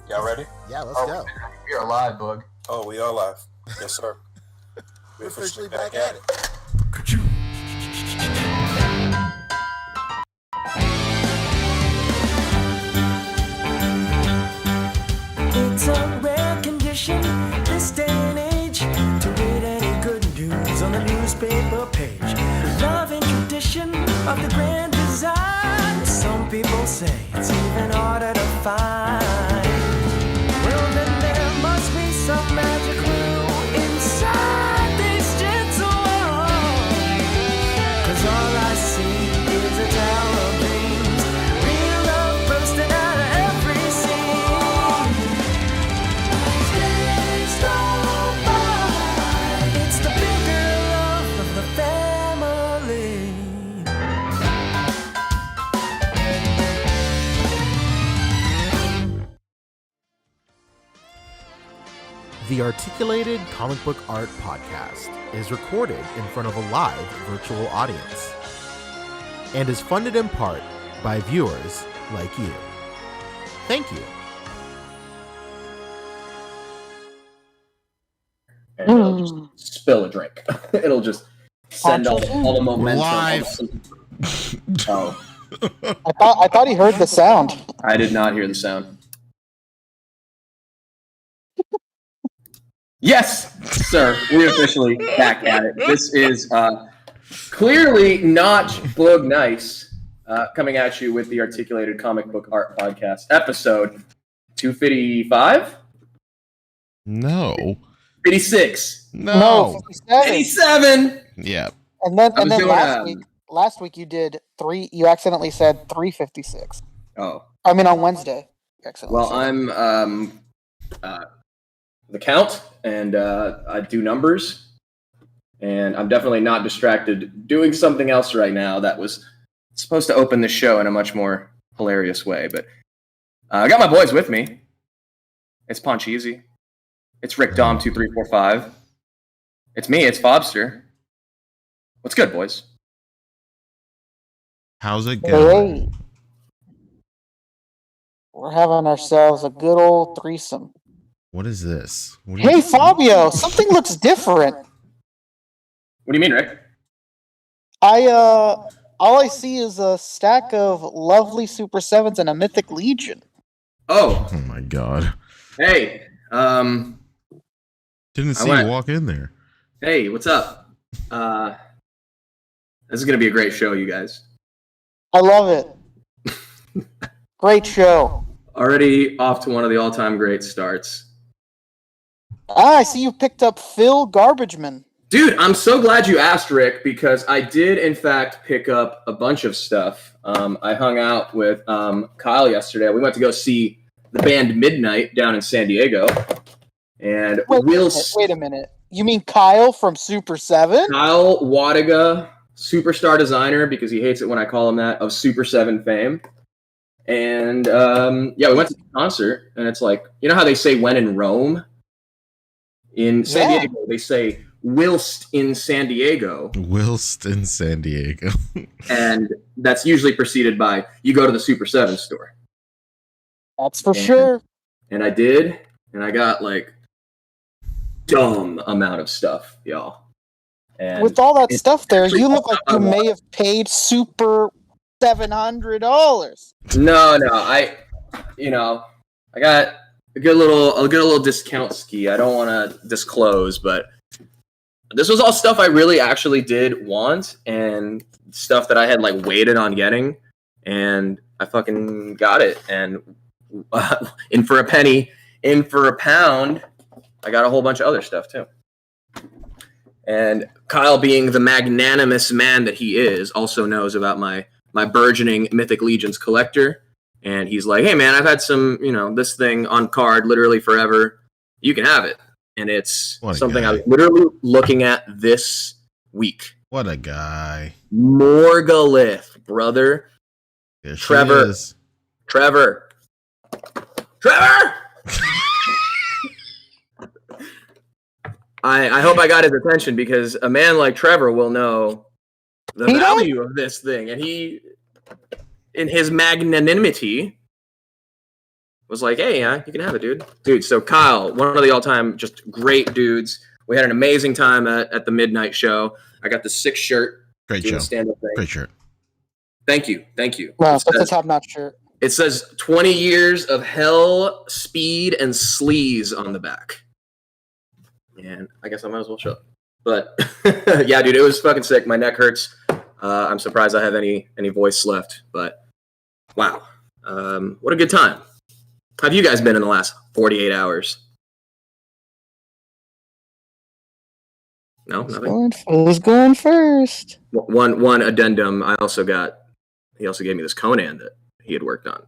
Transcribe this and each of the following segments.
Y'all ready? Yeah, let's go. We are live, Boog. Oh, we are live. Yes, sir. We're officially back at it. It's a rare condition this day and age to read any good news on the newspaper page. Love and tradition of the grand design. Some people say it's even harder to find. Well, then there must be some magic clue inside these gentle walls. 'Cause all I see is a tower of dreams, real love bursting out of every scene. Days go by, it's the bigger love of the family. The Articulated Comic Book Art Podcast is recorded in front of a live virtual audience and is funded in part by viewers like you. Thank you. And it'll just spill a drink. It'll just send all the momentum. Live. Oh, I thought he heard the sound. I did not hear the sound. Yes, sir. We're officially back at it. This is clearly not Boog Nice coming at you with the Articulated Comic Book Art Podcast, episode 255? No. 56. No. 57. 87! Yeah. And then doing, last week you did three. You accidentally said 356. Oh. I mean on Wednesday. You accidentally Well, said I'm the count, and I do numbers, and I'm definitely not distracted doing something else right now that was supposed to open the show in a much more hilarious way. But I got my boys with me. It's Pancheezey. It's Rick Dom 2345. It's me. It's Fobster. What's good, boys? How's it Hey, going? we're having ourselves a good old threesome. What is this? What Hey Fabio, something looks different. What do you mean, Rick? All I see is a stack of lovely Super Sevens and a Mythic Legion. Oh, Oh my god. hey. Didn't see went- you walk in there. Hey, what's up? This is going to be a great show, you guys. I love it. Great show. Already off to one of the all-time great starts. I see you picked up Phil Garbageman. Dude, I'm so glad you asked, Rick, because I did, in fact, pick up a bunch of stuff. I hung out with Kyle yesterday. We went to go see the band Midnight down in San Diego. And Wait a minute. You mean Kyle from Super 7? Kyle Wadiga, superstar designer, because he hates it when I call him that, of Super 7 fame. And, we went to the concert, and it's like, you know how they say when in Rome? In San Diego, they say whilst in San Diego. Whilst in San Diego. And that's usually preceded by, you go to the Super 7 store. That's for sure. And I did, and I got, like, dumb amount of stuff, y'all. And With all that stuff there, actually you look like you may have paid Super $700. No, I got a good little discount ski. I don't want to disclose, but this was all stuff I really actually did want, and stuff that I had like waited on getting, and I fucking got it. And in for a penny, in for a pound, I got a whole bunch of other stuff too. And Kyle, being the magnanimous man that he is, also knows about my burgeoning Mythic Legions collector. And he's like, hey, man, I've had some, this thing on card literally forever. You can have it. And it's something I was literally looking at this week. What a guy. Morgalith, brother. There she Trevor. is. Trevor! I hope I got his attention, because a man like Trevor will know the value of this thing. And he, in his magnanimity, was like, hey, you can have it, dude. Dude, so Kyle, one of the all-time just great dudes. We had an amazing time at the midnight show. I got the 6 shirt. Great doing show. the stand-up thing. Great shirt. Thank you. Wow, that's a top-notch shirt. It says 20 years of hell, speed, and sleaze on the back. And I guess I might as well show it. But yeah, dude, it was fucking sick. My neck hurts. I'm surprised I have any voice left. But wow, what a good time. How have you guys been in the last 48 hours? No, nothing. Who's going first? One addendum. He also gave me this Conan that he had worked on.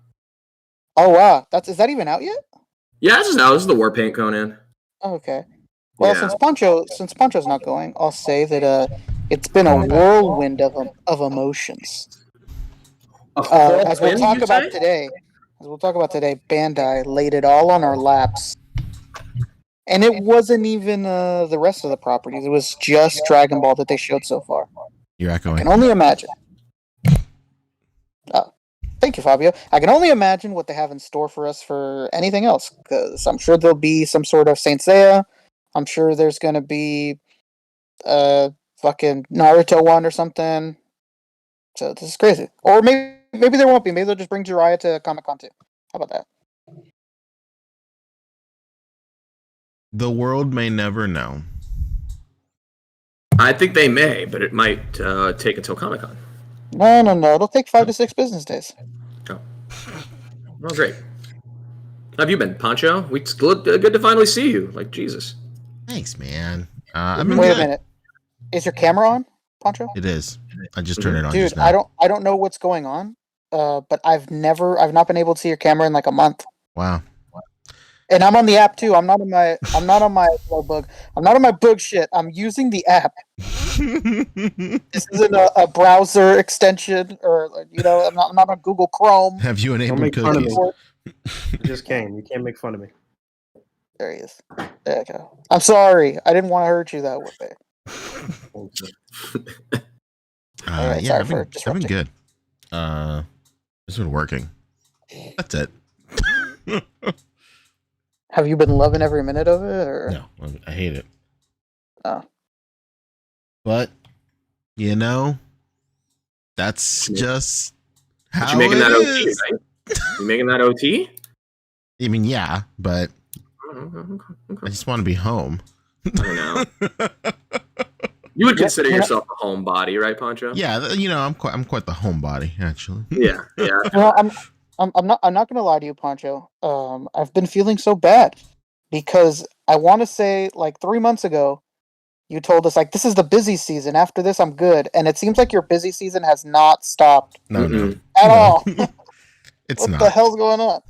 Oh wow, is that even out yet? Yeah, this is out. This is the Warpaint Conan. Oh, okay. Well, Yeah. since Pancho's not going, I'll say that it's been a whirlwind of emotions. As we'll talk about today, Bandai laid it all on our laps, and it wasn't even the rest of the properties. It was just Dragon Ball that they showed so far. You're I echoing. can only imagine. Thank you, Fabio. I can only imagine what they have in store for us for anything else, because I'm sure there'll be some sort of Saint Seiya. I'm sure there's going to be fucking Naruto one or something. So this is crazy. Or maybe there won't be. Maybe they'll just bring Jiraiya to Comic-Con too. How about that? The world may never know. I think they may, but it might take until Comic-Con. No. It'll take 5 to 6 business days. Oh. Well, great. How have you been, Pancho? It's good to finally see you. Like, Jesus. Thanks, man. I've been Wait good. a minute. Is your camera on, Pancho? It is. I just turned it on. Dude, just now. I don't know what's going on. But I've not been able to see your camera in like a month. Wow. And I'm on the app too. I'm not on my Boog. I'm not on my Boog shit. I'm using the app. This isn't a browser extension, or I'm not on Google Chrome. Have you Don't enabled make fun of cookies? me. I just came. You can't make fun of me. There he is. There you go. I'm sorry. I didn't want to hurt you that way. Alright, Yeah, sorry I've for been disrupting. good. It's been working. That's it. Have you been loving every minute of it, or No, I hate it. Oh. But that's just how But you making it that OT, is. right? You making that OT? I mean, yeah, but I just want to be home. I know. You would consider yourself a homebody, right, Pancho? Yeah, I'm quite the homebody, actually. Yeah. I'm not gonna lie to you, Pancho. I've been feeling so bad because I want to say like 3 months ago, you told us like this is the busy season. After this, I'm good, and it seems like your busy season has not stopped No, at all. It's what not. the hell's going on?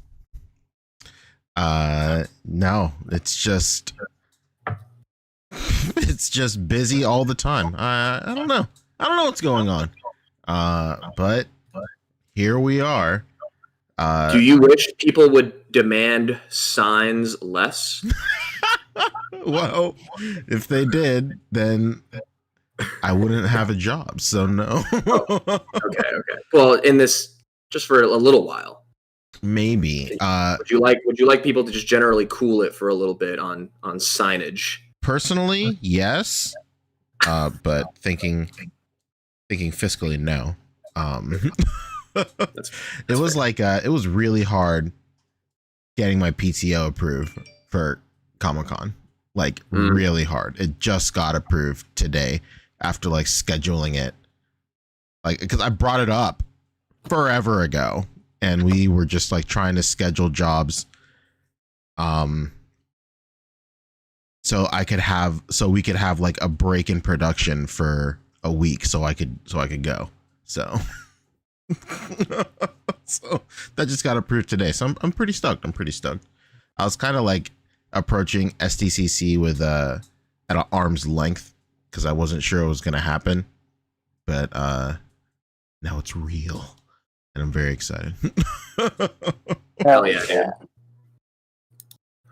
No, it's just busy all the time. I don't know what's going on. But here we are. Do you wish people would demand signs less? Well, if they did, then I wouldn't have a job. So no. Okay. Well, in this, just for a little while. Maybe. Would you like people to just generally cool it for a little bit on signage? Personally, yes. But thinking fiscally, no. It was really hard getting my PTO approved for Comic-Con. Like really hard. It just got approved today after like scheduling it. Like, because I brought it up forever ago, and we were just like trying to schedule jobs, so we could have like a break in production for a week, so I could go. So, so that just got approved today. So I'm pretty stoked. I was kind of like approaching SDCC with at an arm's length because I wasn't sure it was gonna happen, but now it's real, and I'm very excited. Hell yeah, dude.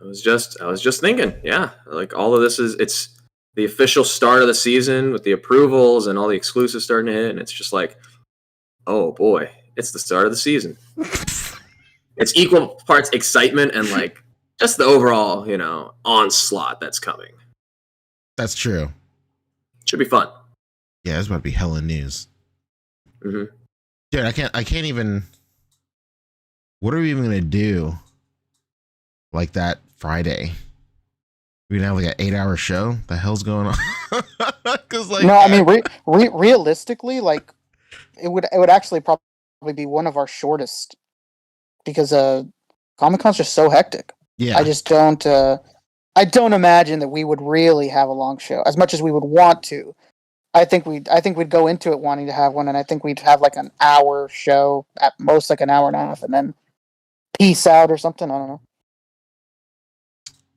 I was just thinking, yeah, like all of this it's the official start of the season with the approvals and all the exclusives starting to hit, and it's just like, oh boy, it's the start of the season. it's equal parts excitement and like just the overall, you know, onslaught that's coming. That's true. Should be fun. Yeah, it's about to be hella news. Mm-hmm. Dude, I can't even. What are we even gonna do? Like that Friday? We gonna have like an 8-hour show? The hell's going on? Because like, no, I mean, realistically, like it would actually probably be one of our shortest because Comic-Con's just so hectic. yeah, I just don't. I don't imagine that we would really have a long show as much as we would want to. I think we'd go into it wanting to have one, and I think we'd have like an hour show at most, like an hour and a half, and then peace out or something. I don't know.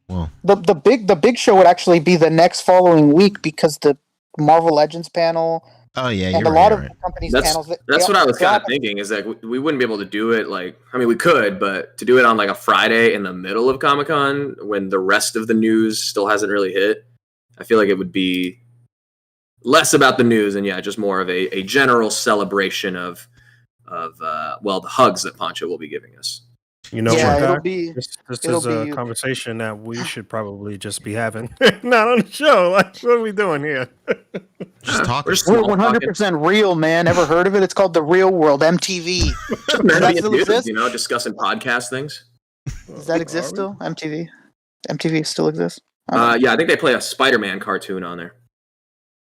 Well, the big show would actually be the next following week because the Marvel Legends panel oh yeah, and you're a right. lot you're of right. companies' That's panels. what I was kind of thinking is that we wouldn't be able to do it like, I mean, we could, but to do it on like a Friday in the middle of Comic-Con when the rest of the news still hasn't really hit, I feel like it would be less about the news and just more of a general celebration of the hugs that Pancho will be giving us. You know Yeah, what? it'll Doc? be- This it'll is a be- conversation that we should probably just be having, not on the show. Like, what are we doing here? Just talk. We're just We're small 100% real, man. Ever heard of it? It's called The Real World, MTV. talking. Men that being still dudes, exist? you know, discussing podcast things. Does that exist still? MTV? MTV still exists? I think they play a Spider-Man cartoon on there.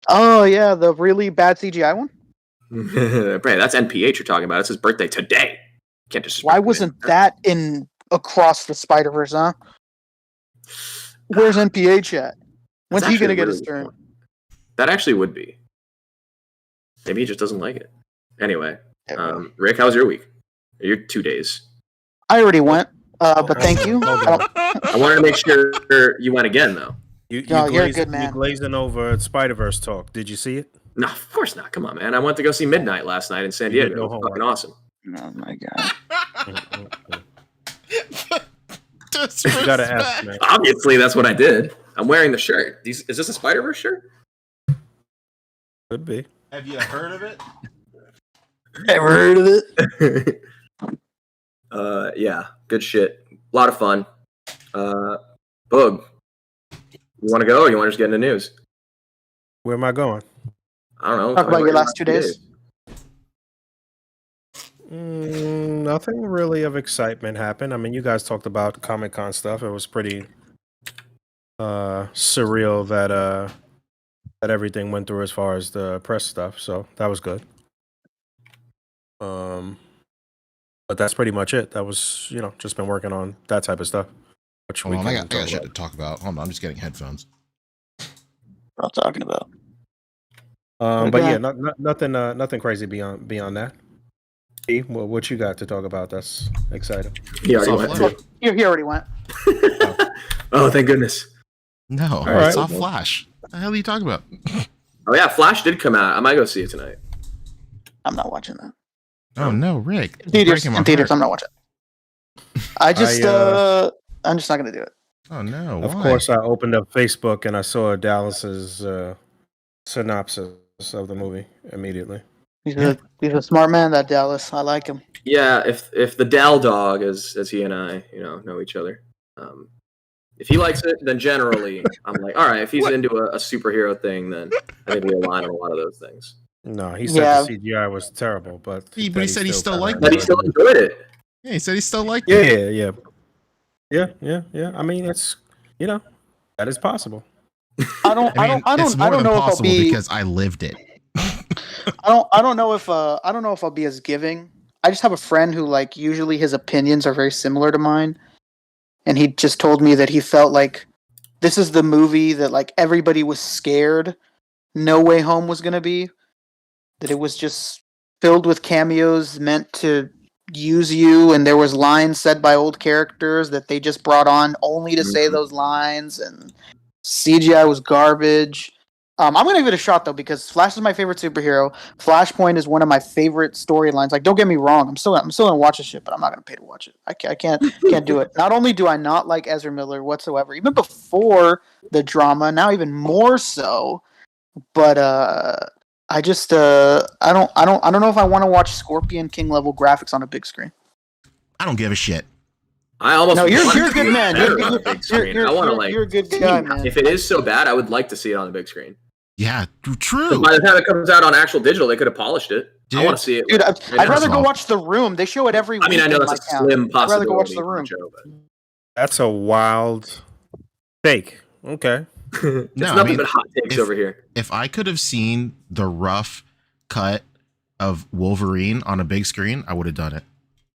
Oh yeah, the really bad CGI one. Right, that's NPH you're talking about. It's his birthday today. Can't just. Why wasn't that in Across the Spider-Verse, huh? Where's NPH at? When's he gonna get his turn? That actually would be. Maybe he just doesn't like it. Anyway, Rick, how was your week? Your 2 days. I already went, but thank you. Hold on. I wanted to make sure you went again, though. No, you're a good man. You glazing over Spider-Verse talk. Did you see it? No, of course not. Come on, man. I went to go see Midnight last night in San You Diego. did no It was homework. fucking awesome. Oh my god. You gotta ask, man. Obviously, that's what I did. I'm wearing the shirt. Is this a Spider-Verse shirt? Could be. Have you heard of it? Ever heard of it? Yeah, good shit. A lot of fun. Boog, you want to go or you want to just get into news? Where am I going? I don't know. Talk about your last 2 days. Nothing really of excitement happened. I mean, you guys talked about Comic-Con stuff. It was pretty surreal that everything went through as far as the press stuff. So that was good. But that's pretty much it. That was, just been working on that type of stuff. Which Hold on, I got talk shit about. to talk about. Hold on, I'm just getting headphones. What I'm talking about. But yeah, nothing crazy beyond that. E, well, what you got to talk about? That's exciting. He already Soft went. Flash. He already went. Oh, thank goodness. No, All I right. saw Flash. What the hell are you talking about? Oh yeah, Flash did come out. I might go see it tonight. I'm not watching that. Oh no, Rick. In theaters, Breaking my in theaters, heart. I'm not watching. I'm just not gonna do it. Oh no. Of why? course, I opened up Facebook and I saw Dallas's synopsis of the movie immediately. He's a smart man, that Dallas. I like him. Yeah, if the Dal dog, as he and I, know each other, if he likes it, then generally I'm like, all right. If he's into a superhero thing, then I think we align on a lot of those things. No, he said the CGI was terrible, but He said he still liked But he still enjoyed it. Yeah, he said he still liked it. Yeah. I mean, it's that is possible. I don't It's more know than if I'll possible be because I lived it. I don't know if I'll be as giving. I just have a friend who usually his opinions are very similar to mine, and he just told me that he felt like this is the movie that everybody was scared No Way Home was gonna be. That it was just filled with cameos meant to use you, and there was lines said by old characters that they just brought on only to say those lines, and CGI was garbage. I'm gonna give it a shot though because Flash is my favorite superhero. Flashpoint is one of my favorite storylines. Don't get me wrong, I'm still gonna watch this shit, but I'm not gonna pay to watch it. I can't do it. Not only do I not like Ezra Miller whatsoever, even before the drama, now even more so. But I just I don't know if I want to watch Scorpion King level graphics on a big screen. I don't give a shit. I almost No, you're want a good man. better on the big screen. I want to like. You're a good guy, man. If it is so bad, I would like to see it on the big screen. Yeah, true. By the time it comes out on actual digital, they could have polished it. Dude. I want to see it. Dude, I'd rather go off. watch The Room. They show it every week. I mean, I know in that's my a town. slim I'd rather possibility. go watch The Room. Joe, but That's a wild take. Okay. it's No, nothing but hot takes over here. If I could have seen the rough cut of Wolverine on a big screen, I would have done it.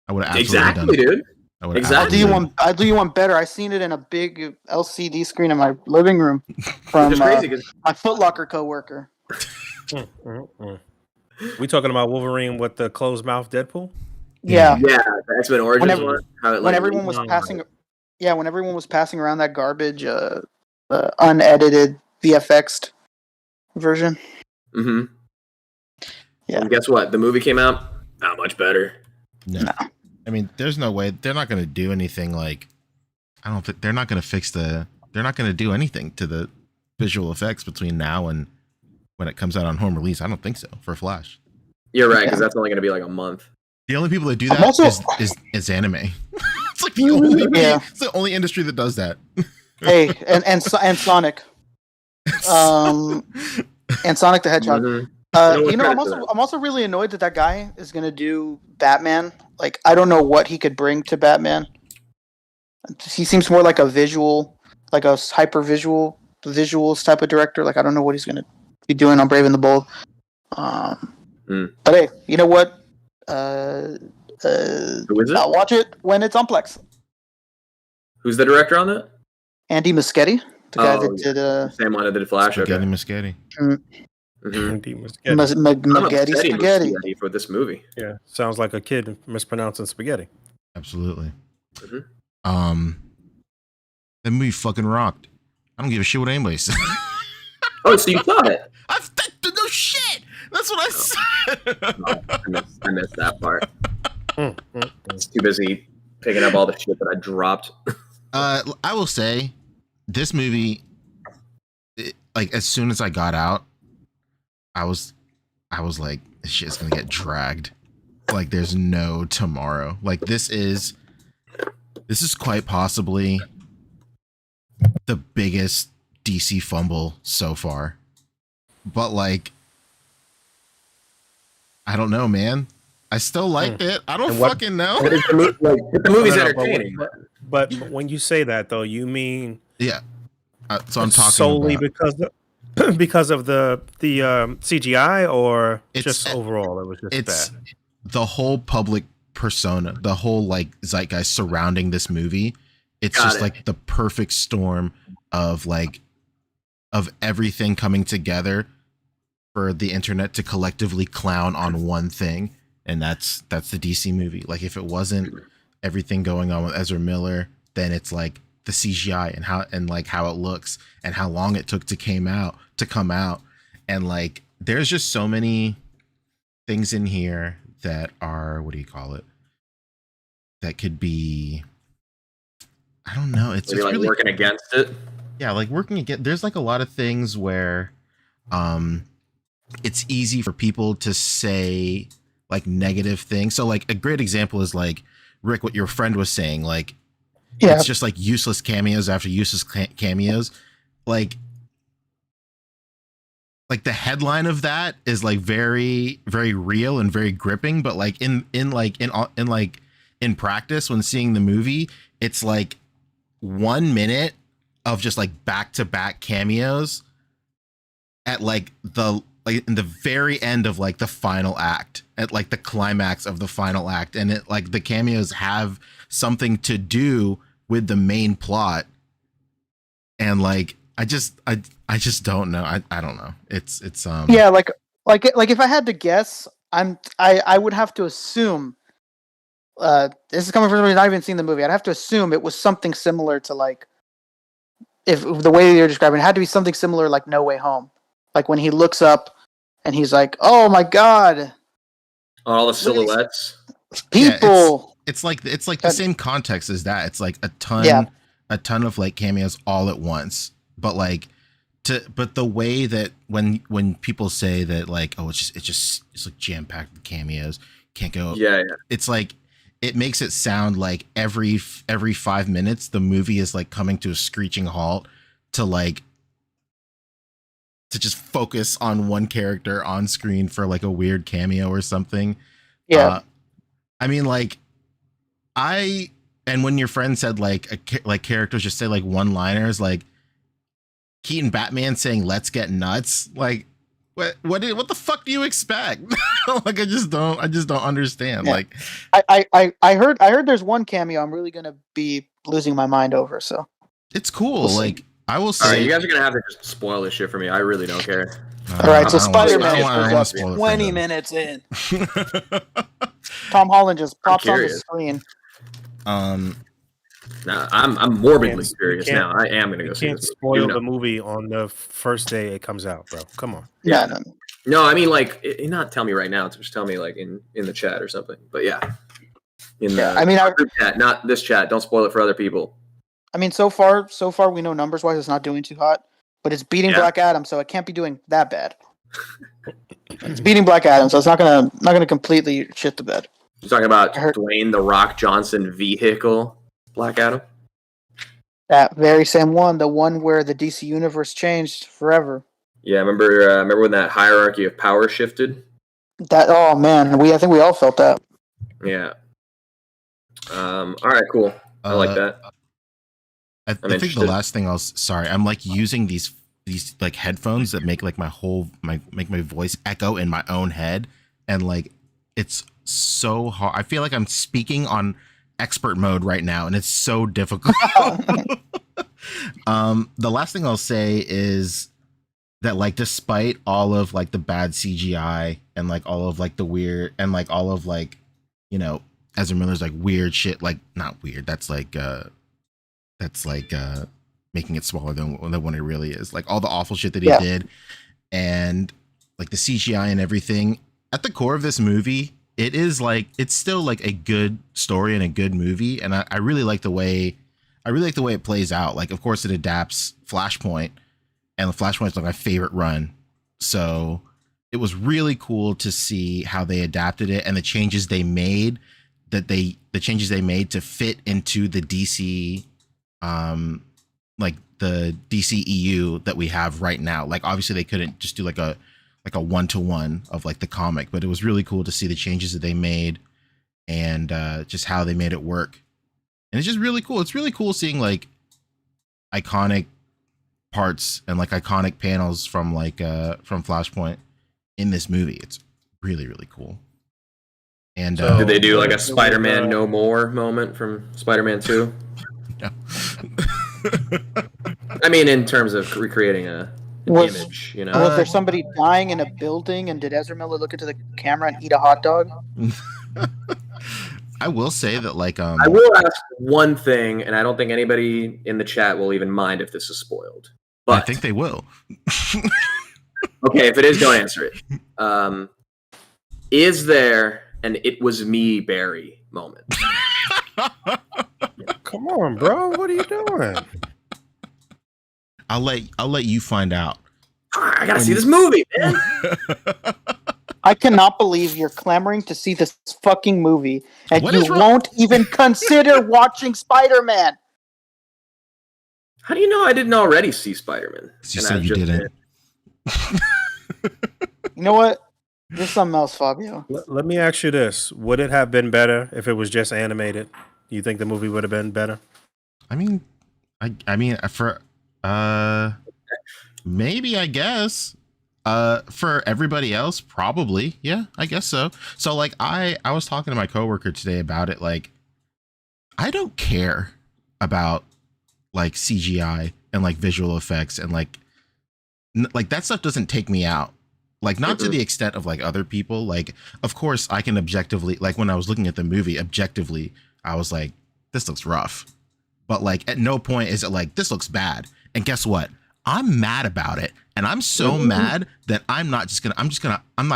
I would have absolutely done Exactly, it. dude. I would have Exactly. I'll do you one better. I seen it in a big LCD screen in my living room from It's crazy 'cause- my Foot Locker coworker. We talking about Wolverine with the closed mouth Deadpool? Yeah. yeah, the X-Men Origins Whenever- one. How it, When everyone was passing around that garbage, unedited VFX'd version. Mm-hmm. Yeah. And guess what? The movie came out. Not much better. No. I mean, there's no way they're not going to do anything like. I don't think they're not going to fix the. They're not going to do anything to the visual effects between now and when it comes out on home release. I don't think so for Flash. You're right, because that's only going to be like a month. The only people that do I'm that also- is anime. It's like the only Yeah. it's the only industry that does that. Hey, and Sonic. And Sonic the Hedgehog. Mhm. You know, I'm also really annoyed that guy is gonna do Batman. Like, I don't know what he could bring to Batman. He seems more like a visual, like a hyper visuals type of director. Like, I don't know what he's gonna be doing on Brave and the Bold. But hey, you know what? Who is it? I'll watch it when it's on Plex. Who's the director on that? Andy Muschietti, the guy Oh, that did Same one that did Flash. Spaghetti Okay. Muschetti. Mm-hmm. Spaghetti. Spaghetti for this movie. Yeah, sounds like a kid mispronouncing spaghetti. Absolutely. Mhm. That movie fucking rocked. I don't give a shit what anybody says. Oh, so you saw it? No shit. That's what I said. I missed that part. I was too busy picking up all the shit that I dropped. I will say, this movie, like as soon as I got out, I was like, this shit's gonna get dragged. Like there's no tomorrow. Like this is quite possibly the biggest DC fumble so far. But like, I don't know, man. I still liked it. I don't fucking know. The movie's No, no, entertaining. But when you say that though, you mean Yeah. So I'm talking solely about, because of the CGI, or It's- just overall it was just it's bad. the whole public persona, the whole like zeitgeist surrounding this movie. It's Got just it. like the perfect storm of everything coming together for the internet to collectively clown on one thing, and that's the DC movie. Like if it wasn't everything going on with Ezra Miller, then it's like the CGI and how it looks and how long it took to come out, and like there's just so many things in here that are, what do you call it, that could be, I don't know, it's Maybe like really working against it. yeah, like working again. There's like a lot of things where it's easy for people to say like negative things. So like a great example is like Rick, what your friend was saying, like it's just like useless cameos after useless cameos. Like the headline of that is like very, very real and very gripping, but like in practice, when seeing the movie, it's like 1 minute of just like back-to-back cameos at like in the very end of like the final act, at like the climax of the final act, and it like the cameos have something to do with the main plot, and like I just don't know. I don't know. It's Yeah, like if I had to guess, I would have to assume. This is coming from somebody who's not even seen the movie. I'd have to assume it was something similar to like, if the way you're describing it had to be something similar like No Way Home, like when he looks up and he's like, "Oh my god, All the silhouettes. people!" it's like the same context as that. It's like a ton of like cameos all at once, but like but the way that when people say that like, oh, it's like jam packed with cameos, can't go. Yeah. It's like it makes it sound like every 5 minutes the movie is like coming to a screeching halt to like to just focus on one character on screen for like a weird cameo or something. Yeah. I mean, like, and when your friend said like characters just say like one-liners, like Keaton Batman saying "Let's get nuts," like what the fuck do you expect? Like I just don't understand. Yeah. Like I heard there's one cameo I'm really gonna be losing my mind over. So it's cool. We'll see. Like I will All say, right, you guys are gonna have to just spoil this shit for me. I really don't care. all right, so I don't wanna- Spider-Man I don't wanna shows spoil up it for 20 them. minutes in. Tom Holland just pops on the curious. screen. Nah, I'm morbidly You curious can't- now. I am gonna You go see can't this. spoil You know. the movie on the first day it comes out, bro. Come on. Yeah. No. No, I mean like not tell me right now. Just tell me like in the chat or something. But yeah, in Yeah, the I mean, group chat, not this chat. Don't spoil it for other people. I mean, so far we know numbers wise it's not doing too hot, but it's beating Yeah. Black Adam, so it can't be doing that bad. It's beating Black Adam, so it's not gonna completely shit the bed. You're talking about I heard- Dwayne the Rock Johnson vehicle, Black Adam. That very same one, the one where the DC universe changed forever. Yeah, remember when that hierarchy of power shifted? That oh man, I think we all felt that. Yeah. All right, cool. I like that. I think the interested. last thing sorry, I'm like using these like headphones that make like make my voice echo in my own head, and like it's so hard. I feel like I'm speaking on expert mode right now, and it's so difficult. The last thing I'll say is that like despite all of like the bad CGI and like all of like the weird and like all of like, you know, Ezra Miller's like weird shit, like not weird, that's like making it smaller than what it really is, like all the awful shit that he did and like the CGI and everything. At the core of this movie, it is like it's still like a good story and a good movie, and I really like the way it plays out. Like of course it adapts Flashpoint, and the Flashpoint is like my favorite run, so it was really cool to see how they adapted it and the changes they made to fit into the DC like the DCEU that we have right now. Like obviously they couldn't just do like a 1-to-1 of like the comic, but it was really cool to see the changes that they made and just how they made it work. And it's just really cool. It's really cool seeing like iconic parts and like iconic panels from Flashpoint in this movie. It's really, really cool. And Did they do like a Spider-Man No More moment from Spider-Man 2? No. I mean, in terms of recreating an image, you know. Was there somebody dying in a building, and did Ezra Miller look into the camera and eat a hot dog? I will say that like I will ask one thing, and I don't think anybody in the chat will even mind if this is spoiled. But I think they will. okay, if it is, don't answer it. Is there an "It was me, Barry" moment? Come on, bro. What are you doing? I'll let you find out. I gotta see this movie, man. I cannot believe you're clamoring to see this fucking movie, and What you is wrong? won't even consider watching Spider-Man. How do you know I didn't already see Spider-Man? You And said I've you just didn't. You know what? There's something else, Fabio. Let me ask you this: would it have been better if it was just animated? You think the movie would have been better? I mean, for maybe, I guess. For everybody else, probably, yeah, I guess so. So like I was talking to my coworker today about it. Like, I don't care about like CGI and like visual effects and like that stuff doesn't take me out. Like not to the extent of like other people. Like, of course I can objectively, like when I was looking at the movie objectively, I was like, this looks rough. But like at no point is it like, this looks bad. And guess what? I'm mad about it. And I'm so mad that I'm not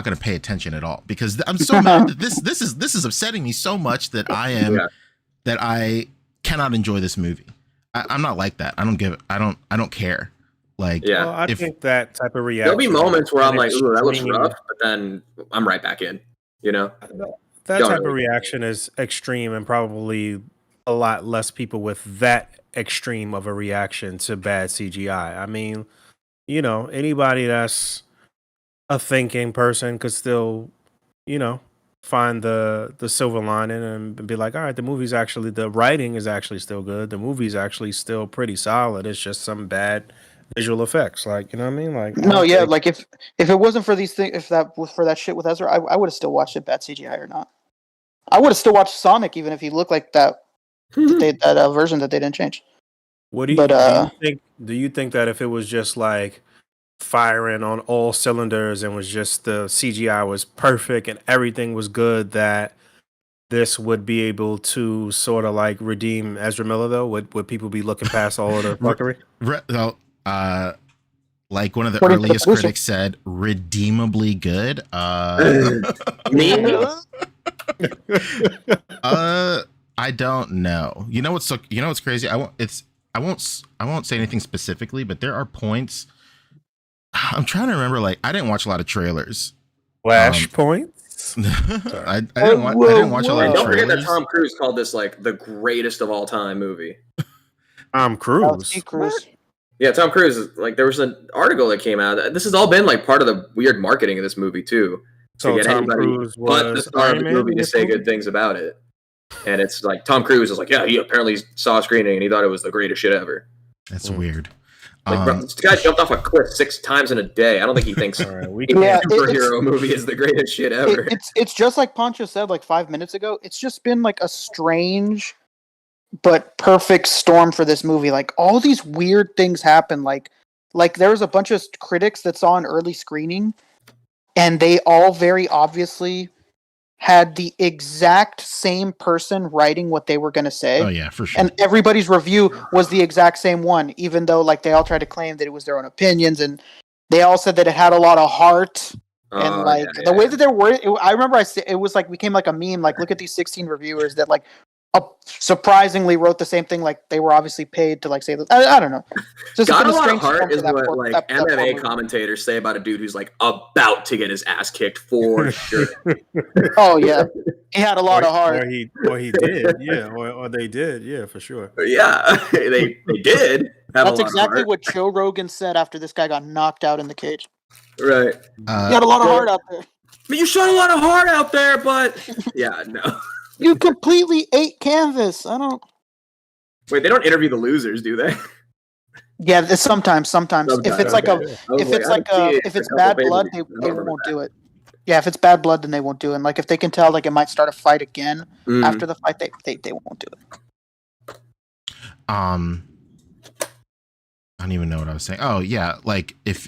gonna pay attention at all, because I'm so mad that this is upsetting me so much that I cannot enjoy this movie. I'm not like that. I don't care. Like, Yeah. Well, I think that type of reaction. There'll be moments where I'm like, "Ooh, that looks extreme- rough," but then I'm right back in. You know? that Don't type of really- reaction is extreme, and probably a lot less people with that extreme of a reaction to bad CGI. I mean, anybody that's a thinking person could still, find the silver lining and be like, all right, the writing is actually still good. The movie's actually still pretty solid. It's just some bad visual effects. Like, you know what I mean? Like, I No, don't yeah, think- like if it wasn't for these things, if that was for that shit with Ezra, I would have still watched it, bad CGI or not. I would have still watched Sonic even if he looked like that version that they didn't change. What do you, But, do you think? Do you think that if it was just like firing on all cylinders and was just the CGI was perfect and everything was good, that this would be able to sort of like redeem Ezra Miller though? Would people be looking past all of the fuckery? Like one of the According to the earliest producer. critics said, redeemably good. Me? I don't know. You know what's crazy? I won't say anything specifically, but there are points. I'm trying to remember. Like, I didn't watch a lot of trailers. Flashpoints. I didn't watch a lot And of don't forget that trailers. Tom Cruise called this like the greatest of all time movie. Tom Cruise. Steve Cruise. Yeah, Tom Cruise is like, there was an article that came out. This has all been like part of the weird marketing of this movie too. So get Tom anybody Cruise but the was star of Iron the Man movie in to this say movie? good things about it. And it's like Tom Cruise is like, yeah, he apparently saw a screening and he thought it was the greatest shit ever. That's weird. Like, bro, this guy jumped off a cliff 6 times in a day. I don't think he thinks All right, we a can. Yeah, superhero movie is the greatest shit ever. It's just like Pancho said like 5 minutes ago. It's just been like a strange but perfect storm for this movie. Like all these weird things happen. Like there was a bunch of critics that saw an early screening, and they all very obviously had the exact same person writing what they were going to say. Oh yeah, for sure. And everybody's review was the exact same one, even though like they all tried to claim that it was their own opinions, and they all said that it had a lot of heart. And Oh, like yeah, the yeah. way that they were, I remember it was like became like a meme. Like, look at these 16 reviewers that like surprisingly wrote the same thing. Like they were obviously paid to like say this. I don't know. Just Got been a lot of strange storm heart for is that what poor- like that poor MMA movie. commentators say about a dude who's like about to get his ass kicked for sure. Oh yeah, he had a lot of heart. Or he did, yeah, or they did, yeah, for sure. Yeah, they did. Have That's a lot exactly of heart. what Joe Rogan said after this guy got knocked out in the cage. Right. He had a lot of heart out there. But you showed a lot of heart out there, but yeah, no. You completely ate canvas. I don't. Wait, they don't interview the losers, do they? Yeah, sometimes. If it's like okay. if it's bad blood, they won't do it. Yeah, if it's bad blood, then they won't do it. And like if they can tell, like it might start a fight again after the fight, they won't do it. I don't even know what I was saying. Oh yeah, like if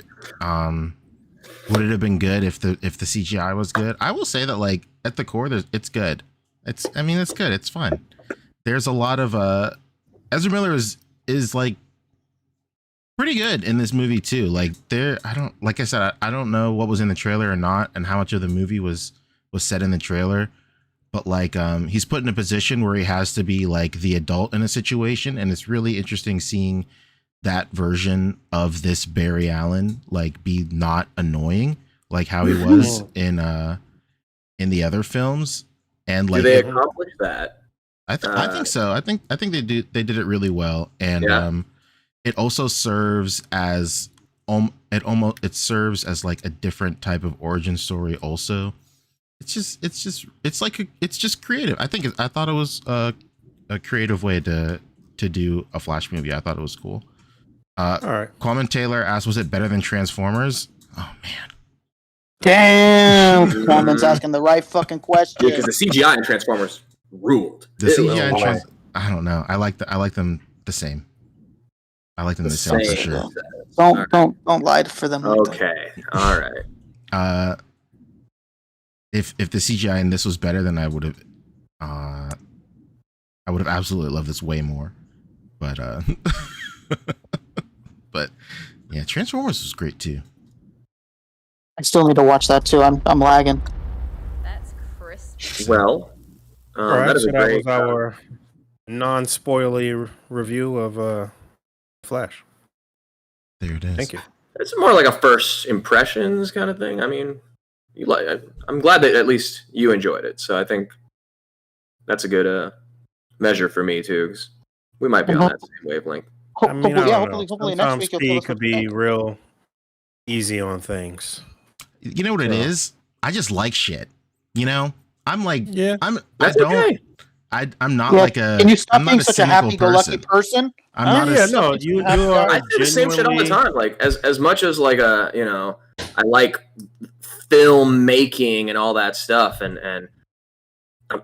would it have been good if the CGI was good? I will say that like at the core, it's good. It's good. It's fun. There's a lot of Ezra Miller is like pretty good in this movie too. Like like I said, I don't know what was in the trailer or not, and how much of the movie was said in the trailer. But like he's put in a position where he has to be like the adult in a situation, and it's really interesting seeing that version of this Barry Allen like be not annoying like how he was in the other films. And like do they accomplish that? I think so. I think they did it really well. And it also serves as it serves as like a different type of origin story also. It's just creative. I thought it was a creative way to do a Flash movie. I thought it was cool. All right. Coleman Taylor asked, was it better than Transformers? Oh man. Damn, Coleman's asking the right fucking question. Because the CGI in Transformers ruled. The CGI I don't know. I like them the same. I like them the same for sure. Don't lie for them. Okay. All right. If the CGI in this was better, then I would have absolutely loved this way more. But but yeah, Transformers was great too. I still need to watch that too. I'm lagging. That's crisp. Well, All right, that is so a that great. was our non-spoilery review of Flash. There it is. Thank you. It's more like a first impressions kind of thing. I mean, you like. I'm glad that at least you enjoyed it. So I think that's a good measure for me too. 'Cause we might be on that same wavelength. I mean, I don't know. Hopefully next Sometimes week you'll P tell us could what you be think. real easy on things. You know what it is? I just like shit. You know, I'm like, Yeah. That's okay. I'm not Yeah, like a. Can you stop I'm not being a such a cynical happy-go-lucky person? I'm Oh, not yeah, a. no, you are I do the same shit all the genuinely- time. Like as much as like I like filmmaking and all that stuff, and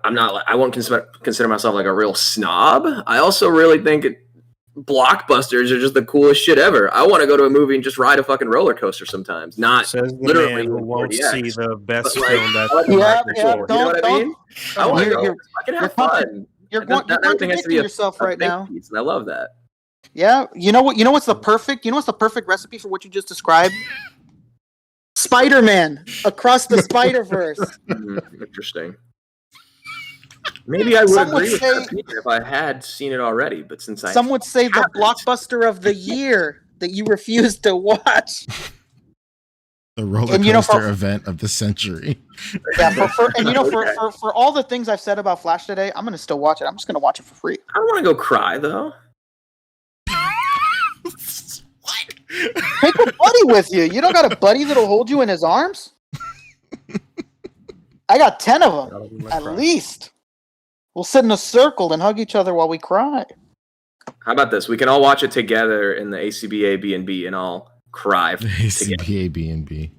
I'm not like I won't consider myself like a real snob. I also really think blockbusters are just the coolest shit ever. I want to go to a movie and just ride a fucking roller coaster sometimes. Not Says the literally man who with won't 4DX, see the best but, like, film that. I like the Yeah, market yeah, tool. You know what I mean? I want to You're- go. I can have you're fun. You're Not everything has to contradicting be a yourself right think now. piece, and I love that. Yeah, you know what's the perfect recipe for what you just described? Spider-Man Across the Spider-Verse. Interesting. Maybe I would Some would agree with say- that opinion if I had seen it already, but since I Some would say the haven't. blockbuster of the year that you refused to watch. The roller And, you know, coaster for- event of the century. Yeah, Okay. for all the things I've said about Flash today, I'm gonna still watch it. I'm just gonna watch it for free. I don't want to go cry though. Take a buddy with you. You don't got a buddy that'll hold you in his arms? I got 10 of them, at least. We'll sit in a circle and hug each other while we cry. How about this? We can all watch it together in the A.C.B.A. B&B and all cry together. A.C.B.A. B&B.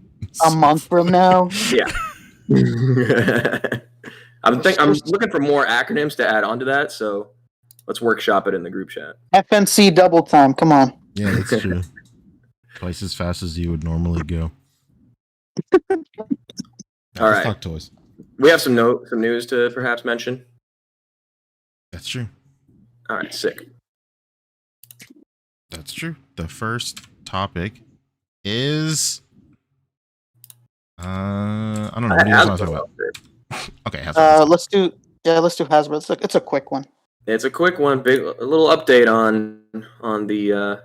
A month from now. Yeah. I'm looking for more acronyms to add onto that, so let's workshop it in the group chat. FNC double time. Come on. Yeah, that's true. Twice as fast as you would normally go. All right. Talk toys. We have some news to perhaps mention. That's true. All right, sick. That's true. The first topic is I don't know. What do you guys want to talk about? Okay, Hasbro. Let's do Hasbro. It's a quick one. It's a quick one. A little update on the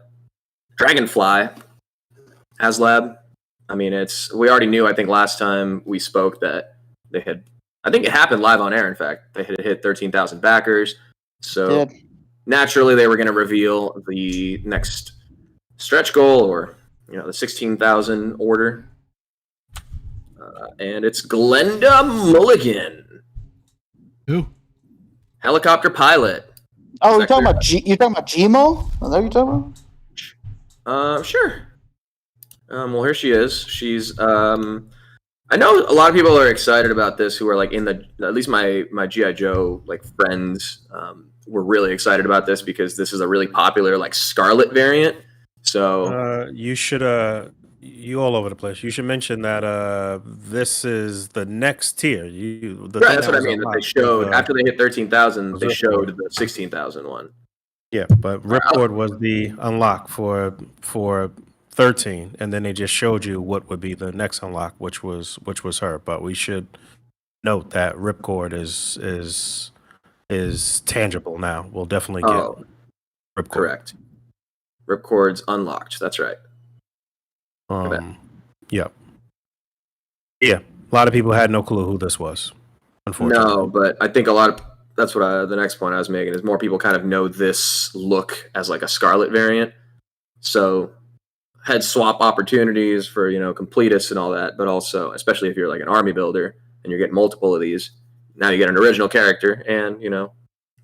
Dragonfly Haslab. I mean, we already knew. I think last time we spoke that they had. I think it happened live on air. In fact, they had hit 13,000 backers. So naturally, they were going to reveal the next stretch goal, or the 16,000 order. And it's Glenda Mulligan. Who? Helicopter pilot. Oh, you're talking about Gmo? Is that what you're talking about? Sure. Well, here she is. She's. I know a lot of people are excited about this. Who are like at least my GI Joe like friends were really excited about this because this is a really popular like Scarlet variant. So you should you all over the place. You should mention that this is the next tier. Right, that's what I mean. That they showed after they hit 13,000, they showed the 16,000 one. Yeah, but Ripcord was the unlock for 13, and then they just showed you what would be the next unlock, which was her. But we should note that Ripcord is tangible now. We'll definitely get Ripcord. Correct. Ripcord's unlocked. That's right. Yeah. A lot of people had no clue who this was. Unfortunately, no, but I think that's what the next point I was making is more people kind of know this look as like a Scarlet variant. So head swap opportunities for completists and all that, but also especially if you're like an army builder and you're getting multiple of these, now you get an original character and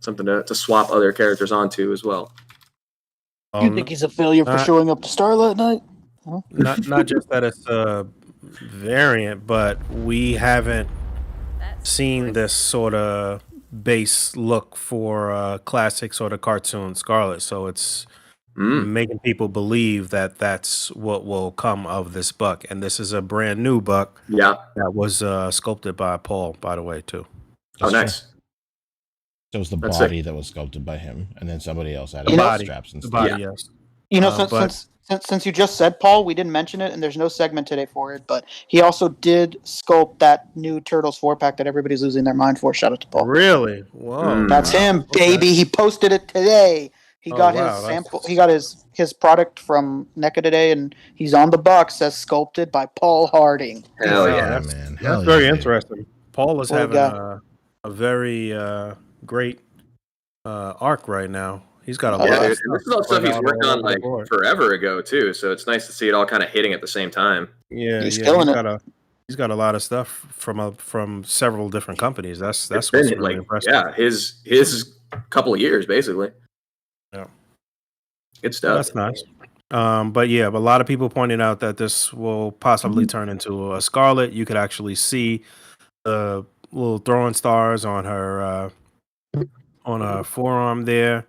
something to swap other characters onto as well. You think he's a failure for showing up to Starlight Night? Huh? Not just that it's a variant, but we haven't seen this sort of base look for classic sort of cartoon Scarlet, so it's making people believe that that's what will come of this buck, and this is a brand new buck. Yeah, that was sculpted by Paul, by the way, too. That's nice. So it was the body that was sculpted by him, and then somebody else added straps and stuff. Yes. Since you just said Paul, we didn't mention it, and there's no segment today for it, but he also did sculpt that new Turtles 4-pack that everybody's losing their mind for. Shout out to Paul. Really? Whoa. That's him, baby. He posted it today. He Oh, got wow, his that's- sample. He got his product from NECA today, and he's on the box as sculpted by Paul Harding. Hell Wow, yeah. that's- man. That's Hell very yeah, dude. interesting. Paul is Poor having guy. a very great arc right now. He's got a Oh, lot Yeah, of dude. stuff. And this is all stuff spread he's out worked all on over the like board. forever ago too. So it's nice to see it all kind of hitting at the same time. Yeah, He's yeah, killing it. he's got a lot of stuff from several different companies. That's It's what's been really like impressive. his couple of years basically. Yeah. Good So stuff. that's nice. But a lot of people pointed out that this will possibly turn into a Scarlet. You could actually see the little throwing stars on her forearm there.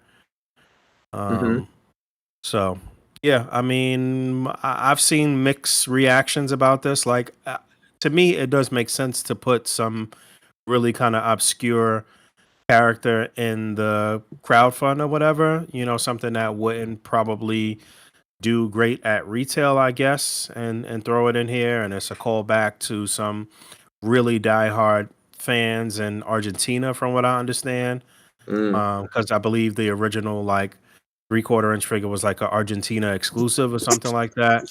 So yeah, I mean, I've seen mixed reactions about this. Like, to me, it does make sense to put some really kind of obscure character in the crowdfund or whatever. You know, something that wouldn't probably do great at retail, I guess, and throw it in here. And it's a callback to some really diehard fans in Argentina, from what I understand. Because I believe the original like 3/4 inch figure was like an Argentina exclusive or something like that.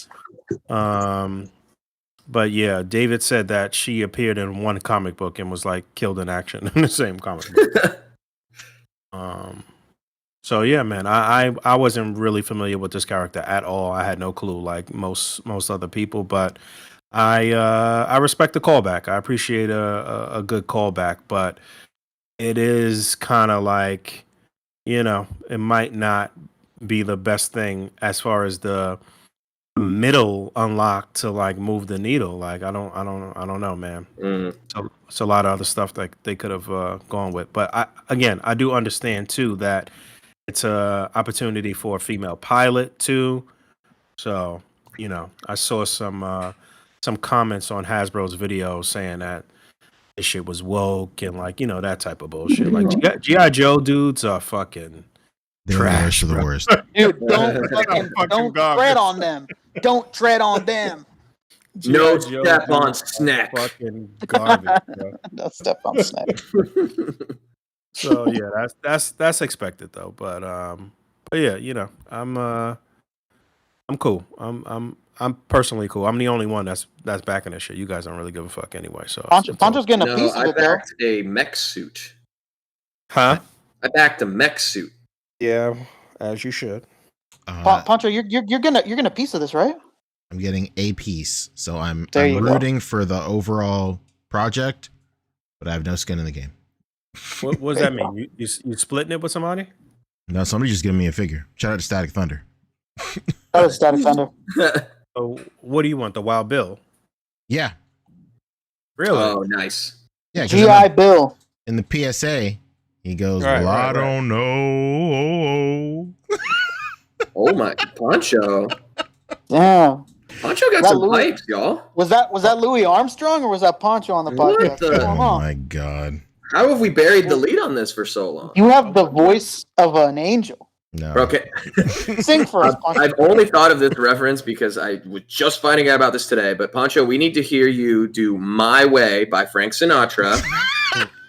But yeah, David said that she appeared in one comic book and was like killed in action in the same comic book. So yeah, man, I wasn't really familiar with this character at all. I had no clue, like most other people. But I respect the callback. I appreciate a good callback, but it is kind of like, you know, it might not be the best thing as far as the middle unlock to like move the needle. Like I don't know, man. So it's a lot of other stuff that they could have gone with. But I do understand too that it's a opportunity for a female pilot too. So, you know, I saw some comments on Hasbro's video saying that this shit was woke and like, you know, that type of bullshit. Like G.I. Joe dudes are fucking They're trash, the bro. worst. Dude, don't tread on them. Don't tread on them. No G.I. Joe step on dudes are snack. fucking garbage, bro. Don't step on snake. So yeah, that's expected though. But yeah, you know, I'm cool. I'm personally cool. I'm the only one that's backing this shit. You guys don't really give a fuck anyway. So Poncho's getting a No, piece of I it though. backed a mech suit. huh? I backed a mech suit. Yeah, as you should. Pancho, you're gonna piece of this, right? I'm getting a piece, so I'm There you go. rooting for the overall project, but I have no skin in the game. What does that mean? You splitting it with somebody? No, somebody just giving me a figure. Shout out to Static Thunder. That was Static Thunder. Oh, what do you want? The Wild Bill? Yeah, Really? Oh, nice. yeah. 'cause G.I. Bill. in the PSA, he goes, Right, "Well, right, I don't know." Oh my, Pancho. Damn. Pancho got That some Louis- pipes, y'all. Was that Louis Armstrong or was that Poncho on the What podcast? the- What's Oh going on? my god, How have we buried the lead on this for so long? You have the voice of an angel. no. Okay. Sing for us, Poncho. I've only thought of this reference because I was just finding out about this today. But Pancho, we need to hear you do "My Way" by Frank Sinatra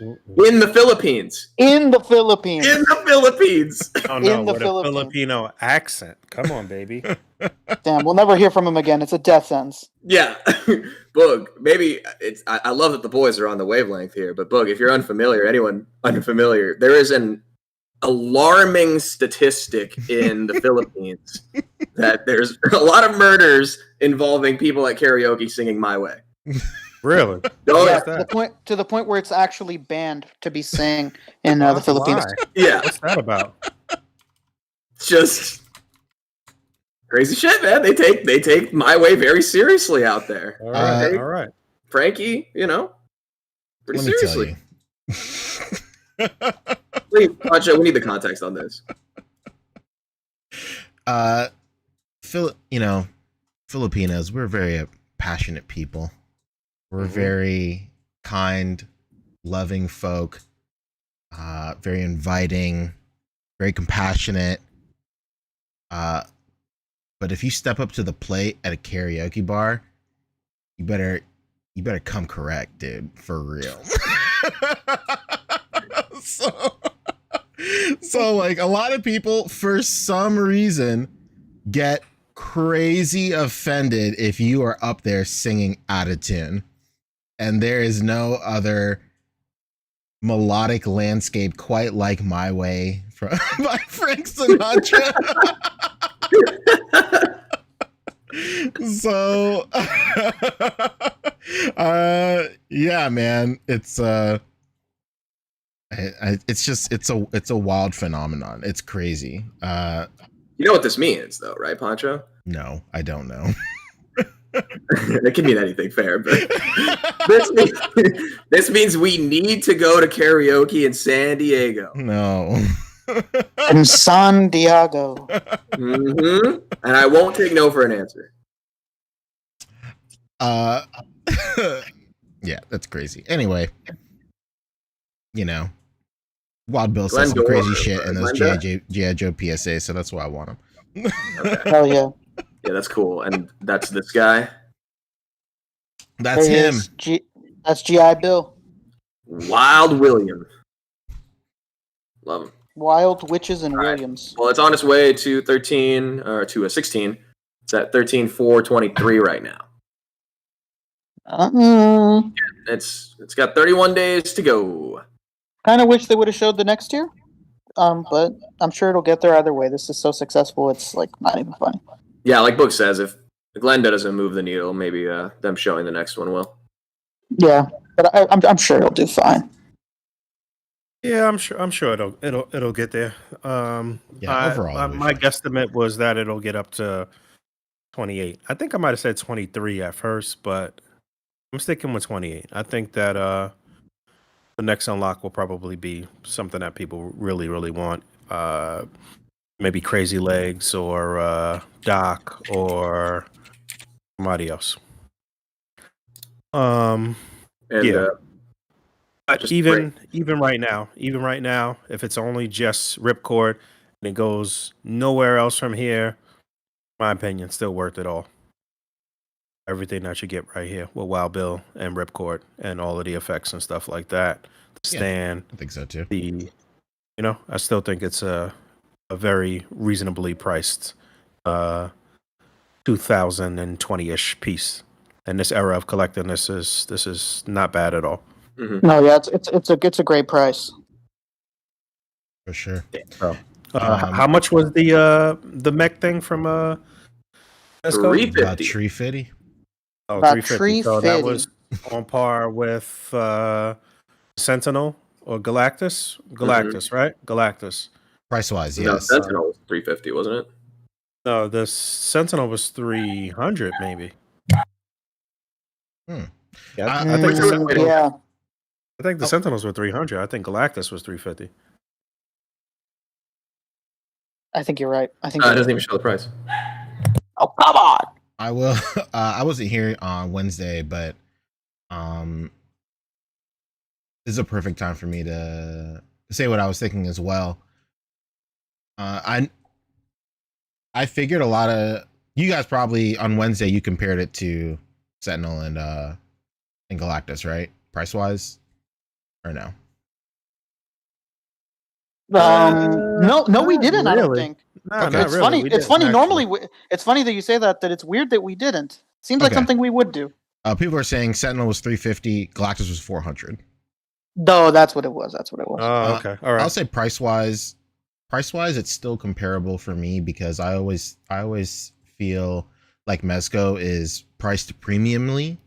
in the Philippines. In the Philippines. In the Philippines. Oh no, in the with a Philippines. Filipino accent. Come on, baby. Damn, we'll never hear from him again. It's a death sentence. Yeah, Boog. Maybe it's. I love that the boys are on the wavelength here. But Boog, if you're anyone unfamiliar, there is an alarming statistic in the Philippines that there's a lot of murders involving people at karaoke singing "My Way." Really? Oh, Yeah, yeah. to the point where it's actually banned to be sang in the Philippines. Why? Yeah, What's that about? just crazy shit, man. They take "My Way" very seriously out there. All right, Hey, all right. Frankie, you know, pretty Let me tell seriously. you. Please, Pancho, we need the context on this. Filipinos, we're very passionate people. We're very kind, loving folk, very inviting, very compassionate. But if you step up to the plate at a karaoke bar, you better come correct, dude, for real. So like a lot of people for some reason get crazy offended if you are up there singing out of tune, and there is no other melodic landscape quite like My Way from by Frank Sinatra. So yeah, man, it's it's a wild phenomenon. It's crazy. You know what this means, though, right, Pancho? No, I don't know. It can mean anything fair, but this means we need to go to karaoke in San Diego. No. In San Diego. Mm-hmm. And I won't take no for an answer. Yeah, that's crazy. Anyway, you know, Wild Bill says some crazy shit in those G.I. Joe PSA, so that's why I want him. Okay. Hell yeah. Yeah, that's cool. And that's this guy? That's There he him. is. That's G.I. Bill. Wild William. Love him. Wild Witches and All right. Williams. Well, it's on its way to 13, or to a 16. It's at 13,423 right now. It's got 31 days to go. Kind of wish they would have showed the next tier. But I'm sure it'll get there either way. This is so successful, it's like not even funny. Yeah, like Boog says, if Glenda doesn't move the needle, maybe them showing the next one will. Yeah, but I'm sure it'll do fine. Yeah, I'm sure it'll get there. Overall, my guesstimate was that it'll get up to 28. I think I might have said 23 at first, but I'm sticking with 28. I think that the next unlock will probably be something that people really, really want. Maybe Crazy Legs or Doc or somebody else. And, yeah. just Even right now, if it's only just Ripcord and it goes nowhere else from here, my opinion, still worth it all. Everything that you get right here with Wild Bill and Ripcord and all of the effects and stuff like that. The stand, I think so too. I still think it's a very reasonably priced 2020-ish piece. In this era of collecting, this is not bad at all. Mm-hmm. No, yeah, it's a great price. For sure. How much was the mech thing from Esco? 350. 350. Oh, About 350. So that 350. was on par with Sentinel or Galactus. Galactus, right? Galactus. Price wise, No, yes. Sentinel was 350, wasn't it? No, the Sentinel was 300, maybe. Hmm. Yeah, I- I think the Sentinel, Yeah, I think the Sentinels were 300. I think Galactus was 350. I think you're right. I think. It you're doesn't right. even show the price. Oh, come on! I will. I wasn't here on Wednesday, but this is a perfect time for me to say what I was thinking as well. I figured a lot of you guys probably on Wednesday you compared it to Sentinel and Galactus, right? Price wise, or no? No, we didn't. I don't really. think. No, Okay. not It's really. funny. We It's didn't, funny. actually. Normally, it's funny that you say that. That it's weird that we didn't. Seems like Okay. something we would do. People are saying Sentinel was 350, Galactus was 400. No, that's what it was. That's what it was. Oh, okay. All right. I'll say price wise, it's still comparable for me because I always feel like Mezco is priced premiumly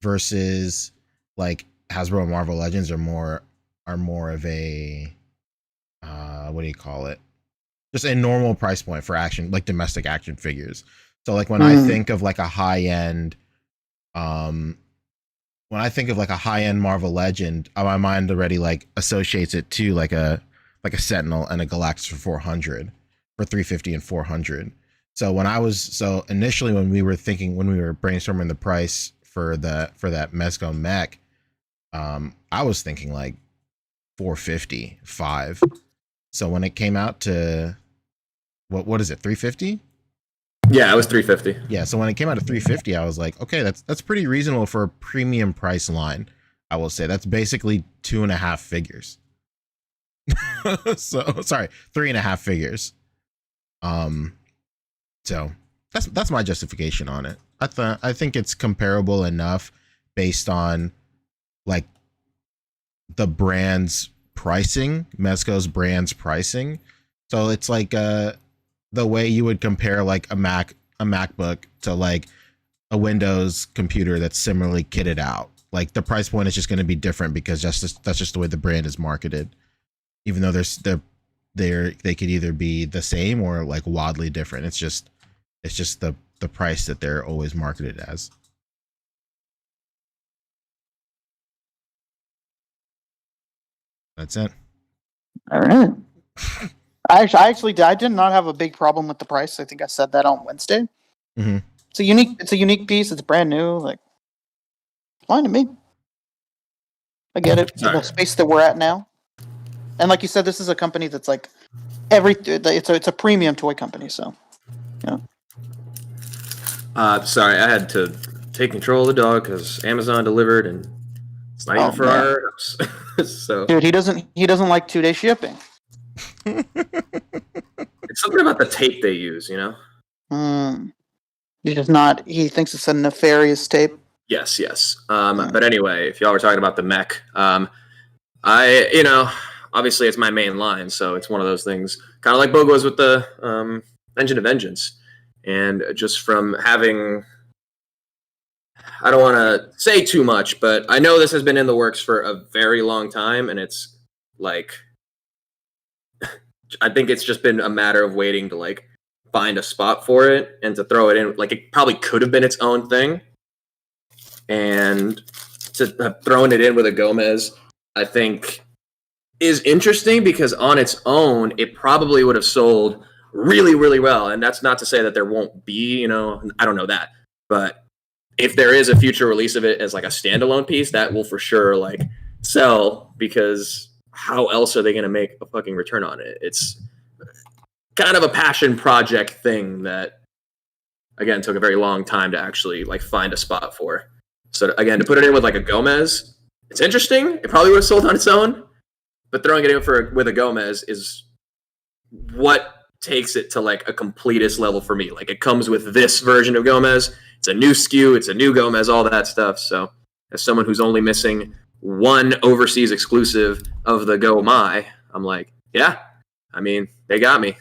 versus like Hasbro and Marvel Legends are more of a what do you call it? Just a normal price point for action, like domestic action figures. So like when I think of like a high end Marvel Legend, my mind already like associates it to like a Sentinel and a Galactus for 400, for 350 and 400. So initially when we were brainstorming the price for that Mezco mech, I was thinking like 450, 5. So when it came out to what is it, 350? Yeah, it was 350. Yeah, so when it came out at 350, I was like, okay, that's pretty reasonable for a premium price line. I will say that's basically 2.5 figures. So sorry, 3.5 figures. So that's my justification on it. I think it's comparable enough based on like the brand's pricing, Mezco's brand's pricing. So it's like the way you would compare like a MacBook to like a Windows computer that's similarly kitted out. Like the price point is just going to be different because that's just the way the brand is marketed. Even though they could either be the same or like wildly different. It's just the price that they're always marketed as. That's it. All right. I did not have a big problem with the price. I think I said that on Wednesday. Mm-hmm. It's a unique piece. It's brand new. Like, fine to me. I get it. The space that we're at now, and like you said, this is a company that's like it's a premium toy company. So, yeah. Sorry, I had to take control of the dog because Amazon delivered, and it's not even for our house. So, dude, he doesn't like 2-day shipping. It's something about the tape they use, you know. He's just not. He thinks it's a nefarious tape. Yes. But anyway, if y'all were talking about the mech, obviously it's my main line, so it's one of those things, kind of like Boog was with the Engine of Vengeance, and just from having, I don't want to say too much, but I know this has been in the works for a very long time, and it's like, I think it's just been a matter of waiting to like find a spot for it and to throw it in. Like it probably could have been its own thing. And to have thrown it in with a Gomez, I think is interesting because on its own, it probably would have sold really, really well. And that's not to say that there won't be, I don't know that. But if there is a future release of it as like a standalone piece, that will for sure like sell, because how else are they going to make a fucking return on it? It's kind of a passion project thing that, again, took a very long time to actually like find a spot for. So again, to put it in with like a Gomez, it's interesting. It probably would have sold on its own, but throwing it in with a Gomez is what takes it to like a completist level for me. Like it comes with this version of Gomez. It's a new SKU. It's a new Gomez, all that stuff. So as someone who's only missing one overseas exclusive of the Gomai, I'm like, yeah, I mean, they got me.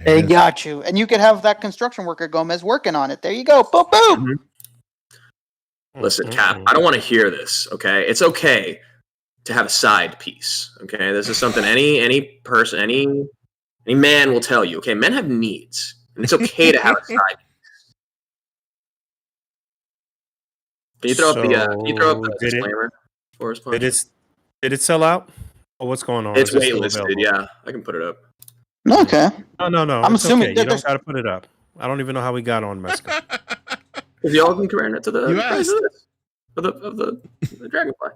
They got you. And you could have that construction worker Gomez working on it. There you go. Boom, boom. Mm-hmm. Listen, Cap, I don't want to hear this, okay? It's okay to have a side piece, okay? This is something any person, any man will tell you, okay? Men have needs, and it's okay to have a side piece. Can you throw up the disclaimer for us, Pancho? Did it sell out? Or what's going on? It's waitlisted, yeah. I can put it up. Okay. No. I'm assuming okay. You don't got to put it up. I don't even know how we got on Mexico. Because y'all comparing it to the US of the Dragonfly.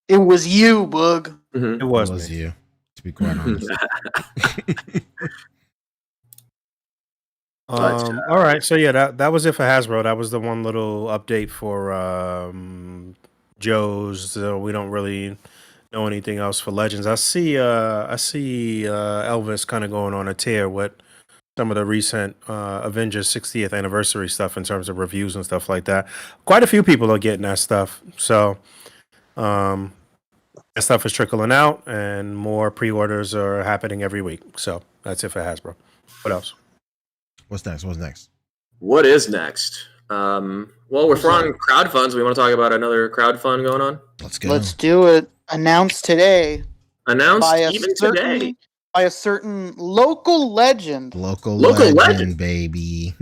It was you, Boog. Mm-hmm. It was you, to be quite honest. All right. So yeah, that was it for Hasbro. That was the one little update for Joe's. We don't really know anything else for Legends. I see Elvis kind of going on a tear with some of the recent Avengers 60th anniversary stuff in terms of reviews and stuff like that. Quite a few people are getting that stuff. So that stuff is trickling out, and more pre-orders are happening every week. So that's it for Hasbro. What else? What's next? What is next? Well, if we're on crowd funds, we want to talk about another crowd fund going on. Let's go. Let's do it. Announced today. Today. By a certain local legend. Local legend, baby.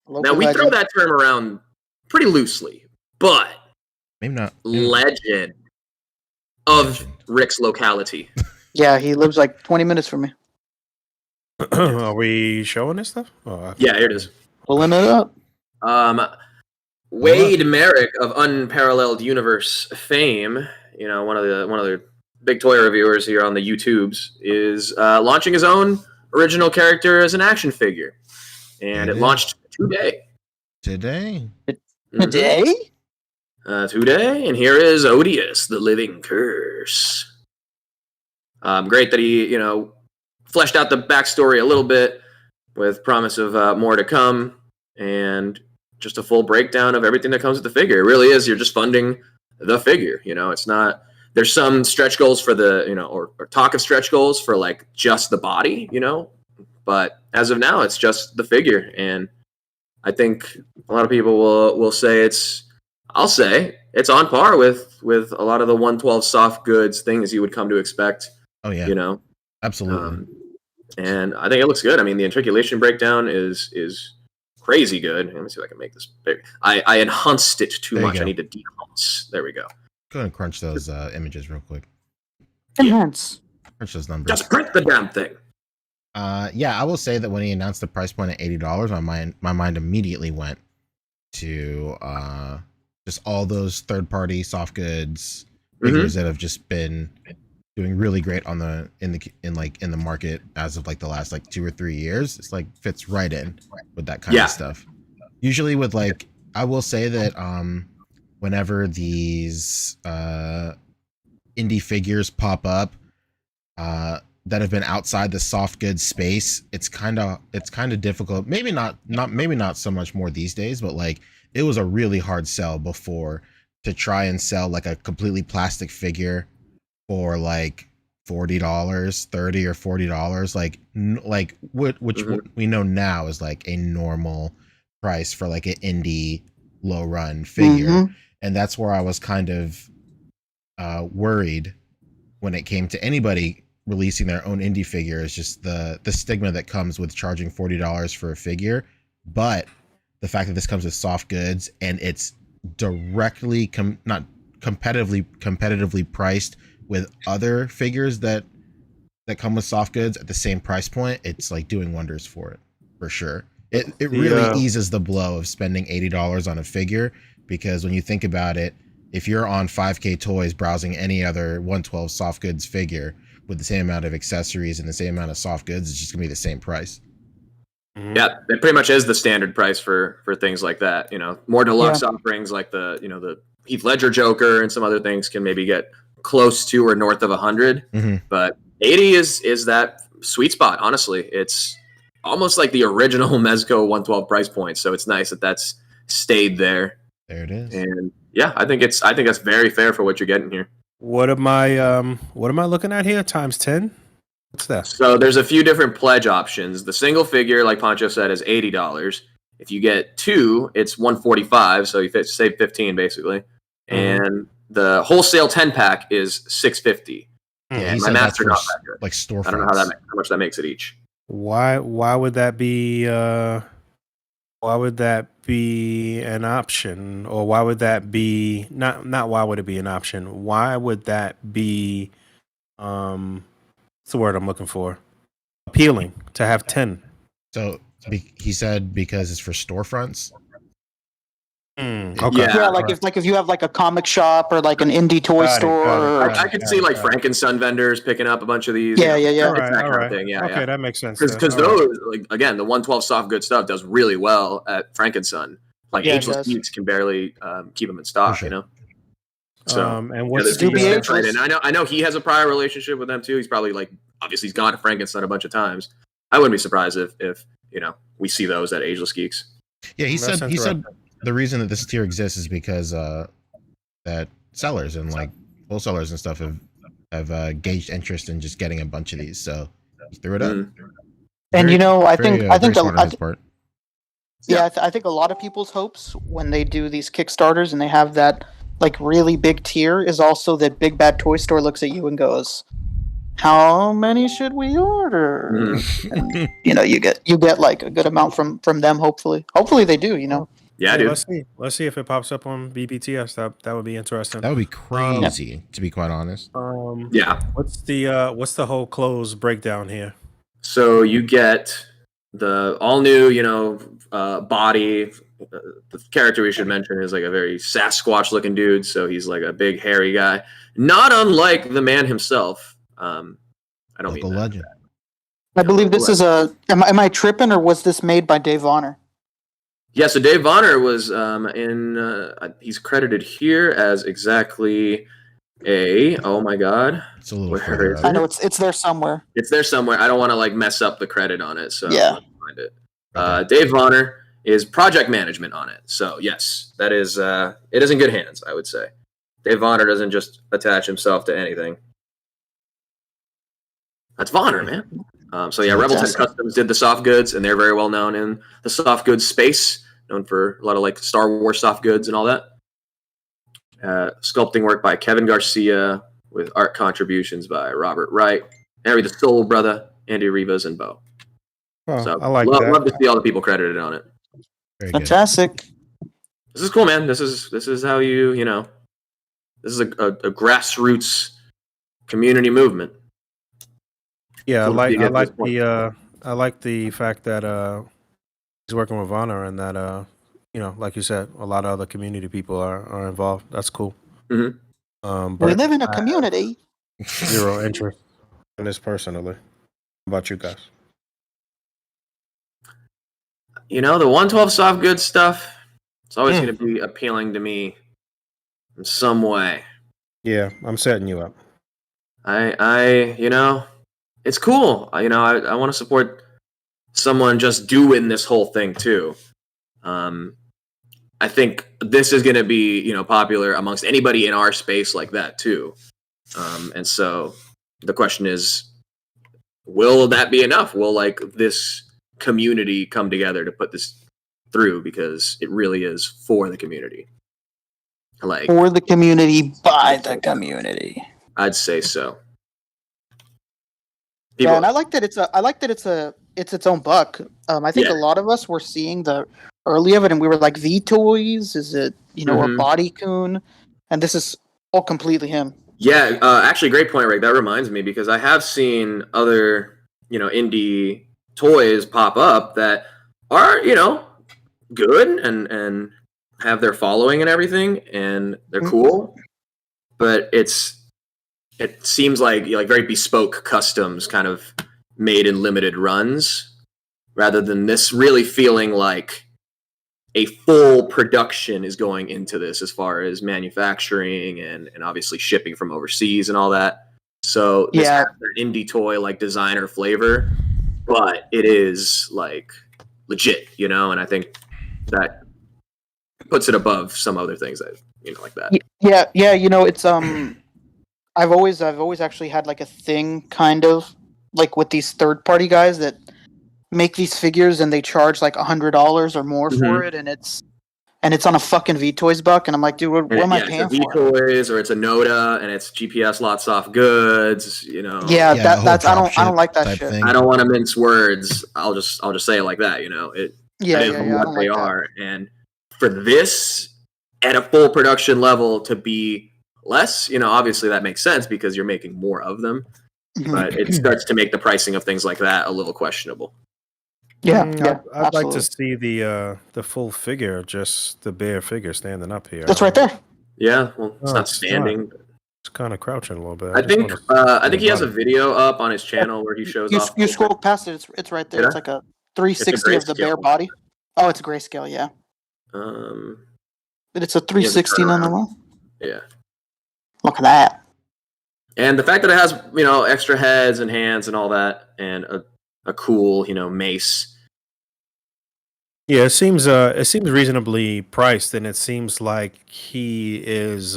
Now, we throw that term around pretty loosely, but maybe not. Legend of Rick's locality. Yeah, he lives like 20 minutes from me. Are we showing this stuff? Yeah, here it is. Pulling it up. Wade Merrick of Unparalleled Universe fame, one of the big toy reviewers here on the YouTubes, is launching his own original character as an action figure, and it launched today. Today? Today? today, and here is Odious, the Living Curse. Great that he, fleshed out the backstory a little bit with promise of more to come, and just a full breakdown of everything that comes with the figure. It really is. You're just funding the figure. It's not. There's some stretch goals for the, or talk of stretch goals for like just the body, but as of now, it's just the figure, and I think a lot of people will say I'll say it's on par with a lot of the 112 soft goods things you would come to expect. Oh yeah, absolutely. And I think it looks good. I mean, the intriculation breakdown is crazy good. Let me see if I can make this big. I enhanced it too much. I need to de-enhance. There we go. Go ahead and crunch those images real quick. Enhance. Crunch those numbers. Just print the damn thing. Yeah, I will say that when he announced the price point at $80, my mind immediately went to just all those third-party soft goods figures that have just been doing really great in the market as of like the last like 2 or 3 years. It's like fits right in with that kind of stuff. Usually with like, I will say that whenever these indie figures pop up that have been outside the soft goods space, it's kind of difficult. Maybe not so much more these days, but like it was a really hard sell before to try and sell like a completely plastic figure for like $40, $30 or $40, which we know now is like a normal price for like an indie low run figure. And that's where I was kind of worried when it came to anybody releasing their own indie figure, is just the stigma that comes with charging $40 for a figure. But the fact that this comes with soft goods and it's directly not competitively priced with other figures that come with soft goods at the same price point, it's like doing wonders for it, for sure. It really eases the blow of spending $80 on a figure, because when you think about it, if you're on 5K Toys browsing any other 112 soft goods figure with the same amount of accessories and the same amount of soft goods, it's just gonna be the same price. Yeah, it pretty much is the standard price for things like that. More deluxe offerings like the Heath Ledger Joker and some other things can maybe get close to or north of 100, but 80 is that sweet spot. Honestly, it's almost like the original Mezco 112 price point. So it's nice that that's stayed there. There it is. And yeah, I think that's very fair for what you're getting here. What am I looking at here? Times 10? What's that? So there's a few different pledge options. The single figure, like Pancho said, is $80. If you get 2, it's $145. So you save 15 basically. And the wholesale 10-pack is $650. Yeah, my maths are not that good. Like storefronts. I don't know how much that makes it each. Why would that be? Why would that be an option, or why would that be not? Why would it be an option? Why would that be? What's the word I'm looking for? Appealing to have 10. So he said because it's for storefronts. Okay. Yeah, if you have like a comic shop or like an indie toy store. I could see like Frankenson vendors picking up a bunch of these. Yeah. That kind of thing. Yeah, okay, that makes sense. Because those, like, again, the 112 soft good stuff does really well at Frankenson. Like Ageless Geeks can barely keep them in stock, So and what's the I know he has a prior relationship with them too. He's probably obviously he's gone to Frankenstein a bunch of times. I wouldn't be surprised if we see those at Ageless Geeks. Yeah, he said the reason that this tier exists is because that sellers and like wholesalers and stuff have gauged interest in just getting a bunch of these, so he threw it up. And I think smart on his part. I think a lot of people's hopes when they do these Kickstarters and they have that like really big tier is also that Big Bad Toy Store looks at you and goes, "How many should we order?" And, you get like a good amount from them. Hopefully they do. Yeah, dude. Let's see if it pops up on BBTS. That would be interesting. That would be crazy, to be quite honest. Yeah. What's the whole clothes breakdown here? So you get the all new, body. The character we should mention is like a very Sasquatch looking dude. So he's like a big hairy guy, not unlike the man himself. I don't mean that. Legend. I believe this is am I tripping, or was this made by Dave Honor? Yeah, so Dave Vonner was he's credited here as exactly oh my god. It's a little Where further is up. I know it's there somewhere. It's there somewhere. I don't want to like mess up the credit on it, so Yeah. let's find it. Okay. Dave Vonner is project management on it. So yes, that is it is in good hands, I would say. Dave Vonner doesn't just attach himself to anything. That's Vonner, man. So yeah, Revoltech Customs did the soft goods, and they're very well known in the soft goods space, known for a lot of like Star Wars soft goods and all that. Sculpting work by Kevin Garcia with art contributions by Robert Wright, Harry the Soul Brother, Andy Rivas, and Bo. Oh, So I like love that. to see all the people credited on it. Very good. Fantastic. This is cool, man. This is how you know. This is a grassroots community movement. Yeah, Cool to see I at like this point. I like the fact that he's working with Vonner and that you know, like you said, a lot of other community people are involved. That's cool. Mhm. We But live in a I have community. zero interest in this personally. How about you guys? You know, the 112 soft goods stuff, it's always going to be appealing to me in some way. Yeah, I'm setting you up. You know, it's cool. I want to support someone just doing this whole thing too. I think this is going to be, you know, popular amongst anybody in our space like that too. And so the question is, will that be enough? Will like this community come together to put this through, because it really is for the community. Like For the community, by the community. I'd say so. Yeah, and I like that it's its own buck. I think Yeah. a lot of us were seeing the early of it, and we were like, V Toys, is it a Body Coon? And this is all completely him. Yeah, actually, great point, Rick. That reminds me, because I have seen other, indie toys pop up that are, good and have their following and everything, and they're cool. But it seems like very bespoke customs, kind of made in limited runs, rather than this really feeling like a full production is going into this, as far as manufacturing and obviously shipping from overseas and all that. So this has an indie toy like designer flavor, but it is like legit, and I think that puts it above some other things that like that. Yeah, it's I've always actually had like a thing kind of like with these third party guys that make these figures and they charge like $100 or more for it, and it's on a fucking V Toys buck, and I'm like, dude, what am I paying it's a for? V-Toys, or it's a Noda, and it's GPS lot soft goods, Yeah, that's I don't like that shit. Thing. I don't want to mince words. I'll just say it like that. That is what they are, and for this at a full production level to be less, obviously that makes sense because you're making more of them, but it starts to make the pricing of things like that a little questionable. I'd like to see the full figure, just the bare figure standing up here. That's right there. Yeah, well, it's not standing. It's kind of crouching a little bit. I think he has a video up on his channel where he shows off. You scroll past it. It's right there. Yeah? It's like a 360 of the bare body. Oh, it's a grayscale. Yeah. But it's a 360 nonetheless. Yeah. Look at that. And the fact that it has extra heads and hands and all that, and a cool mace. Yeah, it seems reasonably priced, and it seems like he is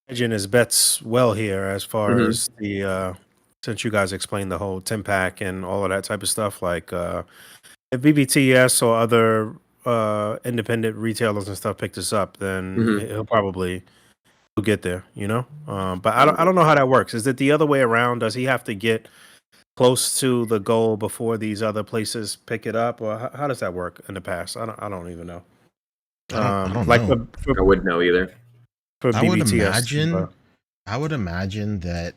hedging his bets well here, as far as the since you guys explained the whole 10-pack and all of that type of stuff. Like if BBTS or other independent retailers and stuff pick this up, then he'll probably get there, But I don't know how that works. Is it the other way around? Does he have to get close to the goal before these other places pick it up, or how does that work in the past? I don't even know. I don't I wouldn't know either. For BBTS, I would imagine that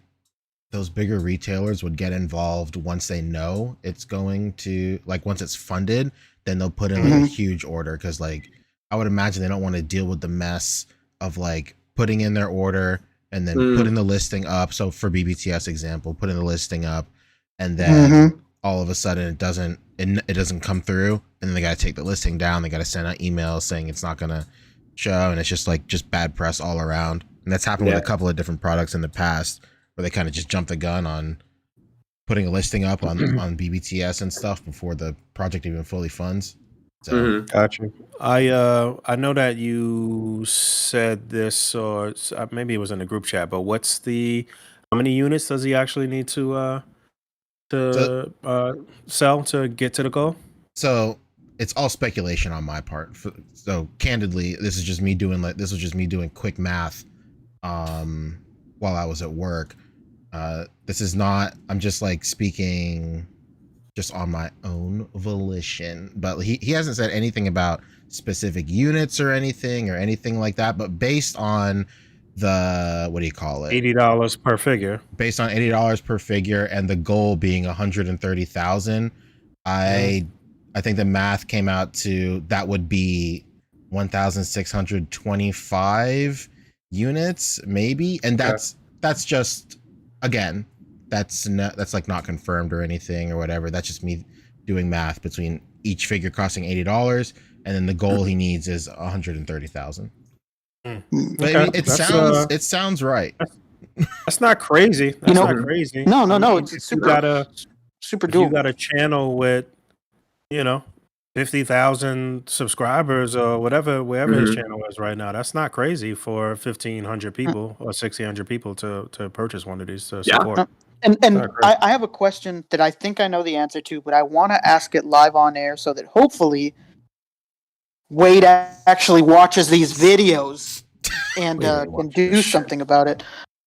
those bigger retailers would get involved once they know it's going to, like, once it's funded, then they'll put in like a huge order, because like I would imagine they don't want to deal with the mess of like putting in their order and then putting the listing up. So for BBTS example, putting the listing up, and then all of a sudden it doesn't come through, and and then they got to take the listing down. They got to send out emails saying it's not going to show, and it's just like bad press all around. And that's happened with a couple of different products in the past where they kind of just jumped the gun on putting a listing up on BBTS and stuff before the project even fully funds. So Gotcha. I know that you said this, or maybe it was in the group chat. But how many units does he actually need to sell to get to the goal? So it's all speculation on my part. So candidly, this was just me doing quick math while I was at work. This is not, I'm just like speaking just on my own volition, but he hasn't said anything about specific units or anything like that. But based on the, what do you call it? $80 per figure. Based on $80 per figure and the goal being 130,000, I think the math came out to that would be 1,625 units, maybe, and that's just, again, that's like not confirmed or anything or whatever. That's just me doing math between each figure costing $80, and then the goal he needs is 130,000. But I mean, it sounds right. That's not crazy. That's not crazy. No. I mean, It's super doable. You got a channel with 50,000 subscribers or wherever his channel is right now. That's not crazy for 1,500 people or 1,600 people to purchase one of these to support. And I have a question that I think I know the answer to, but I want to ask it live on air so that hopefully Wade actually watches these videos and can do something about it.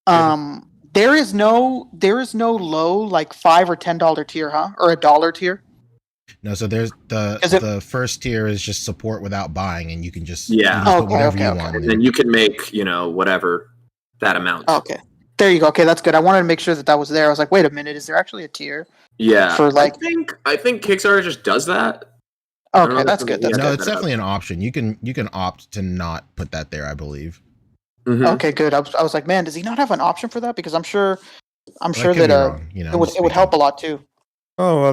There is no low like $5 or $10 tier, huh? Or a dollar tier? No, so there's the first tier is just support without buying, and you can just put whatever you want. And then you can make whatever that amount. Okay, there you go. Okay, that's good. I wanted to make sure that was there. I was like, wait a minute, is there actually a tier? Yeah, for like I think Kickstarter just does that. Okay, that's good. That's no, good. it's definitely an option. You can opt to not put that there, I believe. Okay, good. I was like, man, does he not have an option for that? Because I'm sure that it would help a lot too. Oh well,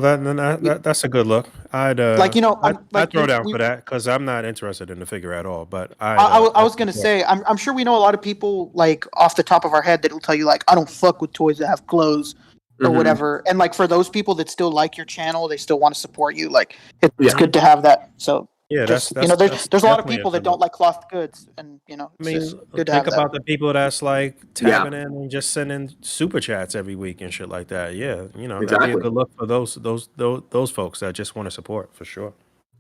that's a good look. I'd I'd throw down for that because I'm not interested in the figure at all. But I was gonna say I'm sure we know a lot of people like off the top of our head that will tell you like I don't fuck with toys that have clothes or whatever. And like for those people that still like your channel, they still want to support you. Like it's good to have that. So there's a lot of people that don't like cloth goods, and it's good to have that. Think about the people that's like tapping in and just sending super chats every week and shit like that. Yeah, that'd be a good look for those folks that just want to support for sure.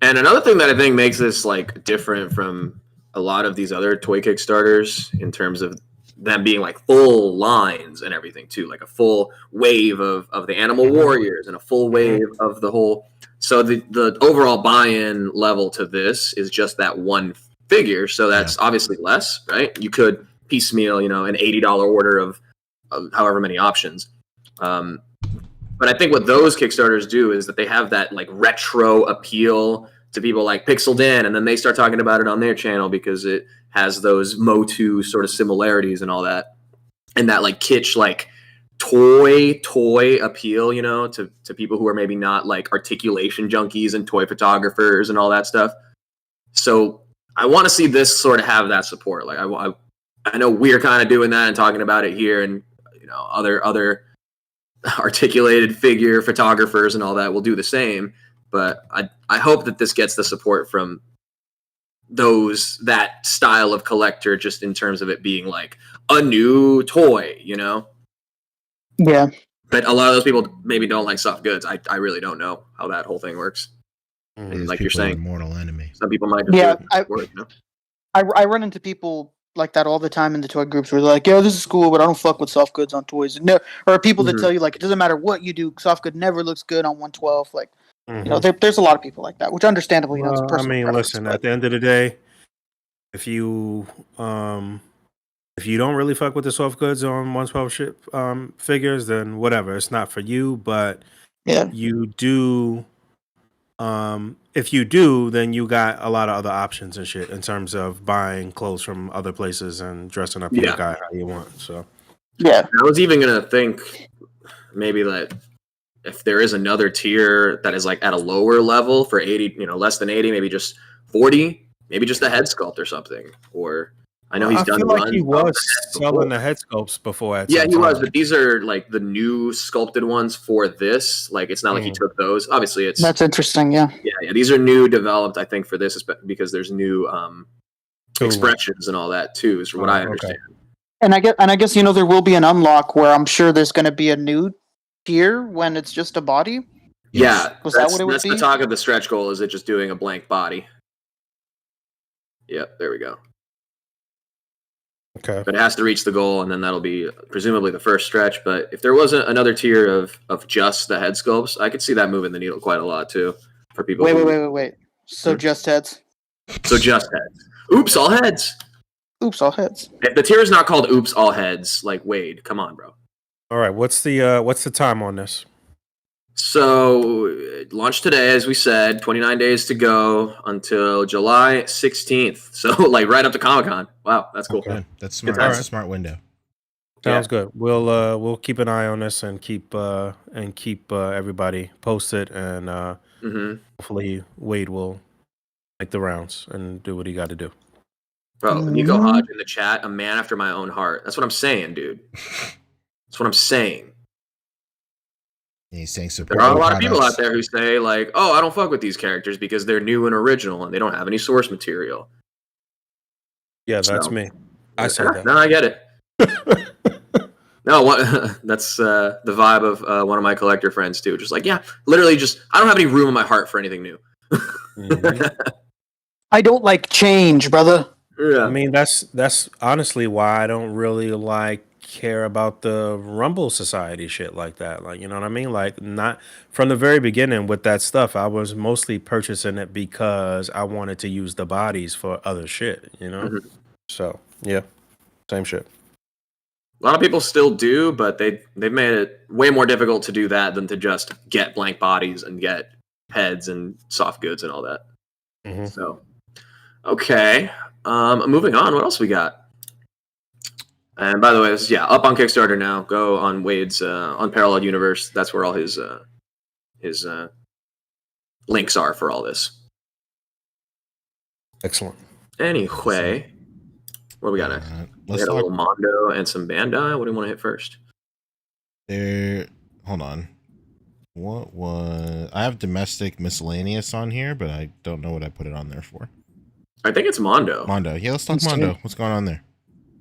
And another thing that I think makes this like different from a lot of these other toy Kickstarters in terms of them being like full lines and everything too, like a full wave of the Animal Warriors and a full wave of the whole. So the overall buy-in level to this is just that one figure. So that's obviously less, right? You could piecemeal, an $80 order of however many options. But I think what those Kickstarters do is that they have that like retro appeal to people like Pixel Dan, and then they start talking about it on their channel because it has those Motu sort of similarities and all that, and that like kitsch like toy appeal, to people who are maybe not like articulation junkies and toy photographers and all that stuff. So I want to see this sort of have that support. Like I know we're kind of doing that and talking about it here, and other articulated figure photographers and all that will do the same. But I hope that this gets the support from that style of collector, just in terms of it being like a new toy, Yeah. But a lot of those people maybe don't like soft goods. I really don't know how that whole thing works. And like you're saying, mortal enemy. Some people might just I run into people like that all the time in the toy groups where they're like, "Yo, this is cool, but I don't fuck with soft goods on toys." Or people that tell you like it doesn't matter what you do, soft good never looks good on 112. Like there's a lot of people like that, which understandably, it's a personal preference, listen, at the end of the day, if you don't really fuck with the soft goods on 112 figures, then whatever, it's not for you. But you do. If you do, then you got a lot of other options and shit in terms of buying clothes from other places and dressing up your guy how you want. So I was even gonna think maybe that if there is another tier that is like at a lower level for 80, less than 80, maybe just 40, maybe just a head sculpt or something. Or I know he's done feel like runs he of was the head selling before. the head sculpts before. Yeah, he was, but these are like the new sculpted ones for this. Like, it's not like he took those. Obviously, it's That's interesting. Yeah. yeah. These are new developed, I think, for this because there's new expressions and all that too. Is what I understand. And I guess there will be an unlock where I'm sure there's going to be a new tier when it's just a body. Yeah, Was that what it would that's be? the talk of the stretch goal. Is it just doing a blank body? Yep, there we go. Okay. But it has to reach the goal, and then that'll be presumably the first stretch. But if there wasn't another tier of just the head sculpts, I could see that moving the needle quite a lot too for people. Wait. So just heads. So just heads. Oops, all heads. Oops, all heads. If the tier is not called Oops, all heads, like Wade, come on, bro. All right. What's the time on this? So launch today, as we said, 29 days to go until July 16th. So like right up to Comic-Con. Wow, that's cool. Okay. That's smart. Good That's time. a smart window. Sounds good. We'll keep an eye on this and keep everybody posted, and hopefully Wade will make the rounds and do what he got to do. Bro, Nico Hodge in the chat, a man after my own heart. That's what I'm saying, dude. That's what I'm saying. And he's saying support. There are a lot of people out there who say, like, oh, I don't fuck with these characters because they're new and original and they don't have any source material. Yeah, that's me. I said that. No, I get it. That's the vibe of one of my collector friends, too. Just like, yeah, literally just, I don't have any room in my heart for anything new. I don't like change, brother. Yeah. I mean, that's honestly why I don't really care about the Rumble Society shit like that. Like, you know what I mean? Like, not from the very beginning with that stuff, I was mostly purchasing it because I wanted to use the bodies for other shit, you know? Mhm. So, yeah, same shit. A lot of people still do, but they've made it way more difficult to do that than to just get blank bodies and get heads and soft goods and all that. Mhm. So, okay. Moving on. What else we got? And by the way, this is up on Kickstarter now. Go on Wade's Unparalleled Universe. That's where all his links are for all this. Excellent. Anyway, what do we got next? We Let's got a talk. little Mondo and some Bandai. What do you want to hit first? Hold on. What was? I have domestic miscellaneous on here, but I don't know what I put it on there for. I think it's Mondo. Mondo. Yeah, let's talk Mondo. What's going on there?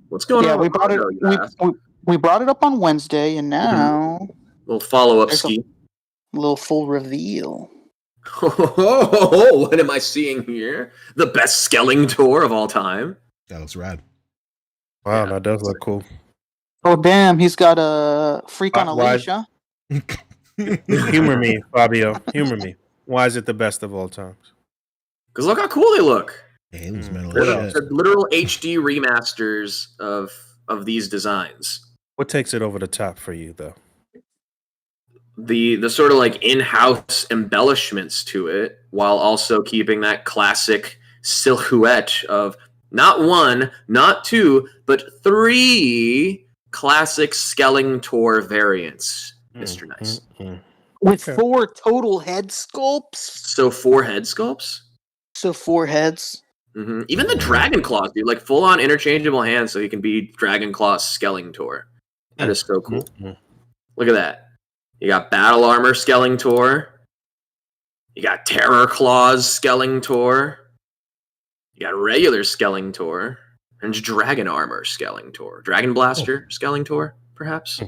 What's going on? We with brought Mondo, it. you ask? We brought it up on Wednesday, and now Little follow-up There's a- ski. little full reveal. What am I seeing here? The best Skeletor of all time. That looks rad. Wow, Yeah. that does look cool. Oh damn, he's got a freak on a Why- leash, huh? Humor me, Fabio. Humor me. Why is it the best of all times? Because look how cool they look. Yeah, he looks metal They're, as shit. they're literal HD remasters of these designs. What takes it over the top for you, though? The sort of like in-house embellishments to it, while also keeping that classic silhouette of not one, not two, but 3 classic Skeletor variants. Mr. Nice. With Okay. 4 total head sculpts. So 4 head sculpts. So 4 heads. Even the Dragon Claws, dude, like full-on interchangeable hands, so he can be Dragon Claw Skeletor. That is so cool. Look at that. You got Battle Armor Skeletor. You got Terror Claws Skeletor. You got regular Skeletor. And Dragon Armor Skeletor. Dragon Blaster Skeletor, perhaps?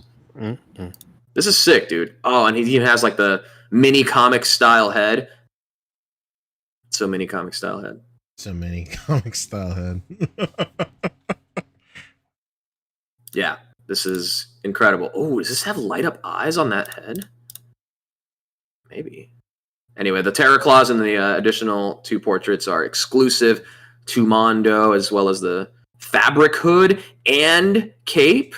This is sick, dude. Oh, and he even has like the mini comic style head. So mini comic style head. So many comic style head. Yeah, this is incredible. Oh, does this have light up eyes on that head? Maybe. Anyway, the Terror Claws and the additional 2 portraits are exclusive to Mondo, as well as the fabric hood and cape.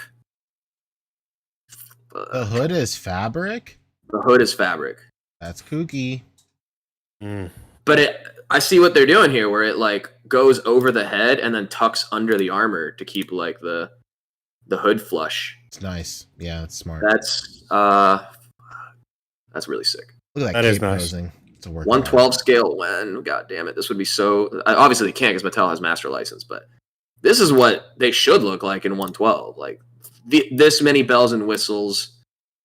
The hood is fabric? The hood is fabric. That's kooky. But I see what they're doing here, where it like goes over the head and then tucks under the armor to keep like the hood flush. It's nice. Yeah, it's smart. That's That's really sick. Look at That that is cape nice. posing. It's a work. 112 scale when, god damn it, this would be so. Obviously, they can't because Mattel has master license, but this is what they should look like in 112. Like this many bells and whistles.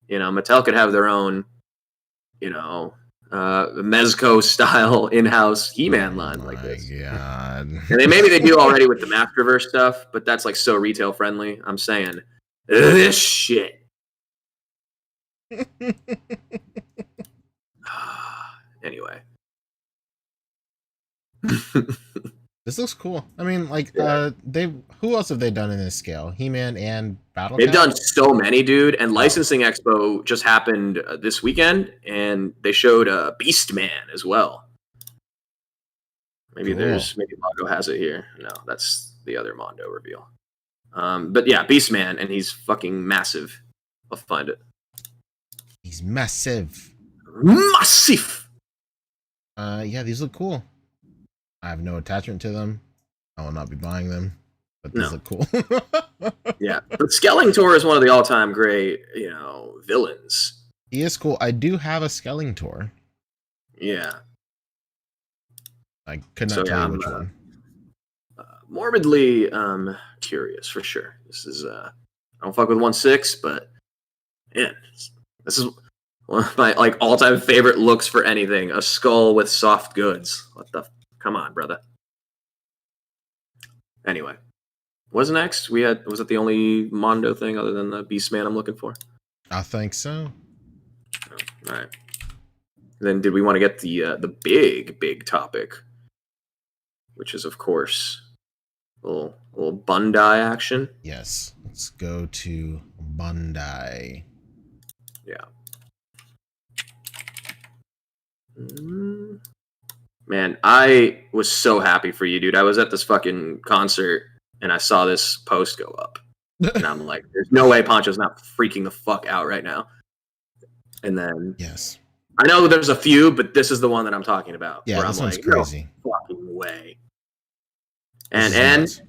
You know, Mattel could have their own, you know, Mezco style in-house He-Man line like this. God. And maybe they do already with the Masterverse stuff, but that's like so retail friendly. I'm saying this shit. Anyway. This looks cool. I mean, like, Yeah. who else have they done in this scale? He-Man and Battle They've Cat? done so many, dude. And Licensing Expo just happened this weekend, and they showed Beast Man as well. Maybe Cool. maybe Mondo has it here. No, that's the other Mondo reveal. But yeah, Beast Man, and he's fucking massive. I'll find it. He's massive. Massive. Yeah, these look cool. I have no attachment to them. I will not be buying them, but these No. look cool. Yeah, but Skeletor is one of the all-time great, you know, villains. He is cool. I do have a Skeletor. Yeah. I could not So, tell yeah, you which I'm, one. Morbidly curious for sure. This is I don't fuck with 1/6, but man, this is one of my like all-time favorite looks for anything. A skull with soft goods. What the? Come on, brother. Anyway, what's next? Was it the only Mondo thing other than the Beast Man I'm looking for? I think so. Oh, all right. Then did we want to get the big topic, which is of course a little Bandai action? Yes. Let's go to Bandai. Yeah. Man, I was so happy for you, dude. I was at this fucking concert and I saw this post go up. And I'm like, there's no way Pancho's not freaking the fuck out right now. And then Yes. I know there's a few, but this is the one that I'm talking about. Yeah, where this I'm one's like, crazy. no fucking way. This is And nuts.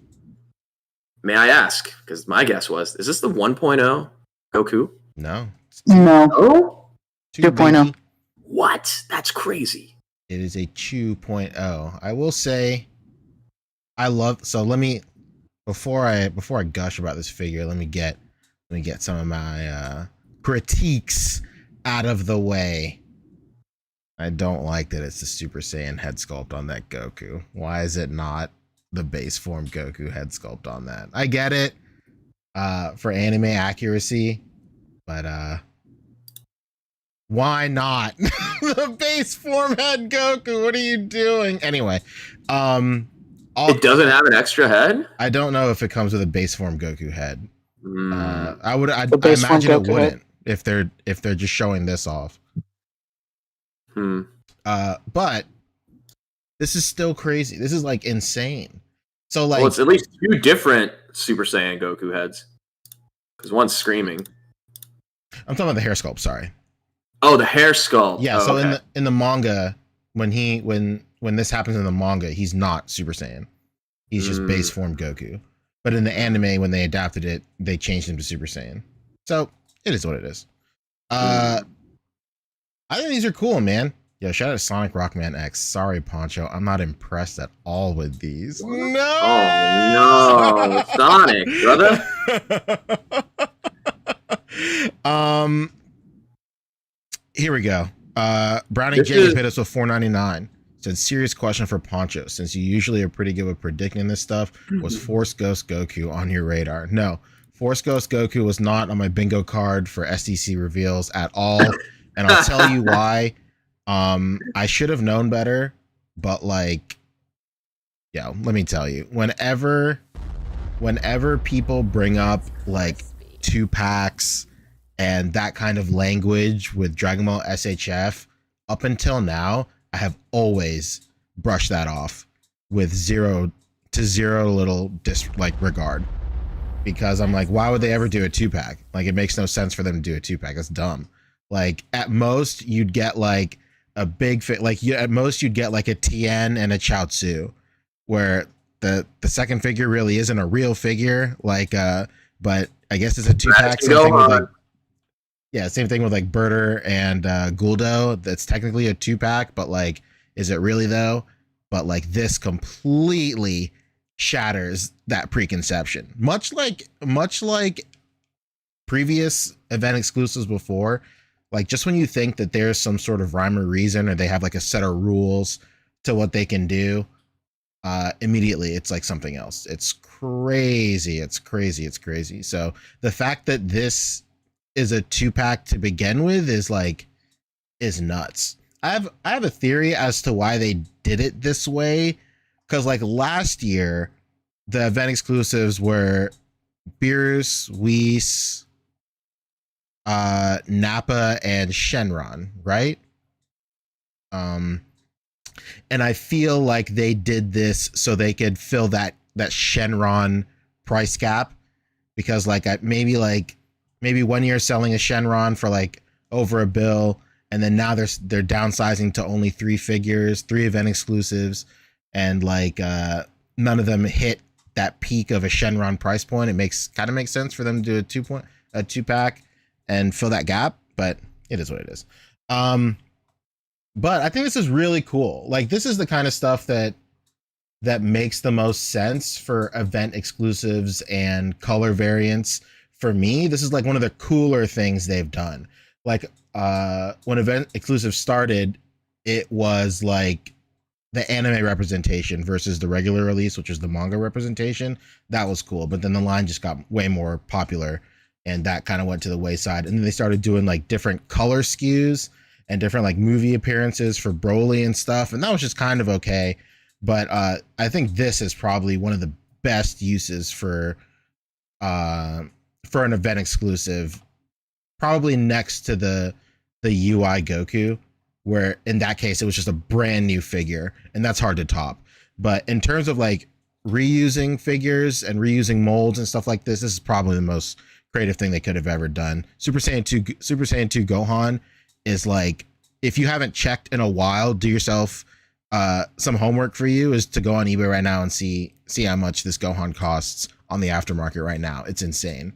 may I ask, because my guess was, is this the 1.0 Goku? No. No, Oh? 2.0. What? That's crazy. It is a 2.0. I will say I love let me before I gush about this figure, let me get some of my critiques out of the way. I don't like that it's the Super Saiyan head sculpt on that Goku. Why is it not the base form Goku head sculpt on that? I get it for anime accuracy, but why not the base form head Goku? What are you doing? Anyway, It doesn't have an extra head? I don't know if it comes with a base form Goku head. Mm. I The base form imagine it Goku wouldn't if they're just showing this off. But this is still crazy. This is like insane. So like, Well, it's at least two different Super Saiyan Goku heads. Because one's screaming. I'm talking about the hair sculpt. Sorry. Oh, the hair skull. Yeah. Oh, So okay. in the manga, when this happens in the manga, he's not Super Saiyan. He's just base form Goku. But in the anime, when they adapted it, they changed him to Super Saiyan. So it is what it is. I think these are cool, man. Yo, shout out to Sonic Rockman X. Sorry, Pancho, I'm not impressed at all with these. No. Oh no, Sonic, brother. Here we go. Browning This James is- hit us with $4.99. Said, serious question for Pancho. Since you usually are pretty good with predicting this stuff, was Force Ghost Goku on your radar? No. Force Ghost Goku was not on my bingo card for SDC reveals at all. And I'll tell you why. I should have known better, but like, yeah, let me tell you. Whenever people bring up like 2-packs and that kind of language with Dragon Ball SHF, up until now, I have always brushed that off with zero little regard, because I'm like, why would they ever do a 2-pack? Like, it makes no sense for them to do a 2-pack. That's dumb. Like, at most you'd get like a big fit, like at most you'd get like a Tien and a Chaozu, where the second figure really isn't a real figure. Like, but I guess it's a 2-pack. Go on. Yeah, same thing with like Birder and Guldo. That's technically a 2-pack, but like, is it really though? But like this completely shatters that preconception. Much like previous event exclusives before, like just when you think that there's some sort of rhyme or reason, or they have like a set of rules to what they can do, immediately it's like something else. It's crazy. It's crazy. So the fact that this is a 2-pack to begin with is nuts. I have a theory as to why they did it this way, because like last year the event exclusives were Beerus, Whis, Nappa, and Shenron, right? And I feel like they did this so they could fill that Shenron price gap, because like maybe 1 year selling a Shenron for like over $1 bill, and then now they're downsizing to only 3 figures, 3 event exclusives, and like none of them hit that peak of a Shenron price point. It kind of makes sense for them to do a 2-pack and fill that gap, but it is what it is. But I think this is really cool. Like this is the kind of stuff that makes the most sense for event exclusives and color variants. For me, this is like one of the cooler things they've done. Like when event exclusive started, it was like the anime representation versus the regular release, which was the manga representation. That was cool. But then the line just got way more popular, and that kind of went to the wayside. And then they started doing like different color SKUs and different like movie appearances for Broly and stuff. And that was just kind of okay. But I think this is probably one of the best uses for an event exclusive, probably next to the UI Goku, where in that case it was just a brand new figure, and that's hard to top. But in terms of like reusing figures and reusing molds and stuff like this is probably the most creative thing they could have ever done. Super Saiyan 2 Gohan is like, if you haven't checked in a while, do yourself some homework for you is to go on eBay right now and see how much this Gohan costs on the aftermarket right now. It's insane.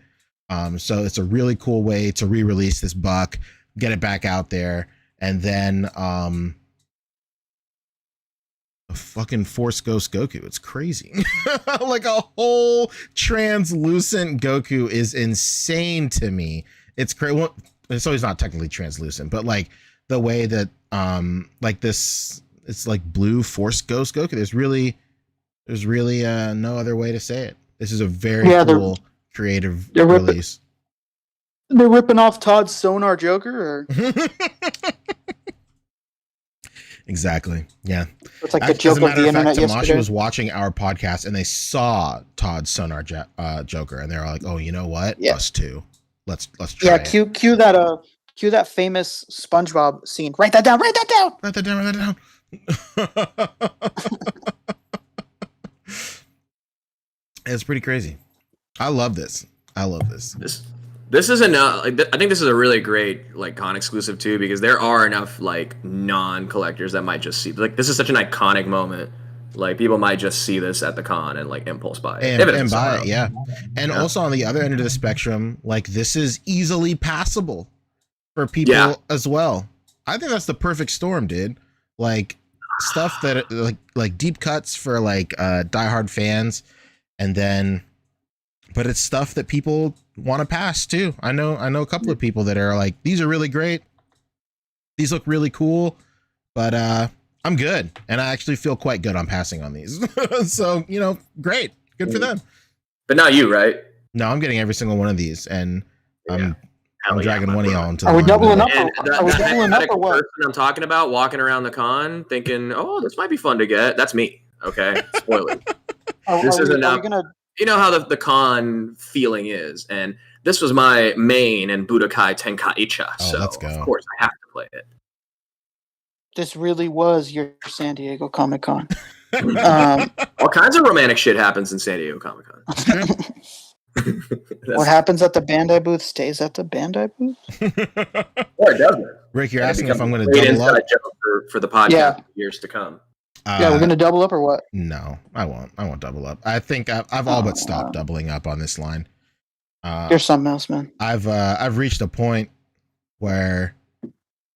So it's a really cool way to re-release this buck, get it back out there, and then a fucking Force Ghost Goku. It's crazy. Like a whole translucent Goku is insane to me. It's crazy. Well, so he's not technically translucent, but like the way that like this, it's like blue Force Ghost Goku. There's really no other way to say it. This is a very cool creative release. They're ripping off Todd's Sonar Joker, or exactly. Yeah. It's like the joke of the internet yesterday. Tamashi was watching our podcast and they saw Todd's Sonar Joker, and they were like, "Oh, you know what? Yeah. Us too. Let's try." Yeah, cue that famous SpongeBob scene. Write that down. It's pretty crazy. I love this. This is enough. Like, I think this is a really great like con exclusive too, because there are enough like non-collectors that might just see, like, this is such an iconic moment. Like people might just see this at the con and like impulse buy it and buy it. Yeah. And also on the other end of the spectrum, like this is easily passable for people as well. I think that's the perfect storm, dude. Like stuff that like deep cuts for like diehard fans, and then but it's stuff that people want to pass too. I know a couple of people that are like, these are really great, these look really cool, but I'm good, and I actually feel quite good on passing on these. So great, good for them. But not you, right? No, I'm getting every single one of these, and I'm dragging one of y'all into. Are we doubling up? Are we doubling up or what? Person I'm talking about walking around the con thinking, "Oh, this might be fun to get." That's me. Okay, spoiler. This is enough. You know how the con feeling is, and this was my main and Budokai Tenkaicha, so let's go. Of course I have to play it. This really was your San Diego Comic Con. All kinds of romantic shit happens in San Diego Comic Con. What happens at the Bandai booth stays at the Bandai booth. Or it doesn't. Rick, you're asking if I'm going to double up for the podcast for years to come. Yeah, we're going to double up or what? No, I won't. I won't double up. I think I've all but stopped doubling up on this line. There's something else, man. I've reached a point where,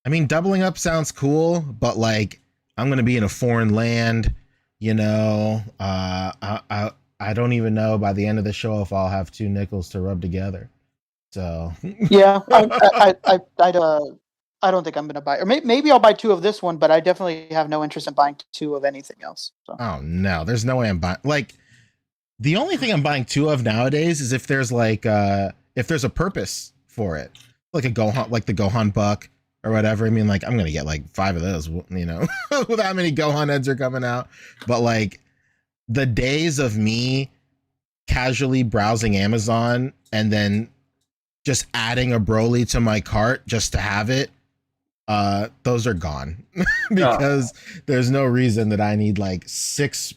I mean, doubling up sounds cool, but like I'm gonna be in a foreign land, you know. I don't even know by the end of the show if I'll have 2 nickels to rub together. So Yeah, I don't think I'm gonna buy, or maybe I'll buy 2 of this one, but I definitely have no interest in buying 2 of anything else. So. Oh no, there's no way I'm buying. Like, the only thing I'm buying 2 of nowadays is if there's like if there's a purpose for it, like a Gohan, like the Gohan buck or whatever. I mean, like I'm gonna get like 5 of those, you know, with how many Gohan heads are coming out. But like the days of me casually browsing Amazon and then just adding a Broly to my cart just to have it, those are gone. Because there's no reason that I need like six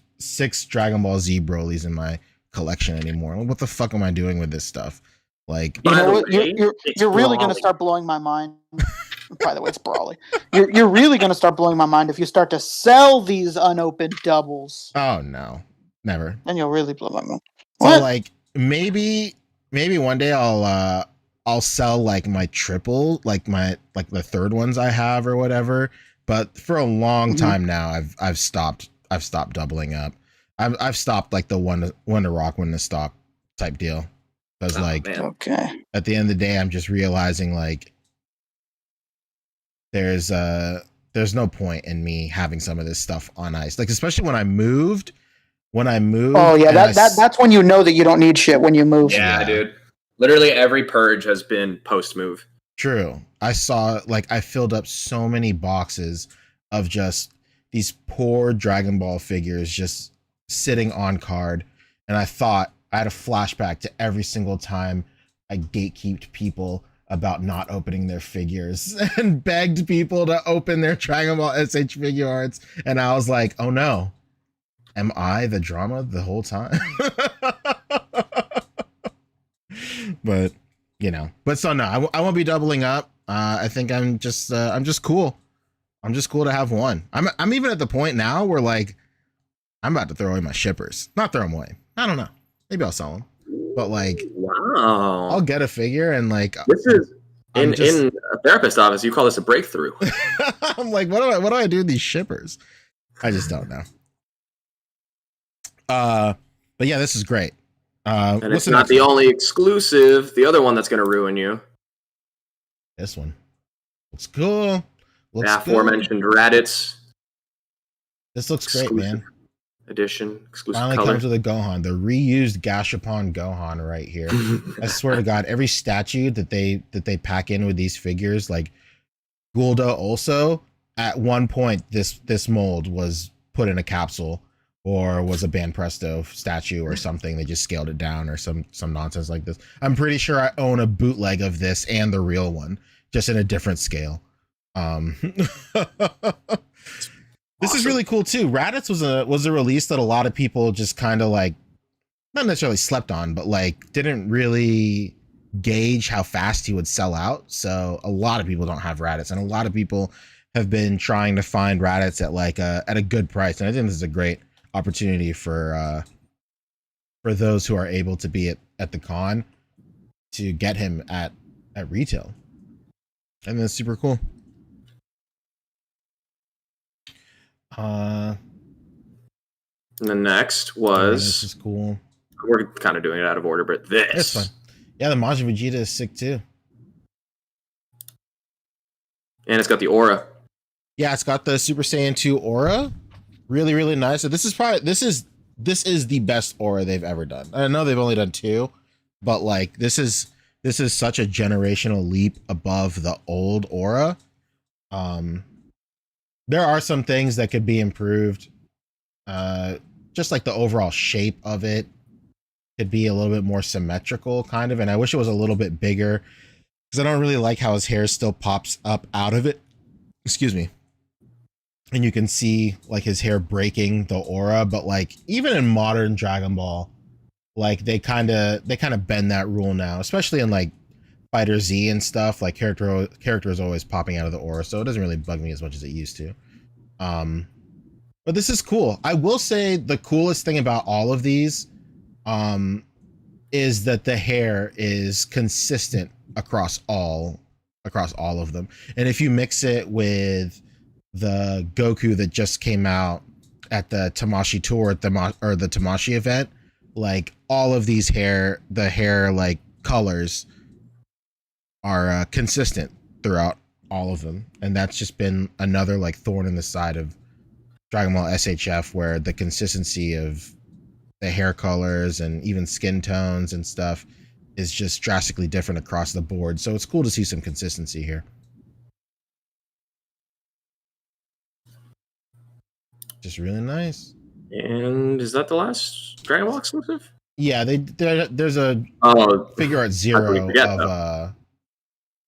Dragon Ball Z Brolys in my collection anymore. What the fuck am I doing with this stuff? Like, you know what? You're really going to start blowing my mind. By the way, it's Brawly. You're really going to start blowing my mind if you start to sell these unopened doubles. Oh no, never. Then you'll really blow my mind. So What? like maybe one day I'll sell like my triple, like the 3rd ones I have or whatever. But for a long time now, I've stopped doubling up. I've stopped like the one to rock, one to stop type deal. Because Okay. at the end of the day, I'm just realizing like there's no point in me having some of this stuff on ice. Like, especially when I moved. Oh yeah, that's when you know that you don't need shit when you move. Yeah, dude. Literally every purge has been post move. True. I saw, like, I filled up so many boxes of just these poor Dragon Ball figures just sitting on card. And I thought, I had a flashback to every single time I gatekeeped people about not opening their figures and begged people to open their Dragon Ball S.H.Figuarts. And I was like, oh no, am I the drama the whole time? But, you know, so no, I won't be doubling up. I think I'm just cool. I'm just cool to have one. I'm even at the point now where like I'm about to throw away my shippers. Not throw them away. I don't know. Maybe I'll sell them. But like, wow, I'll get a figure and like this is in a therapist office. You call this a breakthrough? I'm like, what do I do with these shippers? I just don't know. But yeah, this is great. And it's not the only exclusive. The other one that's going to ruin you. This one looks cool. Aforementioned Raditz. This looks great, man. Edition exclusive. Finally color. comes with a Gohan, the reused Gashapon Gohan right here. I swear to God, every statue that they pack in with these figures, like Gulda also, at one point this mold was put in a capsule or was a Banpresto statue or something. They just scaled it down or some nonsense like this. I'm pretty sure I own a bootleg of this and the real one, just in a different scale. This is really cool too. Raditz was a release that a lot of people just kind of like, not necessarily slept on, but like didn't really gauge how fast he would sell out. So a lot of people don't have Raditz, and a lot of people have been trying to find Raditz at like at a good price. And I think this is a great opportunity for those who are able to be at the con to get him at retail. And that's super cool. And the next was this is cool. We're kind of doing it out of order, but this. It's fun. Yeah, the Majin Vegeta is sick too. And it's got the aura. Yeah, it's got the Super Saiyan 2 aura. Really, really nice. So this is the best aura they've ever done. I know they've only done 2, but like this is such a generational leap above the old aura. There are some things that could be improved. Just like the overall shape of it could be a little bit more symmetrical, kind of. And I wish it was a little bit bigger because I don't really like how his hair still pops up out of it. Excuse me. And you can see like his hair breaking the aura, but like even in modern Dragon Ball, like they kind of bend that rule now, especially in like Fighter Z and stuff. Like character is always popping out of the aura, so it doesn't really bug me as much as it used to. But this is cool. I will say the coolest thing about all of these is that the hair is consistent across all across all of them. And if you mix it with the Goku that just came out at the Tamashii tour at the Tamashii event, like all of these hair like colors are consistent throughout all of them, and that's just been another like thorn in the side of Dragon Ball SHF, where the consistency of the hair colors and even skin tones and stuff is just drastically different across the board. So it's cool to see some consistency here. Just really nice. And is that the last Dragon Ball exclusive? Yeah, there's a figure art zero of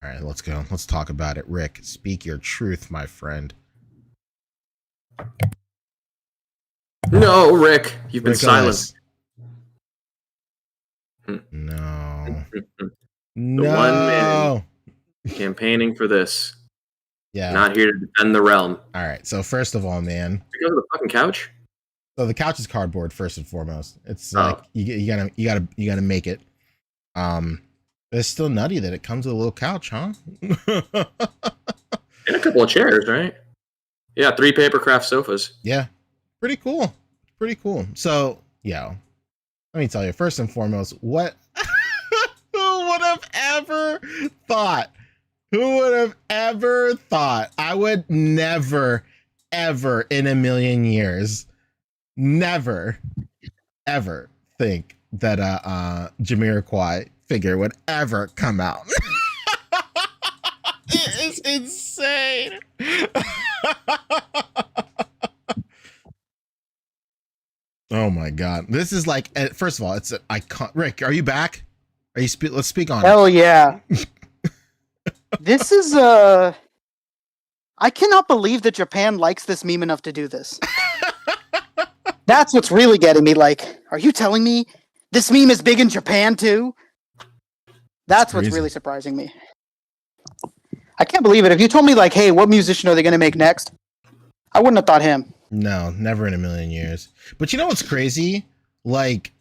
all right, let's go. Let's talk about it. Rick, speak your truth, my friend. No, Rick, you've been Rick-o-less. silent. No. The No. one man campaigning for this. Yeah. Not here to defend the realm. All right. So first of all, man. Because of the fucking couch? So the couch is cardboard first and foremost. It's like you gotta make it. It's still nutty that it comes with a little couch, huh? And a couple of chairs, right? Yeah, 3 papercraft sofas. Yeah. Pretty cool. Pretty cool. So, yeah. Let me tell you, first and foremost, what who would have ever thought? Who would have ever thought I would never, ever in a million years, never, ever think that Jamiroquai figure would ever come out? It is insane. Oh my god. This is like, first of all, it's an icon. Rick, are you back? Are you let's speak on Hell yeah. This is I cannot believe that Japan likes this meme enough to do this. That's what's really getting me. Like, are you telling me this meme is big in Japan too? That's what's really surprising me. I can't believe it. If you told me, like, hey, what musician are they going to make next? I wouldn't have thought him. No, never in a million years. But you know what's crazy? Like,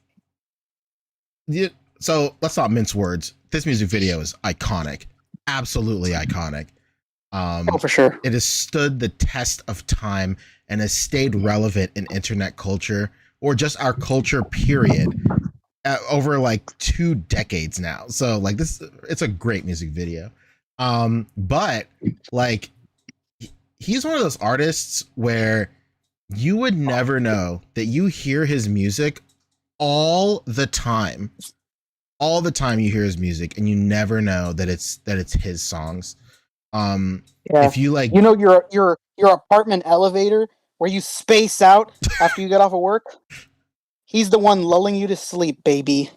so let's not mince words. This music video is iconic. Absolutely iconic. Oh, for sure. It has stood the test of time and has stayed relevant in internet culture, or just our culture, period, over like 2 decades now. So like this, it's a great music video. But like, he's one of those artists where you would never know that you hear his music all the time. All the time you hear his music and you never know that it's his songs. If you like, you know, your apartment elevator where you space out after you get off of work, he's the one lulling you to sleep, baby.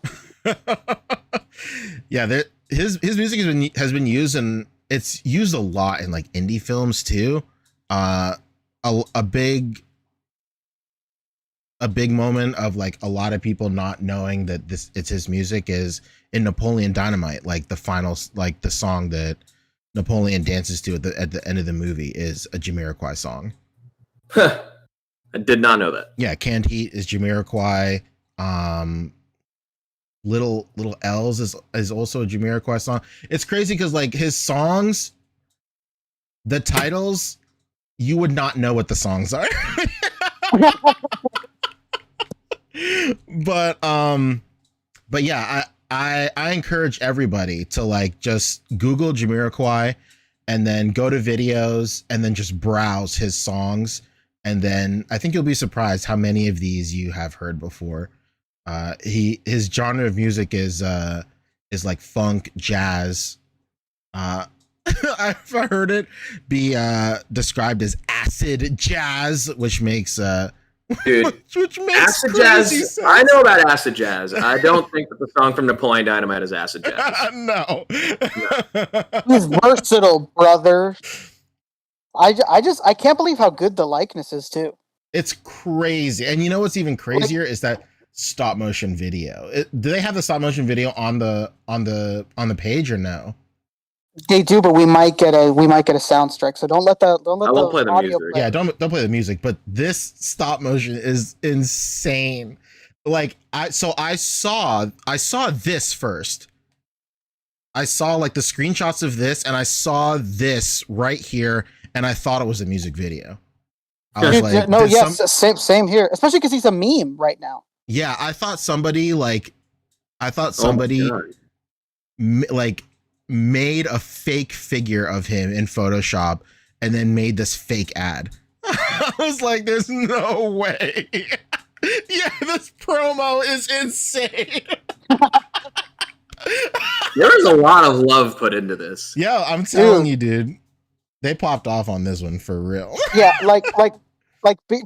Yeah, his music has been used, and it's used a lot in like indie films too. A big moment of like a lot of people not knowing that it's his music is in Napoleon Dynamite. Like the final, like the song that Napoleon dances to at the end of the movie is a Jamiroquai song. I did not know that. Yeah, Canned Heat is Jamiroquai. Little L's is also a Jamiroquai song. It's crazy because like his songs, the titles, you would not know what the songs are. But yeah, I encourage everybody to like just Google Jamiroquai and then go to videos and then just browse his songs, and then I think you'll be surprised how many of these you have heard before. His genre of music is like funk, jazz. I've heard it be described as acid jazz, which makes dude, which makes acid jazz. sense. I know about acid jazz. I don't think that the song from Napoleon Dynamite is acid jazz. No. He's versatile, brother. I can't believe how good the likeness is too. It's crazy. And you know what's even crazier is that stop motion video. Do they have the stop motion video on the page or no? They do, but we might get a sound strike. So don't let the audio music. play. Yeah, don't play the music. But this stop motion is insane. Like I saw this first, I saw like the screenshots of this, and I saw this right here, and I thought it was a music video. I was Dude, like, no, did yes, some- same here. Especially because he's a meme right now. yeah, I thought somebody God. like made a fake figure of him in Photoshop and then made this fake ad. I was like, there's no way. Yeah, this promo is insane. There is a lot of love put into this. Yeah, I'm telling you, dude. They popped off on this one for real. Yeah,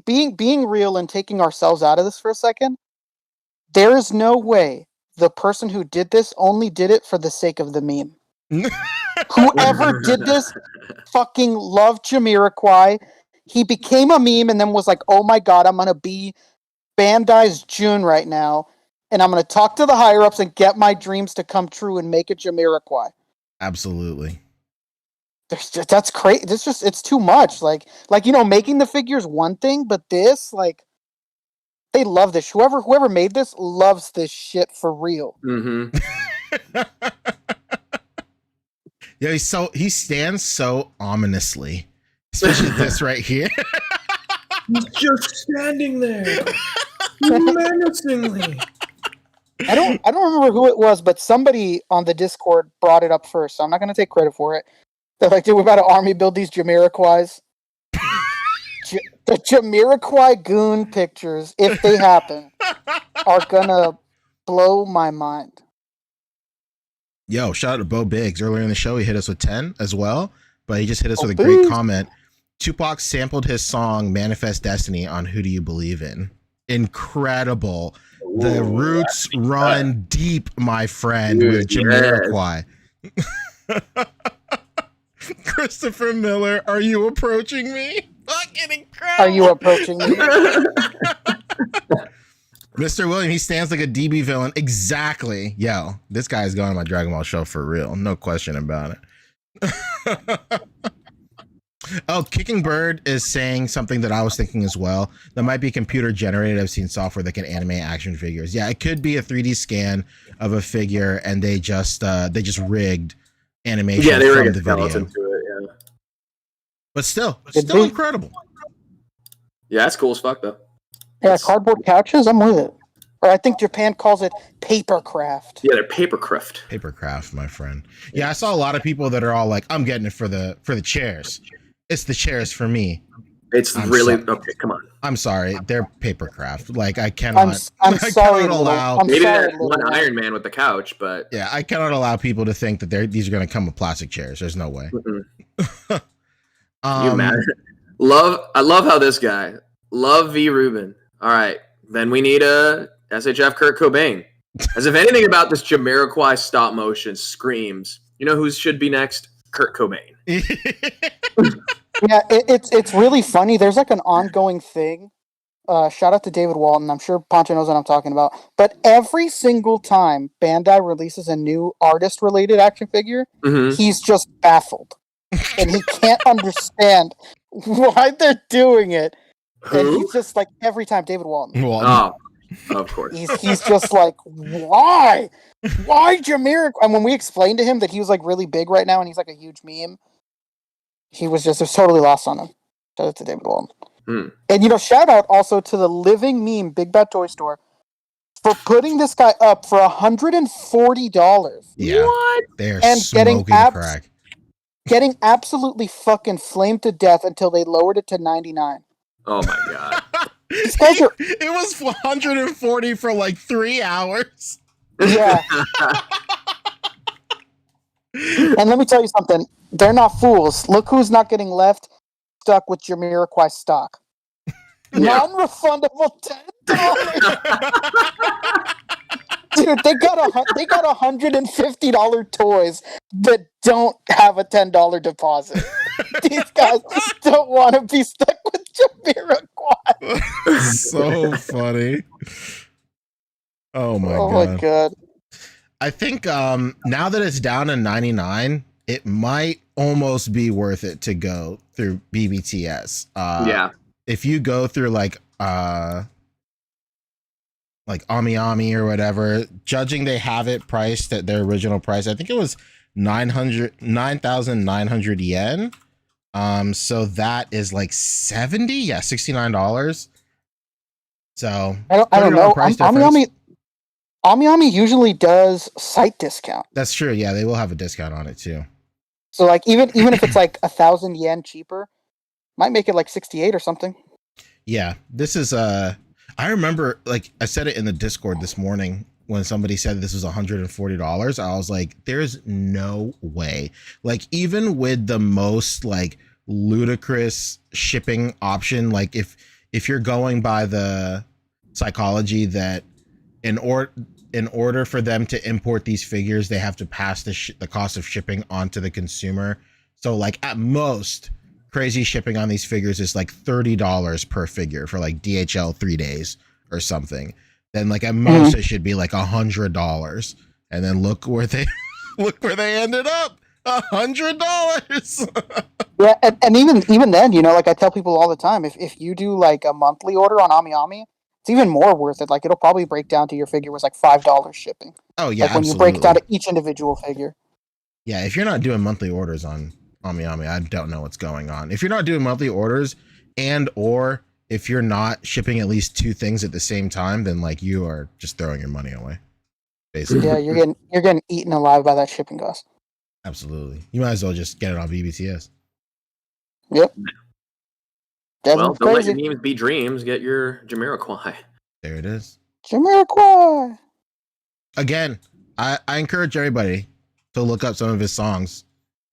being real and taking ourselves out of this for a second. There is no way the person who did this only did it for the sake of the meme. Whoever did this fucking loved Jamiroquai. He became a meme and then was like, oh my god, I'm going to be Bandai's June right now. And I'm going to talk to the higher ups and get my dreams to come true and make it Jamiroquai. Absolutely. That's crazy. It's too much. Like, making the figures one thing, but this, like, they love this. Whoever made this loves this shit for real. Mm-hmm. Yeah, he stands so ominously, especially this right here. He's just standing there, menacingly. I don't remember who it was, but somebody on the Discord brought it up first, so I'm not going to take credit for it. They're like, dude, we about to army build these Jamiroquais. The Jamiroquai goon pictures, if they happen, are gonna blow my mind. Yo, shout out to Bo Biggs. Earlier in the show, he hit us with 10 as well, but he just hit us with a Biggs. great comment. Tupac sampled his song Manifest Destiny on Who Do You Believe In? Incredible. The roots run deep, my friend, Dude, with Jamiroquai. Christopher Miller, are you approaching me? Fucking incredible. Are you approaching me? Mr. William, he stands like a DB villain. Exactly. Yo, this guy is going on my Dragon Ball show for real. No question about it. Oh, Kicking Bird is saying something that I was thinking as well. That might be computer generated. I've seen software that can animate action figures. Yeah, it could be a 3D scan of a figure, and they just rigged animation Yeah, they were from getting the video. into it. Yeah. But still Did they- incredible. Yeah, that's cool as fuck though. Yeah, cardboard couches. I'm with it. Or I think Japan calls it papercraft. Yeah, they're papercraft. Papercraft, my friend. Yeah, I saw a lot of people that are all like, "I'm getting it for the chairs. It's the chairs for me." It's I'm really sorry. okay. Come on. I'm sorry, they're papercraft. Like I cannot. I'm I sorry. cannot allow. I'm Maybe sorry, that one Iron Man with the couch, but Yeah, I cannot allow people to think that these are going to come with plastic chairs. There's no way. you mad? I love how this guy, Love V. Rubin. All right, then we need a SHF Kurt Cobain. As if anything about this Jamiroquai stop motion screams, you know who should be next? Kurt Cobain. Yeah, it's really funny. There's like an ongoing thing. Shout out to David Walton. I'm sure Pancho knows what I'm talking about. But every single time Bandai releases a new artist-related action figure, he's just baffled. And he can't understand why they're doing it. Who? And he's just like, every time, David Walton. Oh, of course. He's just like, why? Why Jamiroquai? And when we explained to him that he was like really big right now and he's like a huge meme, it was totally lost on him. Shout out to David Walton. And shout out also to the living meme, Big Bad Toy Store, for putting this guy up for $140. Yeah, What? they're And smoking crack. Getting absolutely fucking flamed to death until they lowered it to $99. Oh my god. These guys are, It was 140 for like 3 hours. yeah. And let me tell you something. They're not fools. Look who's not getting left stuck with Jamiroquai stock. Non-refundable $10. Dude, they got $150 toys that don't have a $10 deposit. These guys don't want to be stuck with Jamiroquai. So funny. Oh my My god. I think now that it's down to 99, it might almost be worth it to go through BBTS. Yeah. If you go through like like Ami Ami or whatever. Judging they have it priced at their original price. I think it was 9,900 yen. So that is like 70, yeah, $69. So I don't $30 know. price Ami difference. Ami usually does site discount. That's true. Yeah, they will have a discount on it too. So like even if it's like 1,000 yen cheaper, might make it like 68 or something. Yeah, this is I remember, like, I said it in the Discord this morning when somebody said this was $140. I was like, there's no way. Like, even with the most like ludicrous shipping option, like if you're going by the psychology that in order for them to import these figures, they have to pass the cost of shipping onto the consumer. So like at most, crazy shipping on these figures is like $30 per figure for like DHL 3 days or something. Then like at most it should be like $100. And then look where they ended up. $100. Yeah, and even then, you know, like I tell people all the time, if you do like a monthly order on Ami Ami, it's even more worth it. Like it'll probably break down to your figure was like $5 shipping. Oh yeah, like when you break it down to each individual figure. Yeah, if you're not doing monthly orders on Ami Ami, I don't know what's going on. If you're not doing monthly orders or if you're not shipping at least 2 things at the same time, then like you are just throwing your money away. Basically. Yeah, you're getting eaten alive by that shipping cost. Absolutely. You might as well just get it on BBTS. Yep. Well, don't let your memes be dreams. Get your Jamiroquai. There it is. Jamiroquai. Again, I encourage everybody to look up some of his songs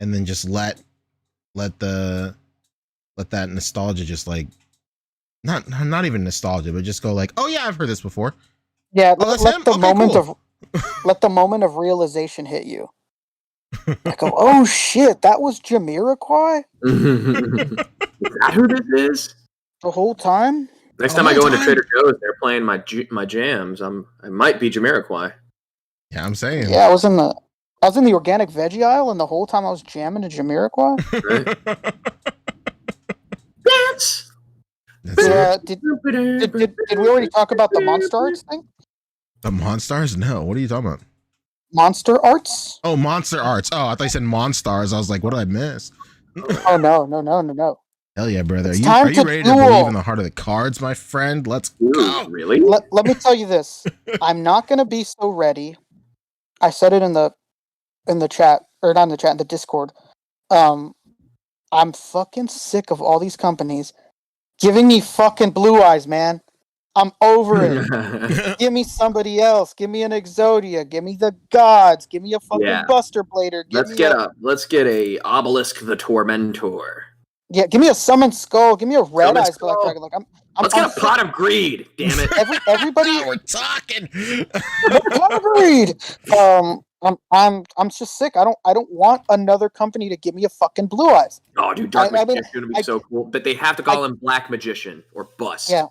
and then just let that nostalgia just like not even nostalgia, but just go like, oh yeah, I've heard this before. Yeah, let the moment of realization hit you. I go, oh shit, that was Jamiroquai? Is that who this is? The whole time? Next time I go into Trader Joe's, they're playing my jams. I might be Jamiroquai. Yeah, I'm saying. Yeah, I was in the organic veggie aisle, and the whole time I was jamming to Jamiroquai. Right? Dance. Yeah, did we already talk about the MonsterArts thing? The Monstars? No. What are you talking about? MonsterArts? Oh, MonsterArts. Oh, I thought you said Monstars. I was like, what did I miss? Oh no. Hell yeah, brother. Are It's you time to ready to duel. believe in the heart of the cards, my friend? Let's go. Really? Let me tell you this. I'm not gonna be so ready. I said it in the chat, or not in the chat, in the Discord. I'm fucking sick of all these companies giving me fucking blue eyes, man. I'm over it. Give me somebody else. Give me an Exodia. Give me the gods. Give me a fucking Buster Blader. Let's get a Obelisk the Tormentor. Yeah, give me a Summon Skull. Give me a Red Eyes Black Dragon. Like let's get a Pot of Greed. Damn it! Everybody, we're talking. Pot of Greed. I'm just sick. I don't want another company to give me a fucking Blue Eyes. Oh, dude, Dark Magician is gonna be so cool. But they have to call him Black Magician or Bust. Yeah,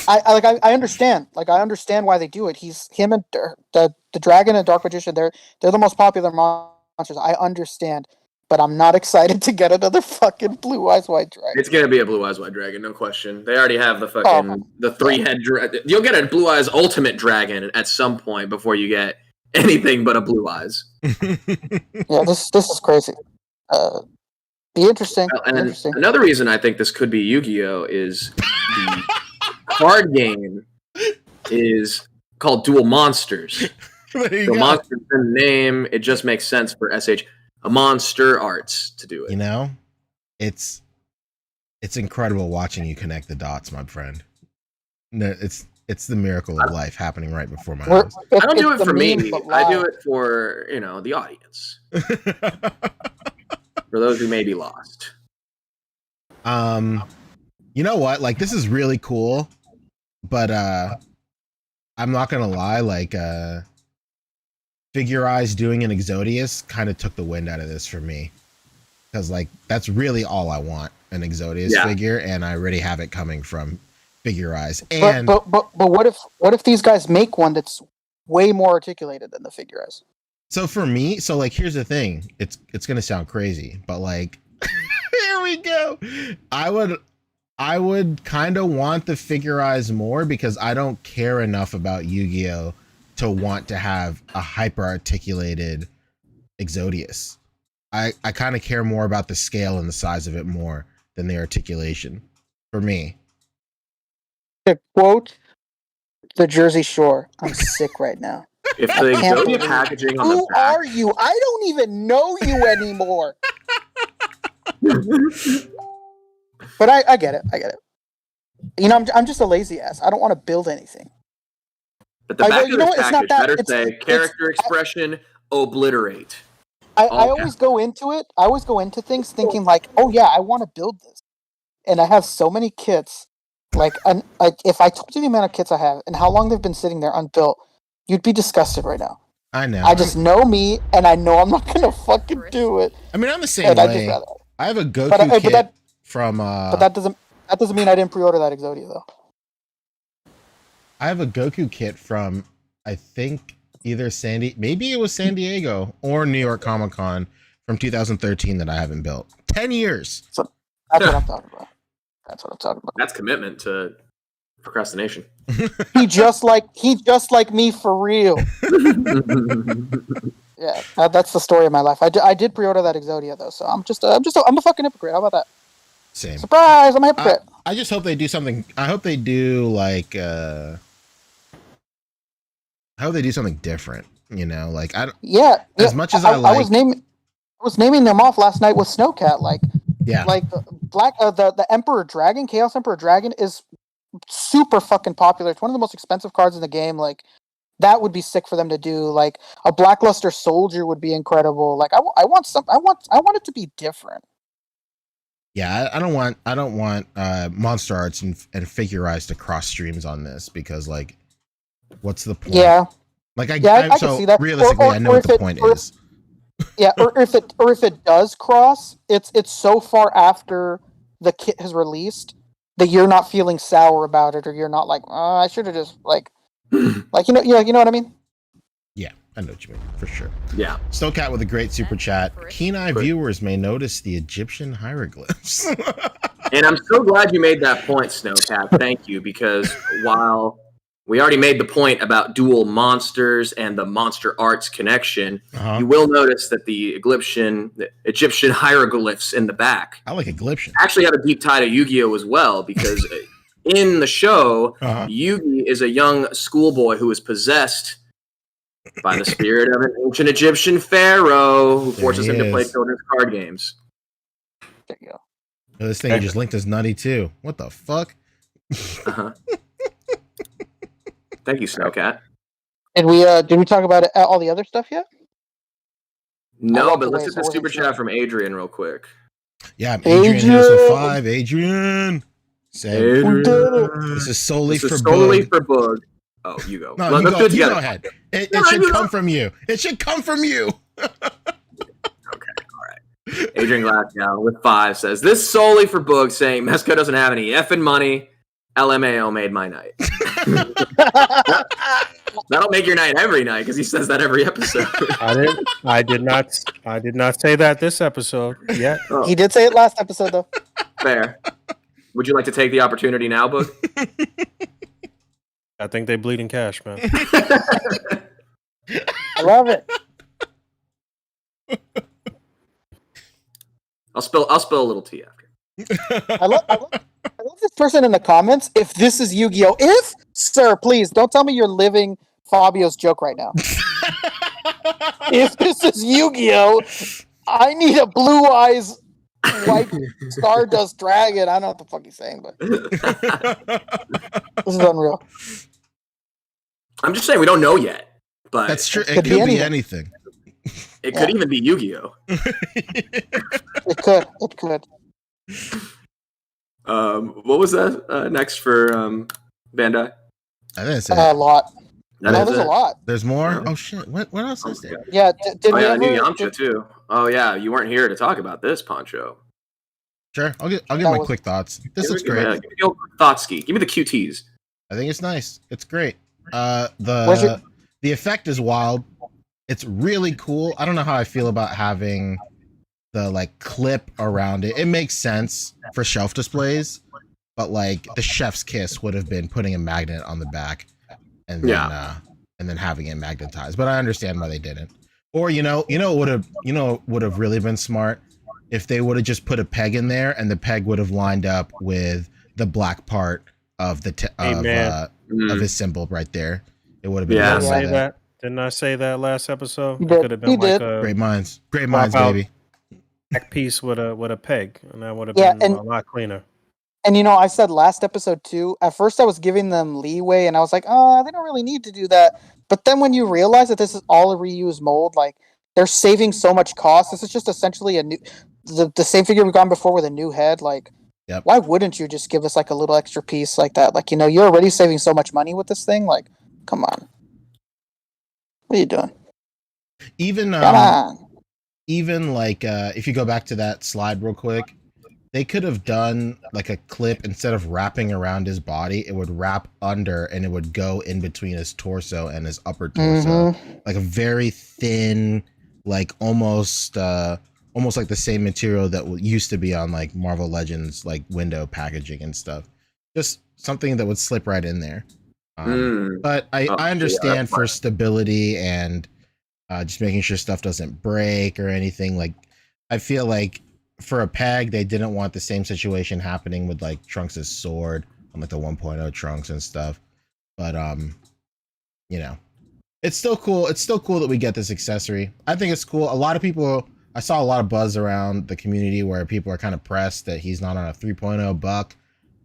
I understand. Like I understand why they do it. Him and the Dragon and Dark Magician. They're the most popular monsters. I understand. But I'm not excited to get another fucking Blue Eyes White Dragon. It's gonna be a Blue Eyes White Dragon, no question. They already have the fucking the 3-head dragon. You'll get a Blue Eyes Ultimate Dragon at some point before you get anything but a Blue Eyes. Yeah, this is crazy. Be interesting. Interesting. Another reason I think this could be Yu-Gi-Oh is the card game is called Dual Monsters. The monsters in the name. It just makes sense for S.H. MonsterArts to do it. You know, it's incredible watching you connect the dots, my friend. No, it's the miracle of life happening right before my eyes. I don't do it for me. I do it for the audience. For those who may be lost. You know what? Like this is really cool, but I'm not gonna lie. Like Figure Eyes doing an Exodius kind of took the wind out of this for me, because like that's really all I want, an Exodius figure, and I already have it coming from Figure Eyes. And but what if these guys make one that's way more articulated than the Figure Eyes? So for me, like here's the thing, it's gonna sound crazy, but like here we go. I would kind of want the Figuarts more because I don't care enough about Yu-Gi-Oh to want to have a hyper articulated Exodius. I kind of care more about the scale and the size of it more than the articulation for me. To quote the Jersey Shore, I'm sick right now. If I the can't Exodia believe- packaging on the Who back, are you? I don't even know you anymore. But I get it. I get it. You know, I'm just a lazy ass. I don't want to build anything. but the I- back you of know the what, it's not package that- better it's- say it's- character expression obliterate. I Oh, always go into it. I always go into things thinking like, oh yeah, I want to build this, and I have so many kits. Like, if I told you the amount of kits I have and how long they've been sitting there unbuilt, you'd be disgusted right now. I know. I just know me, and I know I'm not gonna fucking do it. I mean, I'm the same And I just way. rather. I have a Goku But kit that from. but that doesn't mean I didn't pre-order that Exodia though. I have a Goku kit from, I think either maybe it was San Diego or New York Comic Con from 2013 that I haven't built. 10 years. That's what I'm talking about. That's what I'm talking about. That's commitment to procrastination. He just like me for real. Yeah, that's the story of my life. I did pre-order that Exodia though, so I'm a fucking hypocrite. How about that? Same. Surprise! I'm a hypocrite. I just hope they do something. I hope they do like. I hope they do something different. You know, like I don't. Yeah. As much as I like- was naming them off last night with Snowcat. Like Yeah. The Emperor Dragon, Chaos Emperor Dragon is super fucking popular. It's one of the most expensive cards in the game. Like that would be sick for them to do. Like a Blackluster Soldier would be incredible. Like I want it to be different. Yeah, I don't want MonsterArts and Figuarts to cross streams on this because like, what's the point? Yeah. Like I can so see that. realistically, I know what the point is. Yeah, or if it does cross, it's so far after the kit has released that you're not feeling sour about it, or you're not like, I should have just like you know what I mean? Yeah, I know what you mean for sure. Yeah. Snowcat with a great super chat. Chris. Keen-eye viewers may notice the Egyptian hieroglyphs. And I'm so glad you made that point, Snowcat. Thank you, because while we already made the point about dual monsters and the MonsterArts connection, you will notice that the Egyptian hieroglyphs in the back I like Egyptian. actually have a deep tie to Yu-Gi-Oh as well, because in the show, Yuki is a young schoolboy who is possessed by the spirit of an ancient Egyptian pharaoh who forces him to play children's card games. There you go. Oh, this thing you just linked is nutty too. What the fuck? Thank you, Snowcat. Did we talk about all the other stuff yet? No, walked but away, let's so hit I the super wasn't sure. chat from Adrian real quick. Yeah, Adrian hit us with 5. Adrian. Say, We did it. this is solely This for is solely Boog. for Boog. Oh, you go. No, Well, you let's go, do it you go together. ahead. It No, should you come go. from you. It should come from you. Adrian Glasgow with 5 says, this solely for Boog, saying Mesco doesn't have any effing money. LMAO made my night. That'll make your night every night, because he says that every episode. I did not say that this episode yet. Oh, He did say it last episode though. fair. Would you like to take the opportunity now, Boog? I think they bleed in cash, man. I love it. I'll spill a little tea after. I love this person in the comments. If this is Yu-Gi-Oh, sir, please don't tell me you're living Fabio's joke right now. If this is Yu-Gi-Oh, I need a blue eyes white Stardust dragon. I don't know what the fuck he's saying, but this is unreal. I'm just saying we don't know yet, but That's true. It Could could be be anything. anything. it could even be Yu-Gi-Oh. It could. What was that next for Bandai? I didn't A say lot. That No, is there's it? a lot. there's more. Yeah. Oh shit! What else is there? Yeah. Did Oh we yeah, I ever? knew Yamcha too. Oh yeah, you weren't here to talk about this, Pancho. Sure, I'll give That my was- quick thoughts. This looks Give me great. the old thought ski. Give me the QTs. I think it's nice. It's great. Where's The your- effect is wild. It's really cool. I don't know how I feel about having the like clip around it. It makes sense for shelf displays, but like the chef's kiss would have been putting a magnet on the back and then having it magnetized. But I understand why they didn't. Or would have really been smart if they would have just put a peg in there and the peg would have lined up with the black part of the of his symbol right there. It would have been. Yeah. Say that. Didn't I say that last episode? You It did. could have been You like did. a Great minds, out. baby. back piece with a peg, and that would have Yeah, been and- a lot cleaner. And I said last episode too, at first I was giving them leeway and I was like, oh, they don't really need to do that. But then when you realize that this is all a reused mold, like they're saving so much cost. This is just essentially the same figure we've gone before with a new head. Like, why wouldn't you just give us like a little extra piece like that? Like, you're already saving so much money with this thing. Like, come on. What are you doing? Even Come on. even like if you go back to that slide real quick, they could have done like a clip instead of wrapping around his body, it would wrap under and it would go in between his torso and his upper torso. Like a very thin, like almost like the same material that used to be on like Marvel Legends like window packaging and stuff. Just something that would slip right in there. But I understand for stability and just making sure stuff doesn't break or anything. Like, I feel like for a peg, they didn't want the same situation happening with like Trunks' sword on like the 1.0 Trunks and stuff. But it's still cool. It's still cool that we get this accessory. I think it's cool. I saw a lot of buzz around the community where people are kind of pressed that he's not on a 3.0 buck.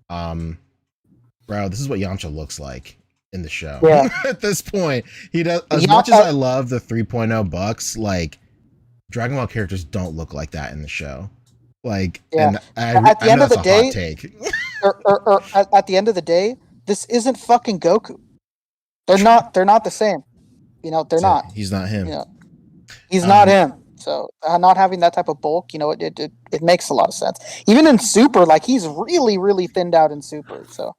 Bro, this is what Yamcha looks like in the show. Yeah. At this point, he does. As much as I love the 3.0 bucks, like Dragon Ball characters don't look like that in the show. Like, and at the end of the day, hot take. or at the end of the day, this isn't fucking Goku. They're not the same. They're not. He's not him. He's not him. So not having that type of bulk, it makes a lot of sense. Even in Super, like he's really, really thinned out in Super. So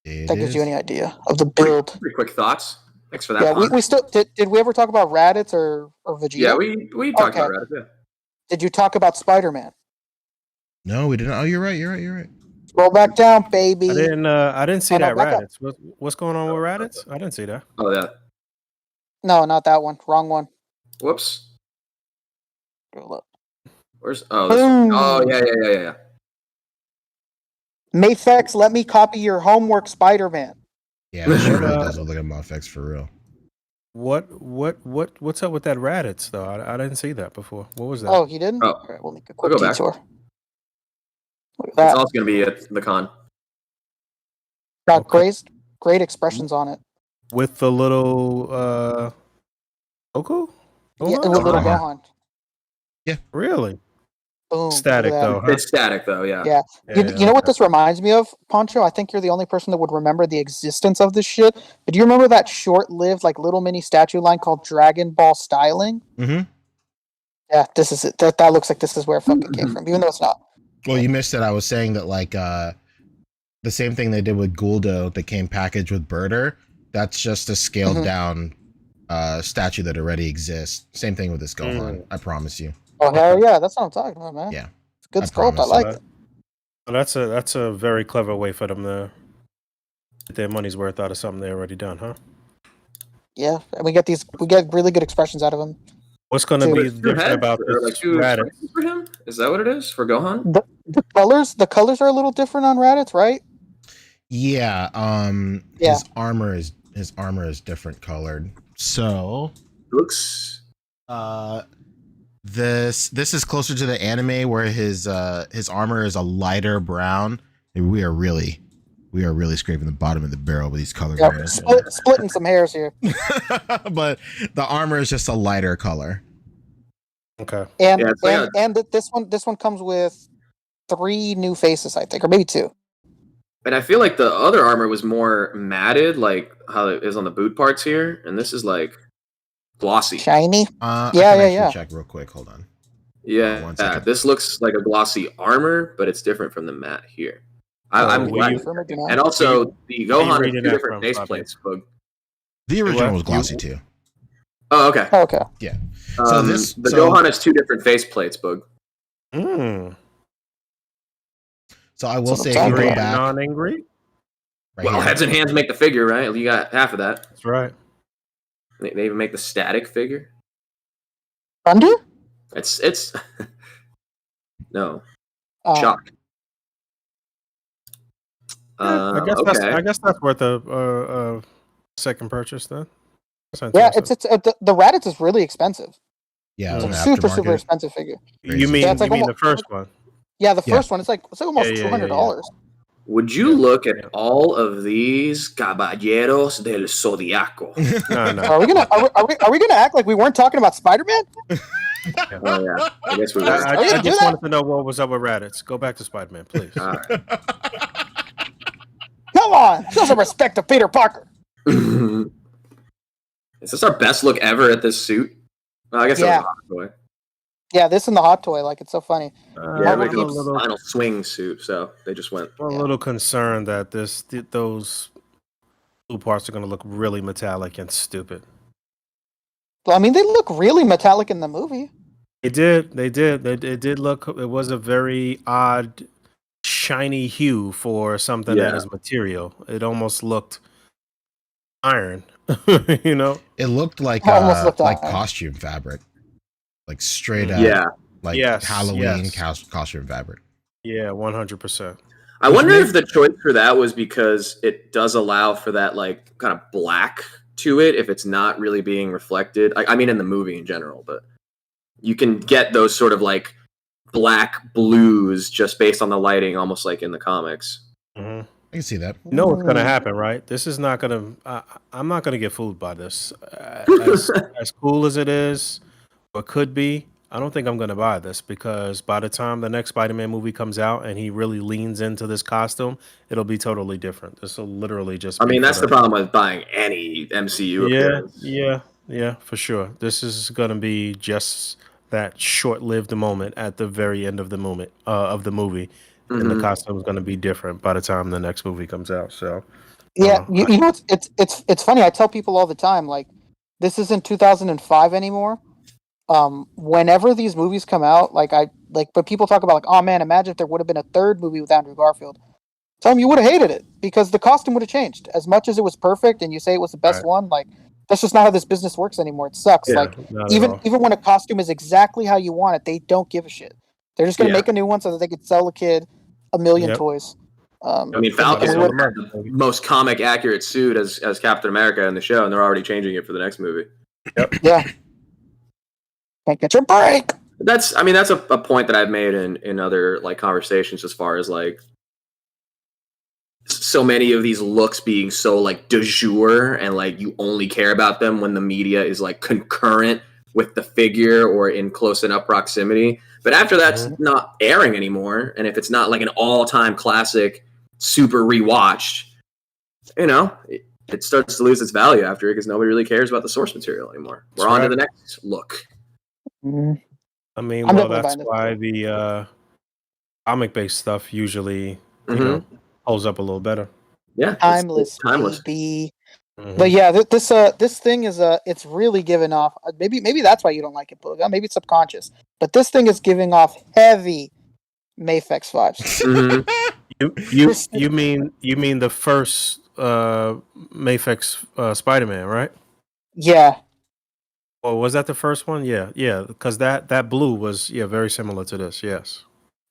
that gives you any idea of the build. Pretty quick thoughts. Thanks for that. Yeah, we still did we ever talk about Raditz or Vegeta? Yeah, we talked about Raditz. Yeah. Did you talk about Spider-Man? No, we didn't. Oh, you're right. Roll back down, baby. I didn't see that back up. Raditz. What's going on with Raditz? I didn't see that. Oh yeah. No, not that one. Wrong one. Whoops. Roll up. Where's yeah. Mafex, let me copy your homework, Spider-Man. Yeah, it sure really does look like a Mafex for real. What's up with that Raditz though? I didn't see that before. What was that? Oh, he didn't? Oh. All right, we'll make a quick We'll go back. detour. Look at It's that. also gonna be at the con. Got great expressions on it. With the little Goku? Yeah, with little Gohan. Really? Boom. Static look at that. though, huh? It's static though. Yeah. Yeah. You know what this reminds me of, Pancho? I think you're the only person that would remember the existence of this shit. But do you remember that short-lived, like little mini statue line called Dragon Ball Styling? Mm-hmm. Yeah, this is it. That looks like this is where it fucking came from, even though it's not. Well, you missed it. I was saying that like the same thing they did with Guldo that came packaged with Birder. That's just a scaled down statue that already exists. Same thing with this Gohan. I promise you. Oh hell yeah, that's what I'm talking about, man. Yeah. It's good I sculpt. I promise. like it. Well, that's a very clever way for them to get their money's worth out of something they already done, huh? Yeah, and we get really good expressions out of him. What's going to Two be Two different heads about or, this like two Raditz? faces for him? Is that what it is for Gohan? The colors are a little different on Raditz, right? Yeah. Yeah. His armor is different colored. So Looks. This is closer to the anime where his armor is a lighter brown. And we are really scraping the bottom of the barrel with these color Yep. variants. Splitting some hairs here. But the armor is just a lighter color. Okay. And Yeah, so and this one comes with 3 new faces, I think, or maybe 2. And I feel like the other armor was more matted, like how it is on the boot parts here, and this is like glossy. Shiny. I Yeah, can actually yeah. check real quick. Hold on. Yeah, One second. this looks like a glossy armor, but it's different from the matte here. I'm will glad. you- Confirm or deny? And also, the Gohan has reading two that different from, base Fabio? plates. Boog. The original What? was glossy too. Oh, okay. Oh, okay. Yeah. So The Gohan has 2 different face plates, Boog. So I will So say, if it's you all go green, back, non-angry. right Well, here, heads and hands make the figure, right? You got half of that. That's right. They even make the static figure. Thunder? It's no Oh. shock. I Okay. guess that's worth a second purchase then. That's Yeah, interesting. the Raditz is really expensive. yeah, It's the like super aftermarket. expensive figure. You mean Yeah, it's like the almost- first one? Yeah, the Yeah. first one it's like almost Yeah, $200. Would you Yeah, look at yeah. all of these caballeros del zodiaco? No. Are we gonna act like we weren't talking about Spider-Man? Oh yeah, I guess we were. Are you I gonna do just that? wanted to know what was up with Raditz. Go back to Spider-Man, please. All right. Come on, show some respect to Peter Parker. Is this our best look ever at this suit? Well, I guess Yeah. that was a hot toy. Yeah, this and the hot toy, like it's so funny. Yeah, I'm everybody a goes little, final swing suit, so they just went. I'm a little concerned that those blue parts are going to look really metallic and stupid. Well, I mean, they look really metallic in the movie. It did. It did look. It was a very odd, shiny hue for something that Yeah. is material. It almost looked iron. You know. It looked like Almost looked like iron. costume fabric, like straight up, Yeah, like Yes, Halloween yes. costume fabric. Yeah, 100%. I wonder if the choice for that was because it does allow for that like kind of black to it if it's not really being reflected. I mean, in the movie in general, but you can get those sort of like black blues just based on the lighting, almost like in the comics. Mm-hmm. I can see that. You know what's gonna happen, right? This is not gonna. I'm not gonna get fooled by this. As cool as it is, or could be, I don't think I'm gonna buy this because by the time the next Spider-Man movie comes out and he really leans into this costume, it'll be totally different. This will literally just. I be mean, for that's the problem with buying any MCU appearance. Yeah, for sure. This is gonna be just that short-lived moment at the very end of the moment of the movie. And the costume is going to be different by the time the next movie comes out. So, Yeah, you know, it's funny. I tell people all the time, like, this isn't 2005 anymore. Whenever these movies come out, but people talk about like, oh man, imagine if there would have been a third movie with Andrew Garfield. Tell them you would have hated it because the costume would have changed. As much as it was perfect, and you say it was the best one, like that's just not how this business works anymore. It sucks. Yeah, like not at even all. when a costume is exactly how you want it, they don't give a shit. They're just gonna Yeah. make a new one so that they could sell a kid a million Yep. toys. I mean, Falcon and had we the most comic accurate suit as Captain America in the show, and they're already changing it for the next movie. Yeah. Can't get your break. That's a point that I've made in other like conversations as far as like so many of these looks being so like de jour and like you only care about them when the media is like concurrent with the figure or in close enough proximity. But after that's not airing anymore, and if it's not like an all-time classic, super rewatched, you know, it starts to lose its value after it because nobody really cares about the source material anymore. We're on to the next look. Mhm. I mean, I'm well, definitely that's buying this. why the comic-based stuff usually, you know, holds up a little better. Yeah, Timeless, it's timeless. baby. Mhm. But yeah, this thing is it's really giving off. Maybe that's why you don't like it, Boog. Maybe it's subconscious. But this thing is giving off heavy Mafex vibes. You mean the first Mafex Spider-Man, right? Yeah, Or was that the first one? Yeah, because that blue was very similar to this. Yes.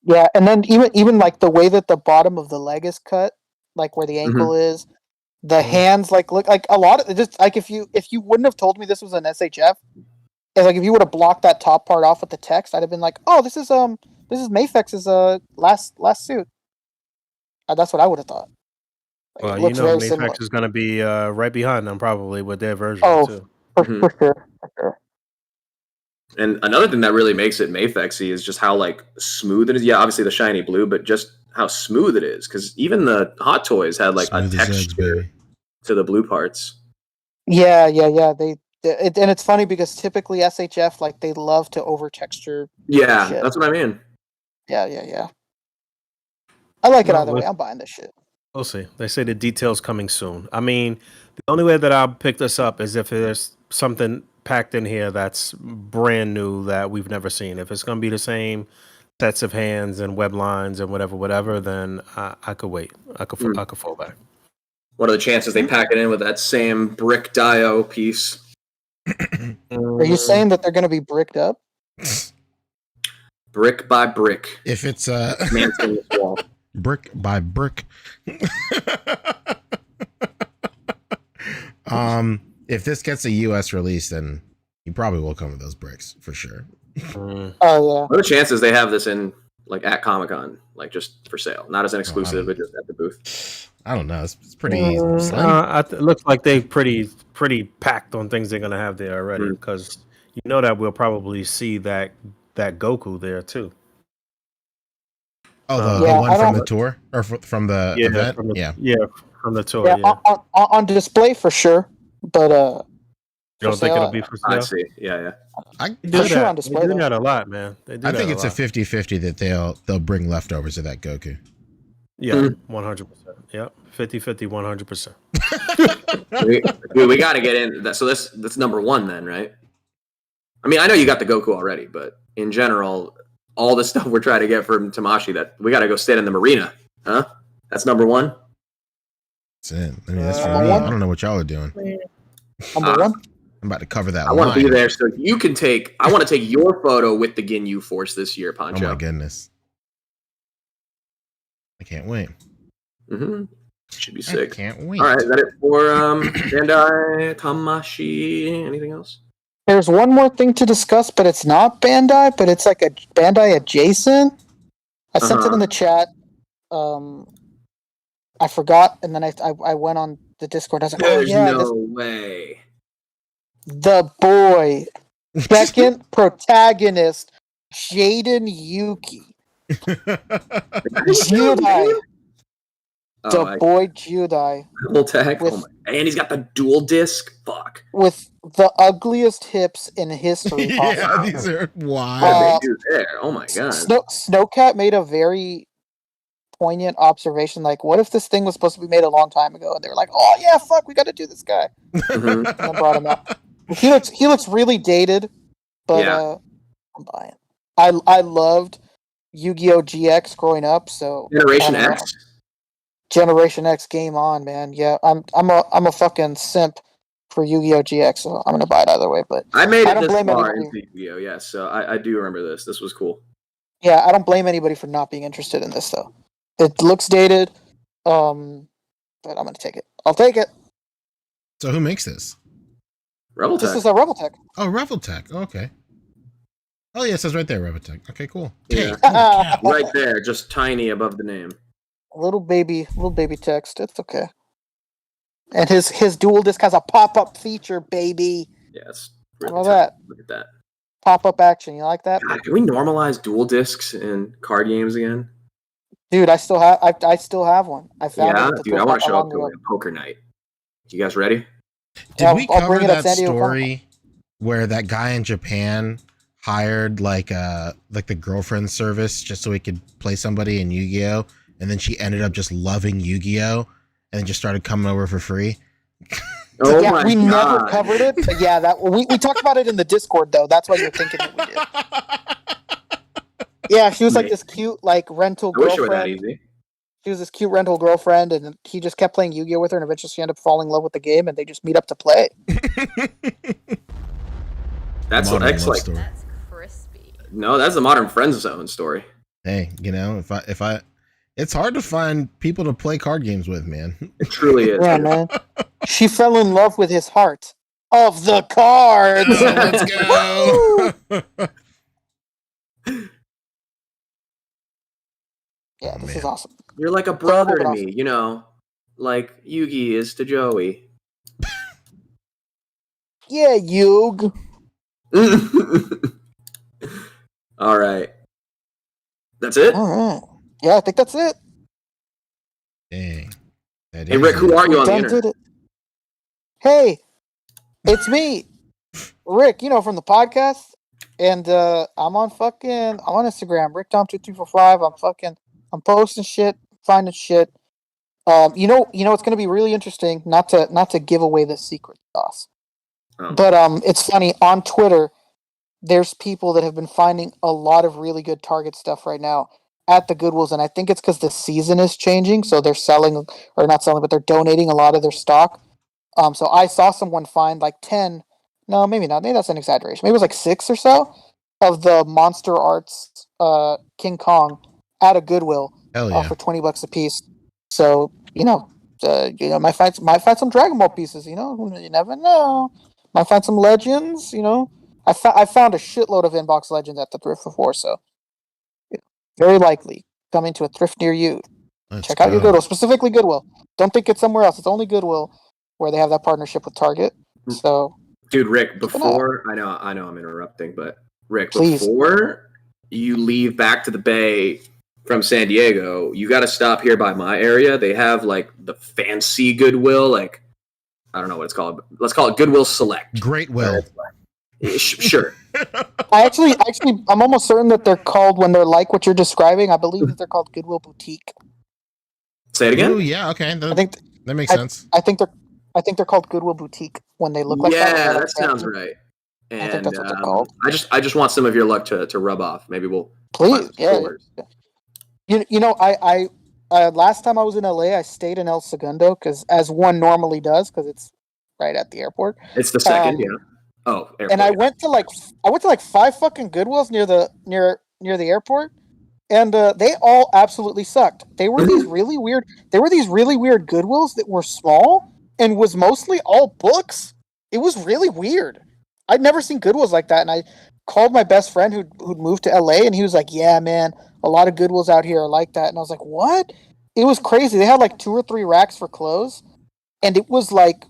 yeah. And then even like the way that the bottom of the leg is cut, like where the ankle is, the hands look like a lot of it. Just like if you wouldn't have told me this was an SHF, it's like if you would have blocked that top part off with the text, I'd have been like, oh, this is Mafex's last suit. That's what I would have thought. Like, Well, it looks very similar. Mafex is going to be right behind them probably with their version Oh, too. for sure. And another thing that really makes it Mafexy is just how like smooth it is. Yeah, obviously the shiny blue, but just how smooth it is. Because even the Hot Toys had like Smooth a as eggs, texture baby. to the blue parts. Yeah. And it's funny because typically SHF like they love to over texture. Yeah, shit. that's what I mean. Yeah. I like it Well, either way. I'm buying this shit. We'll see. They say the details coming soon. I mean, the only way that I'll pick this up is if there's something packed in here that's brand new that we've never seen. If it's going to be the same sets of hands and web lines and whatever, then I could wait. I could fall back. What are the chances they pack it in with that same brick dio piece? Are you saying that they're going to be bricked up? Brick by brick. If it's Mansion this wall. brick by brick. If this gets a US release, then you probably will come with those bricks for sure. Oh yeah. What are the chances they have this in like at Comic-Con, like just for sale, not as an exclusive, but just at the booth? I don't know. It's pretty slim. It looks like they pretty packed on things they're gonna have there already, because you know that we'll probably see that Goku there too. Oh, the one from the tour or from the event? From the tour. Yeah, on display for sure, but you don't think it'll be for sale? I see. Yeah. I do sure on display, they do though. that a lot, man. They do I that think it's a lot. 50-50 that they'll bring leftovers of that Goku. Yeah, 100%. Yep, 50-50, 100%. we got to get in that. So that's number one then, right? I mean, I know you got the Goku already, but in general, all the stuff we're trying to get from Tamashii, that we got to go stand in the marina, huh? That's number one. That's it. I mean, that's for me. I don't know what y'all are doing. Number one. I'm about to cover that. I want to be there so you can take. I want to take your photo with the Ginyu Force this year, Pancho. Oh my goodness! I can't wait. Should be sick. I can't wait. All right, is that it for Bandai Tamashii? Anything else? There's one more thing to discuss, but it's not Bandai, but it's like a Bandai adjacent. I sent it in the chat. I forgot, and then I went on the Discord. I was like, There's no way. The boy, second protagonist, Jaden Yuki. Judai. The boy Judai. Revoltech. And he's got the dual disc. Fuck. With the ugliest hips in history. Yeah, these are wild. They do there. Oh my god. Snowcat made a very poignant observation. Like, what if this thing was supposed to be made a long time ago? And they were like, "Oh yeah, fuck, we got to do this guy." And I brought him up. He looks really dated, but I'm buying. I loved Yu-Gi-Oh! GX growing up, so Generation X. Generation X, game on, man. Yeah, I'm a fucking simp for Yu-Gi-Oh! GX, so I'm gonna buy it either way. But I made I it don't this blame far anybody. in Yu-Gi-Oh! Yes, so I do remember this. This was cool. Yeah, I don't blame anybody for not being interested in this though. It looks dated, but I'm gonna take it. I'll take it. So who makes this? Revoltech. This is a Revoltech. Oh, Revoltech. Okay. Oh yeah, it says right there, Revoltech. Okay, cool. Yeah. Right there, just tiny above the name. Little baby text. It's okay. And his dual disc has a pop-up feature, baby. Yeah, it's How really about that? Look at that. Pop-up action. You like that? God, can we normalize dual discs in card games again? Dude, I still have one. I found Yeah, it. dude, I want to show up to a poker night. You guys ready? Did we I'll cover bring it at that San Diego story where that guy in Japan hired like the girlfriend service just so he could play somebody in Yu-Gi-Oh, and then she ended up just loving Yu-Gi-Oh and then just started coming over for free? Oh yeah, my we God. never covered it. But yeah, that we talked about it in the Discord though. That's why you're thinking that we did. Yeah, she was like this cute like rental I wish it were that girlfriend. easy. She was this cute rental girlfriend, and he just kept playing Yu-Gi-Oh with her, and eventually she ended up falling in love with the game, and they just meet up to play. That's Modern like story. That's crispy. no, that's the modern friend zone story. Hey, you know, if I it's hard to find people to play card games with, man. It truly is. Yeah, man. She fell in love with his heart of the cards. Let's go. Yeah, this is awesome. You're like a brother to Off. me, you know, like Yugi is to Joey. Yeah, Yug. All right. That's it? All right. Yeah, I think that's it. Dang. That Hey, is Rick, who it. are you on the Done internet? did it. Hey, it's me, Rick. You know, from the podcast, and I'm on Instagram, RickDom2345. I'm posting shit, finding shit. You know, it's gonna be really interesting. Not to give away the secret sauce, Oh. but it's funny on Twitter. there's people that have been finding a lot of really good Target stuff right now at the Goodwills, and I think it's because the season is changing, so they're selling, or not selling, but they're donating a lot of their stock. So I saw someone find like 10, no, maybe not, maybe that's an exaggeration. Maybe it was like 6 or so of the Monster Arts King Kong at a Goodwill Hell yeah. for $20 a piece. So, might find some Dragon Ball pieces, you never know. Might find some Legends, I found a shitload of inbox Legends at the thrift before, so very likely coming to a thrift near you. Check out your Goodwill, specifically Goodwill. Don't think it's somewhere else. It's only Goodwill where they have that partnership with Target. So, dude, Rick, before I know I'm interrupting, but Rick, before you leave back to the Bay from San Diego, you got to stop here by my area. They have like the fancy Goodwill, like I don't know what it's called. Let's call it Goodwill Select. Great Will. Sure. I actually, I'm almost certain that they're called, when they're like what you're describing, I believe that they're called Goodwill Boutique. Say it again. Ooh, yeah, okay. I think that makes sense. I think they're called Goodwill Boutique when they look like that. Yeah, that sounds right. And I think that's what they're called. I just want some of your luck to rub off. Maybe we'll please. Yeah. I last time I was in LA, I stayed in El Segundo because, as one normally does, because it's right at the airport. It's the second, yeah. Oh, airport. And I went to like 5 fucking Goodwills near the airport, and they all absolutely sucked. They were these really weird. Goodwills that were small and was mostly all books. It was really weird. I'd never seen Goodwills like that, and I called my best friend who'd moved to LA, and he was like, "Yeah, man, a lot of Goodwills out here are like that." And I was like, "What?" It was crazy. They had like 2 or 3 racks for clothes, and it was like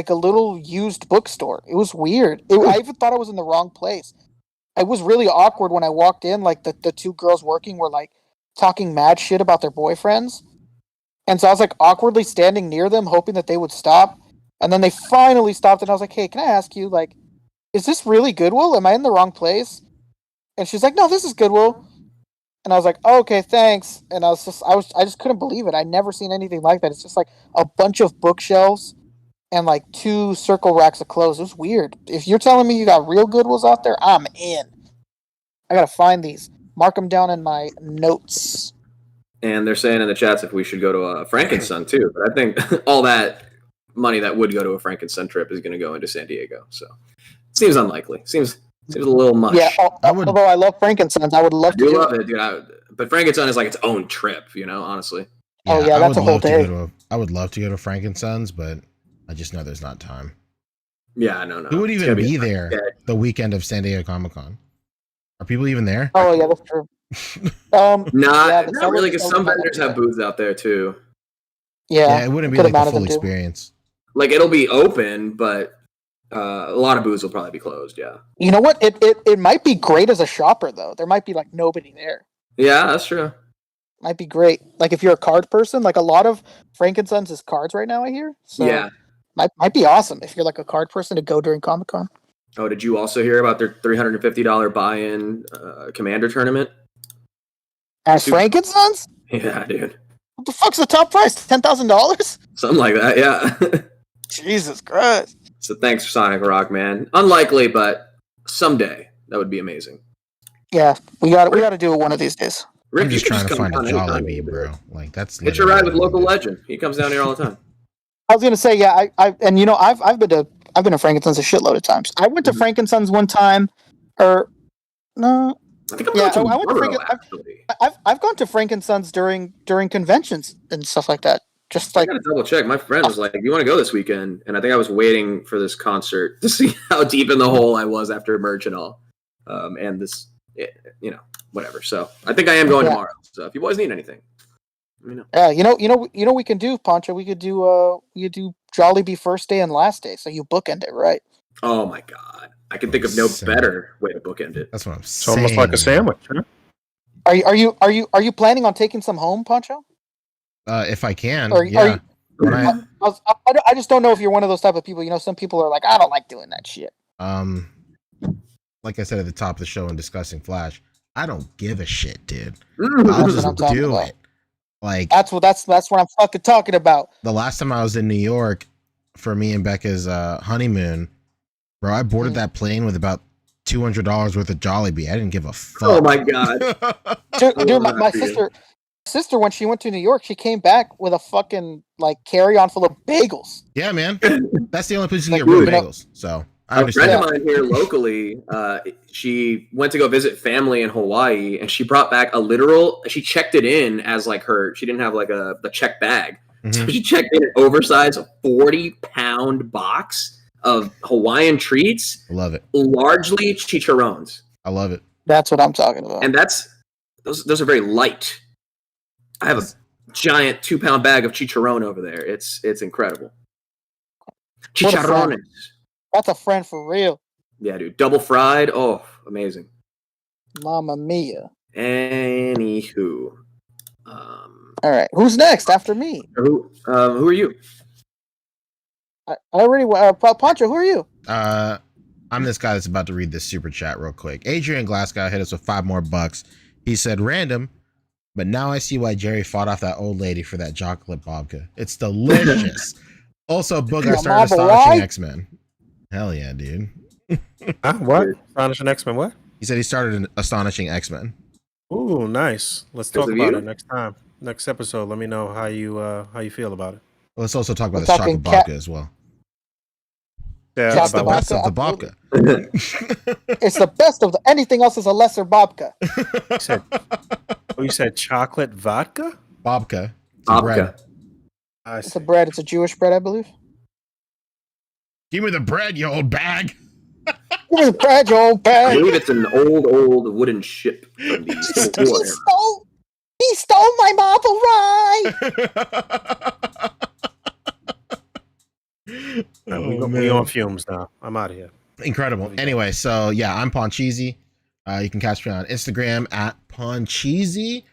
a little used bookstore. It was weird. I even thought I was in the wrong place. It was really awkward when I walked in. Like the 2 girls working were like talking mad shit about their boyfriends, and so I was like awkwardly standing near them, hoping that they would stop. And then they finally stopped, and I was like, "Hey, can I ask you, like, is this really Goodwill? Am I in the wrong place?" And she's like, "No, this is Goodwill." And I was like, oh, "Okay, thanks." And I just couldn't believe it. I'd never seen anything like that. It's just like a bunch of bookshelves and like 2 circle racks of clothes. It was weird. If you're telling me you got real Goodwills out there, I'm in. I gotta find these. Mark them down in my notes. And they're saying in the chats if we should go to a Frankenstein too. But I think all that money that would go to a Frankenstein trip is going to go into San Diego. So it seems unlikely. Seems a little much. Yeah, although I love Frankensteins, I would love to do love it, dude. But Frankenstein is like its own trip, honestly. Oh yeah, that's a whole day. I would love to go to Frankenstein's, but I just know there's not time. Yeah, no. Who would even be there the weekend of San Diego Comic-Con? Are people even there? Oh yeah, that's true. Not really, because some vendors have booths out there too. Yeah, it wouldn't be like a full experience. Like it'll be open, but a lot of booths will probably be closed. Yeah. You know what? It might be great as a shopper though. There might be like nobody there. Yeah, that's true. Might be great. Like if you're a card person, like a lot of Frankenstein's is cards right now, I hear. So yeah. Might be awesome if you're like a card person to go during Comic-Con. Oh, did you also hear about their $350 buy-in Commander tournament? At Frankenstein's? Yeah, dude. What the fuck's the top price? $10,000? Something like that, yeah. Jesus Christ. So thanks for Sonic Rock, man. Unlikely, but someday that would be amazing. Yeah, we got to do it one of these days. Rick, I'm just trying to find a Jollibee, bro. Like that's. Get your ride with local legend. He comes down here all the time. I was gonna say, yeah, I've been to Frankenstein's a shitload of times. I went to Frankenstein's one time, or no. I think I went to actually. I've gone to Frankenstein's during conventions and stuff like that. Just like I gotta double check. My friend was like, "You want to go this weekend?" And I think I was waiting for this concert to see how deep in the hole I was after merch and all. And this, whatever. So I think I am going tomorrow. So if you boys need anything, let me know. Yeah, you know we can do, Pancho. We could do Jollibee first day and last day. So you bookend it, right? Oh my god, I can think of no better way to bookend it. That's what I'm It's saying. almost like a sandwich, huh? Are you planning on taking some home, Pancho? If I can, I just don't know if you're one of those type of people. Some people are like, I don't like doing that shit. Like I said at the top of the show in discussing Flash, I don't give a shit, dude. Mm. I'll just do it. Like that's what I'm fucking talking about. The last time I was in New York for me and Becca's honeymoon, bro, I boarded that plane with about $200 worth of Jollibee. I didn't give a fuck. Oh my god. Dude, my sister, when she went to New York, she came back with a fucking like carry-on full of bagels. Yeah, man. That's the only place you can Like, get real dude, bagels. So I A friend understand. of mine here locally, she went to go visit family in Hawaii, and she brought back a literal. She checked it in as like her. She didn't have like the check bag, so she checked in an oversized 40-pound box of Hawaiian treats. I love it. Largely chicharrones. I love it. That's what I'm talking about. And those are very light. I have a giant 2-pound bag of chicharron over there. It's incredible. Chicharrones. That's a friend for real. Yeah, dude. Double fried. Oh, amazing. Mamma mia. Anywho. All right. Who's next after me? Who are you? I already. Pancho, who are you? I'm this guy that's about to read this super chat real quick. Adrian Glasgow hit us with $5 more. He said, random, but now I see why Jerry fought off that old lady for that chocolate babka. It's delicious. Also, Boog, I started Astonishing X-Men. Hell yeah, dude. What? Astonishing X-Men, what? He said he started an Astonishing X-Men. Ooh, nice. Let's talk about it next time. Next episode. Let me know how you feel about it. Let's also talk about this chocolate babka as well. Yeah, it's the best of the babka. It's the best of the. Anything else is a lesser babka. You said chocolate vodka? Babka. Babka. It's a bread. It's a Jewish bread, I believe. Give me the bread, you old bag. Give me the bread, you old bag. I believe it's an old wooden ship from the Civil War era. He stole my marble rye. We on fumes now. I'm out of here. Incredible. Anyway, so yeah, I'm Pancheezey. You can catch me on Instagram at Pancheezey.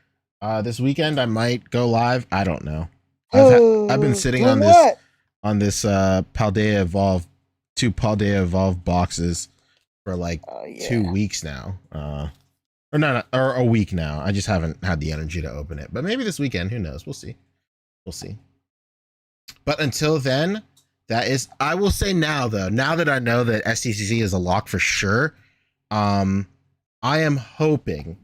This weekend I might go live. I don't know. I've been sitting on this Paldea Evolve, 2 Paldea Evolve boxes for like 2 weeks now. Or a week now. I just haven't had the energy to open it. But maybe this weekend, who knows? We'll see. But until then, I will say now though, now that I know that SDCC is a lock for sure, I am hoping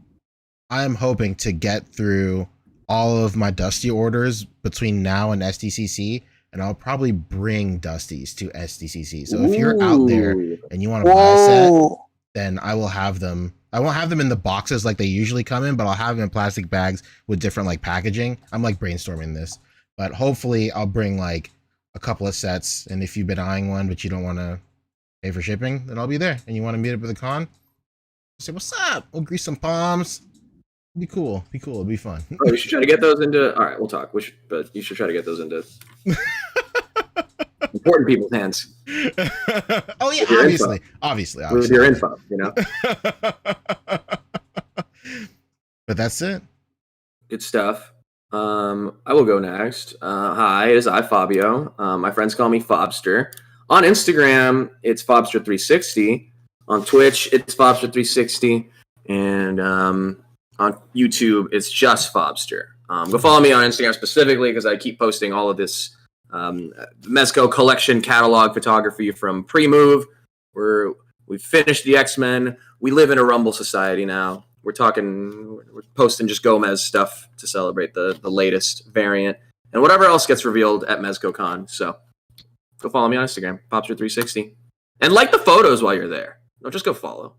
to get through all of my Dusty orders between now and SDCC, and I'll probably bring Dusties to SDCC. So if you're out there and you want to buy a set, then I will have them. I won't have them in the boxes like they usually come in, but I'll have them in plastic bags with different like packaging. I'm like brainstorming this, but hopefully I'll bring like a couple of sets. And if you've been eyeing one, but you don't want to pay for shipping, then I'll be there. And you want to meet up at the con, say, what's up? We'll grease some palms. Be cool. It'll be fun. We should try to get those into. All right, we'll talk. But you should try to get those into important people's hands. Oh yeah, obviously. With your info, you know. But that's it. Good stuff. I will go next. Hi, it is I, Fabio. My friends call me Fobster. On Instagram, it's Fobster360. On Twitch, it's Fobster360. And on YouTube, it's just Fobster. Go follow me on Instagram specifically because I keep posting all of this Mezco collection catalog photography from pre-move. We finished the X-Men. We live in a Rumble society now. We're posting just Gomez stuff to celebrate the latest variant and whatever else gets revealed at MezcoCon. So go follow me on Instagram, Popster360. And like the photos while you're there. Don't just go follow.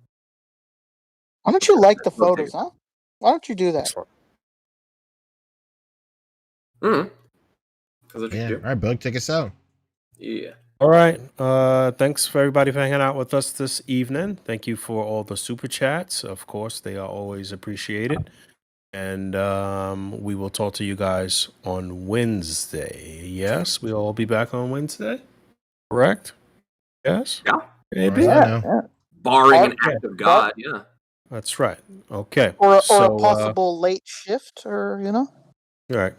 Why don't you like the photos, huh? Why don't you do that? Mm-hmm. Yeah. All right, Boog, take us out. Yeah. All right. Thanks for everybody for hanging out with us this evening. Thank you for all the super chats. Of course, they are always appreciated. And we will talk to you guys on Wednesday. Yes, we'll all be back on Wednesday. Correct? Yes? Yeah. Maybe. Barring an act of God, yeah. That's right. Okay. Or a possible late shift, or All right.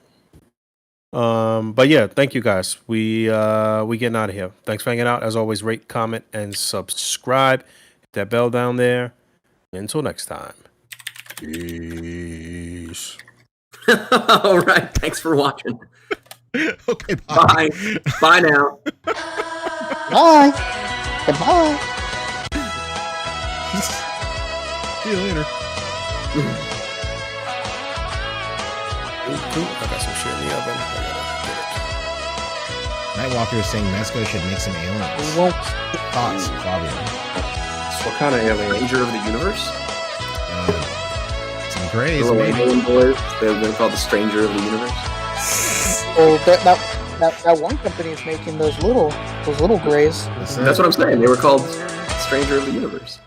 But yeah, thank you guys. We getting out of here. Thanks for hanging out. As always, rate, comment, and subscribe. Hit that bell down there. Until next time. Peace. All right. Thanks for watching. Okay. Bye. Bye now. Bye. Goodbye. See you later. Ooh, I got some shit in the oven. Nightwalker is saying Mexico should make some aliens. We won't. Thoughts, Fabio? So what kind of alien? Stranger of the Universe? Some grays, The little maybe. alien boys. They've been called the Stranger of the Universe. Well, that one company is making those little grays. That's what I'm saying. They were called Stranger of the Universe.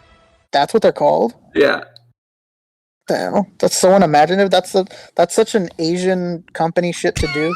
That's what they're called. Yeah. The hell? That's so unimaginative. That's such an Asian company shit to do.